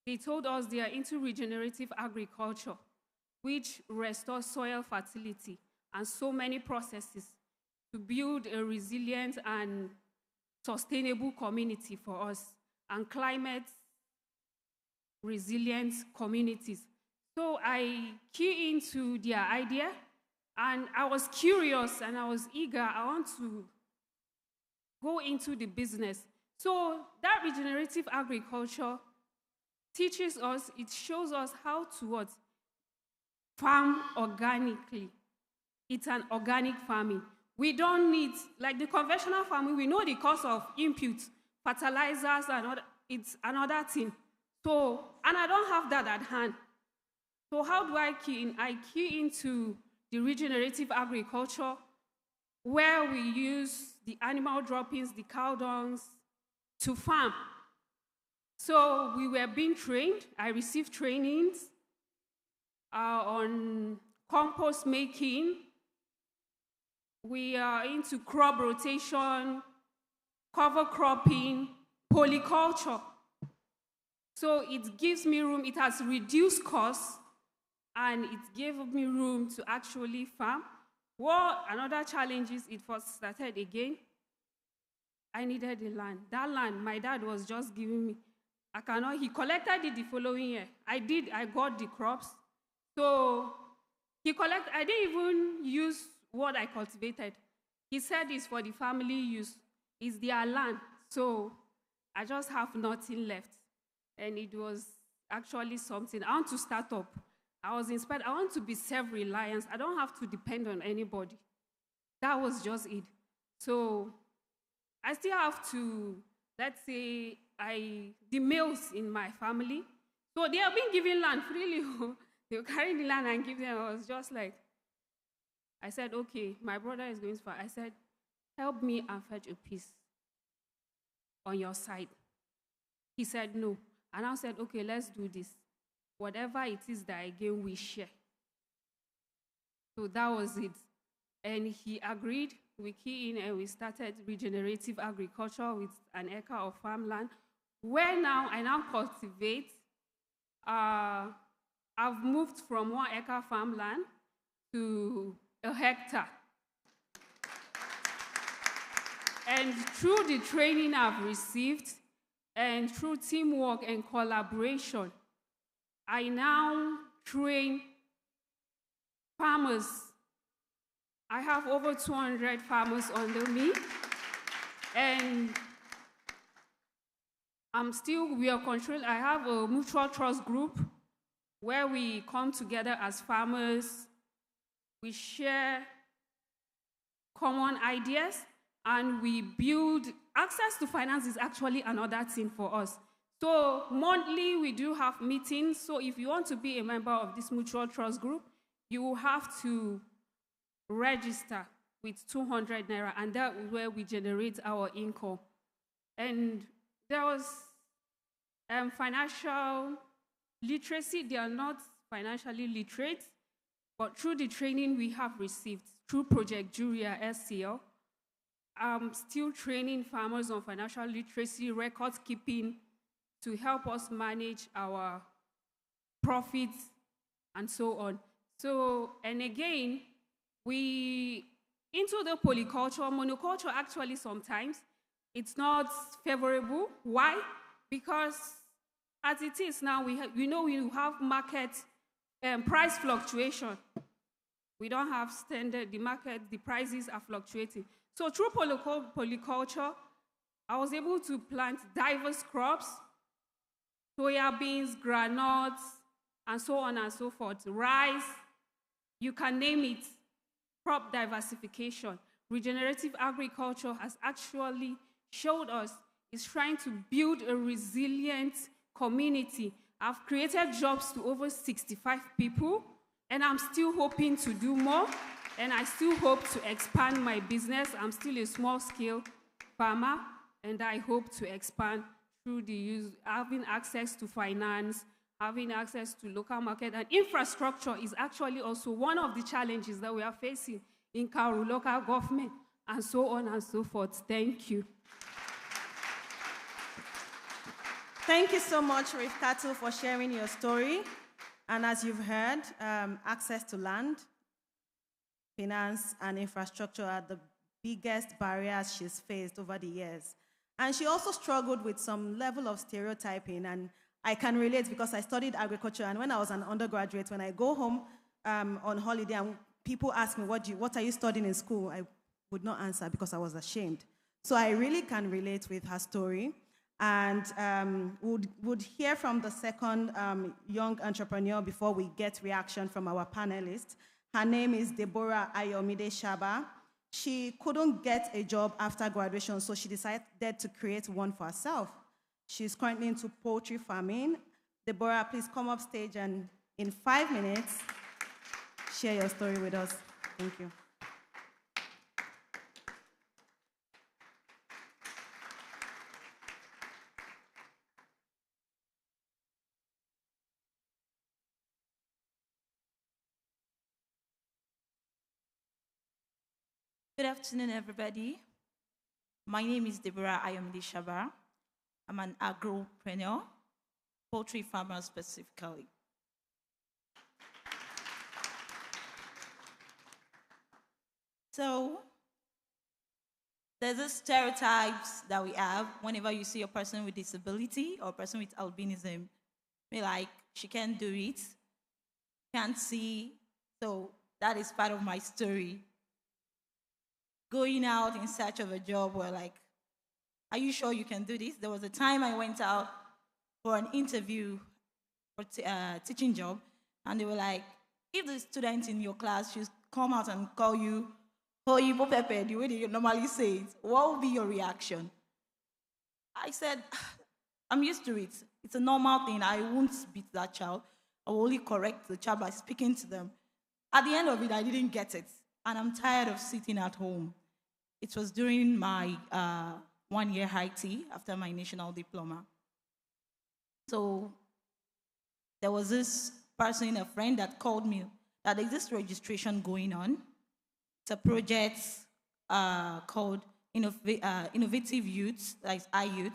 [SPEAKER 10] they told us they are into regenerative agriculture, which restores soil fertility and so many processes to build a resilient and sustainable community for us and climate resilient communities. So I key into their idea, and I was curious and I was eager. I want to go into the business. So that regenerative agriculture teaches us, it shows us how to farm organically. It's an organic farming. We don't need, like the conventional farming, we know the cost of inputs, fertilizers, and it's another thing. So, and I don't have that at hand. So how do I key in? I key into the regenerative agriculture, where we use the animal droppings, the cow dungs, to farm. So we were being trained. I received trainings on compost making. We are into crop rotation, cover cropping, polyculture. So it gives me room. It has reduced costs, and it gave me room to actually farm. Well, another challenge is it first started again. I needed the land. That land, my dad was just giving me. He collected it the following year. I got the crops. So I didn't even use what I cultivated. He said it's for the family use. It's their land. So I just have nothing left. And it was actually something. I want to start up. I was inspired. I want to be self-reliant. I don't have to depend on anybody. That was just it. So I still have to, let's say, the males in my family. So they have been given land freely. They were carrying the land and giving them. I was just like, I said, okay, my brother is going to fight. I said, help me and fetch a piece on your side. He said, no. And I said, okay, let's do this. Whatever it is that I gain, we share. So that was it. And he agreed. We key in and we started regenerative agriculture with an acre of farmland, where now I now cultivate. I've moved from 1 acre farmland to a hectare. And through the training I've received and through teamwork and collaboration, I now train farmers. I have over 200 farmers under me, and we are controlled. I have a mutual trust group where we come together as farmers, we share common ideas, and we build. Access to finance is actually another thing for us. So monthly, we do have meetings. So if you want to be a member of this mutual trust group, you will have to register with 200 Naira, and that is where we generate our income. And there was financial literacy. They are not financially literate, but through the training we have received, through Project Juria SCL, I'm still training farmers on financial literacy, record keeping, to help us manage our profits and so on. So, and again, into the polyculture, monoculture actually sometimes, it's not favorable. Why? Because as it is now, we know we have market price fluctuation. We don't have standard, the prices are fluctuating. So through polyculture, I was able to plant diverse crops, soya beans, granules, and so on and so forth, rice, you can name it, crop diversification. Regenerative agriculture has actually showed us it's trying to build a resilient community. I've created jobs to over 65 people, and I'm still hoping to do more, and I still hope to expand my business. I'm still a small-scale farmer, and I hope to expand through the use, having access to finance, having access to local market, and infrastructure is actually also one of the challenges that we are facing in Kauru local government, and so on and so forth. Thank you.
[SPEAKER 1] Thank you so much, Rifkatu, for sharing your story. And as you've heard, access to land, finance, and infrastructure are the biggest barriers she's faced over the years. And she also struggled with some level of stereotyping, and I can relate because I studied agriculture, and when I was an undergraduate, when I go home on holiday and people ask me, what are you studying in school? I would not answer because I was ashamed. So I really can relate with her story, and would hear from the second young entrepreneur before we get reaction from our panelists. Her name is Deborah Ayomide Shaba. She couldn't get a job after graduation, so she decided to create one for herself. She's currently into poultry farming. Deborah, please come up stage and in 5 minutes, share your story with us. Thank you.
[SPEAKER 11] Good afternoon, everybody. My name is Deborah Ayomide Shaba. I'm an agropreneur, poultry farmer specifically. So, there's these stereotypes that we have whenever you see a person with disability or a person with albinism. Be like, she can't do it, can't see, So that is part of my story. Going out in search of a job where like, are you sure you can do this? There was a time I went out for an interview for teaching job, and they were like, if the student in your class should come out and call you Hoyibo Pepe, the way they normally say it, what would be your reaction? I said, I'm used to it. It's a normal thing. I won't beat that child. I will only correct the child by speaking to them. At the end of it, I didn't get it. And I'm tired of sitting at home. It was during my 1-year IT after my national diploma. So there was this person, a friend, that called me that there's this registration going on. It's a project called Innovative Youth, like iYouth,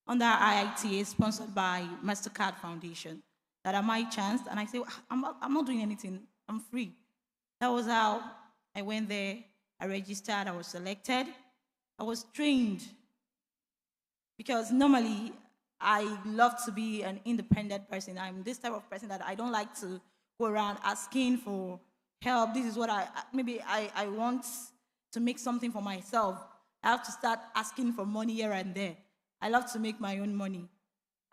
[SPEAKER 11] under IITA, sponsored by MasterCard Foundation. That I might chance, and I say, I'm not doing anything. I'm free. That was how I went there. I registered. I was selected. I was trained because normally I love to be an independent person. I'm this type of person that I don't like to go around asking for help. This is what I want to make something for myself. I have to start asking for money here and there. I love to make my own money.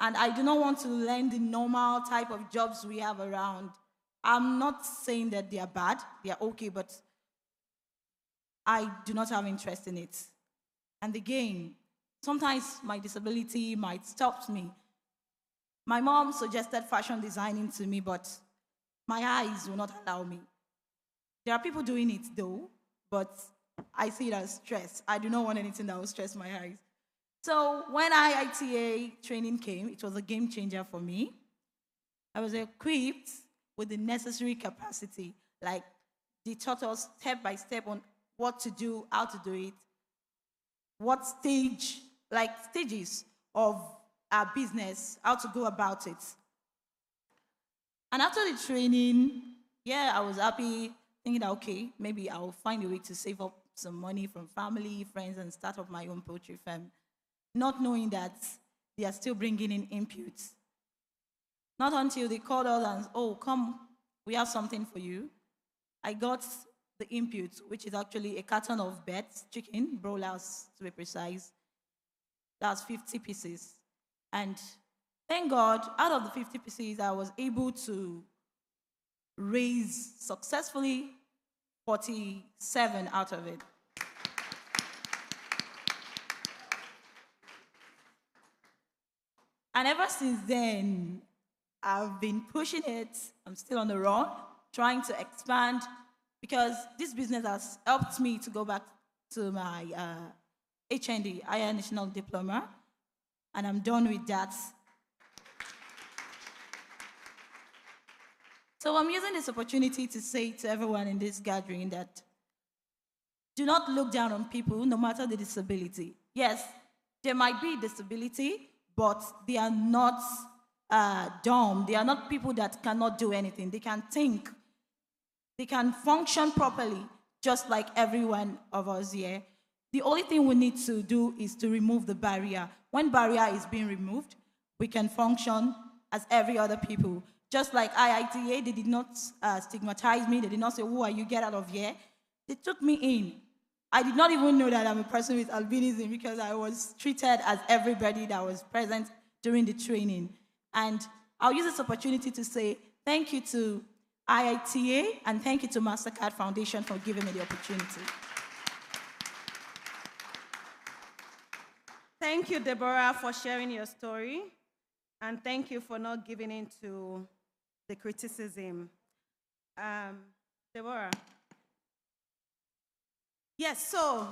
[SPEAKER 11] And I do not want to learn the normal type of jobs we have around. I'm not saying that they are bad. They are okay, but I do not have interest in it. And again, sometimes my disability might stop me. My mom suggested fashion designing to me, but my eyes will not allow me. There are people doing it though, but I see it as stress. I do not want anything that will stress my eyes. So when IITA training came, it was a game changer for me. I was equipped with the necessary capacity. Like, they taught us step by step on what to do, how to do it, what stages of our business, how to go about it. And after the training, I was happy, thinking that, okay, maybe I'll find a way to save up some money from family, friends, and start up my own poultry farm. Not knowing that they are still bringing in inputs. Not until they called us and, oh, come, we have something for you. I got the input, which is actually a carton of birds, chicken, broilers to be precise. That's 50 pieces. And thank God, out of the 50 pieces, I was able to raise successfully 47 out of it. And ever since then, I've been pushing it. I'm still on the run, trying to expand, because this business has helped me to go back to my HND, Higher National Diploma, and I'm done with that. So I'm using this opportunity to say to everyone in this gathering that do not look down on people, no matter the disability. Yes, there might be disability, but they are not dumb. They are not people that cannot do anything. They can think. They can function properly, just like every one of us here. The only thing we need to do is to remove the barrier. When barrier is being removed, we can function as every other people. Just like IITA, they did not stigmatize me. They did not say, who are you, get out of here. They took me in. I did not even know that I'm a person with albinism because I was treated as everybody that was present during the training. And I'll use this opportunity to say thank you to IITA and thank you to MasterCard Foundation for giving me the opportunity.
[SPEAKER 1] Thank you, Deborah, for sharing your story. And thank you for not giving in to the criticism. Deborah. Yes, so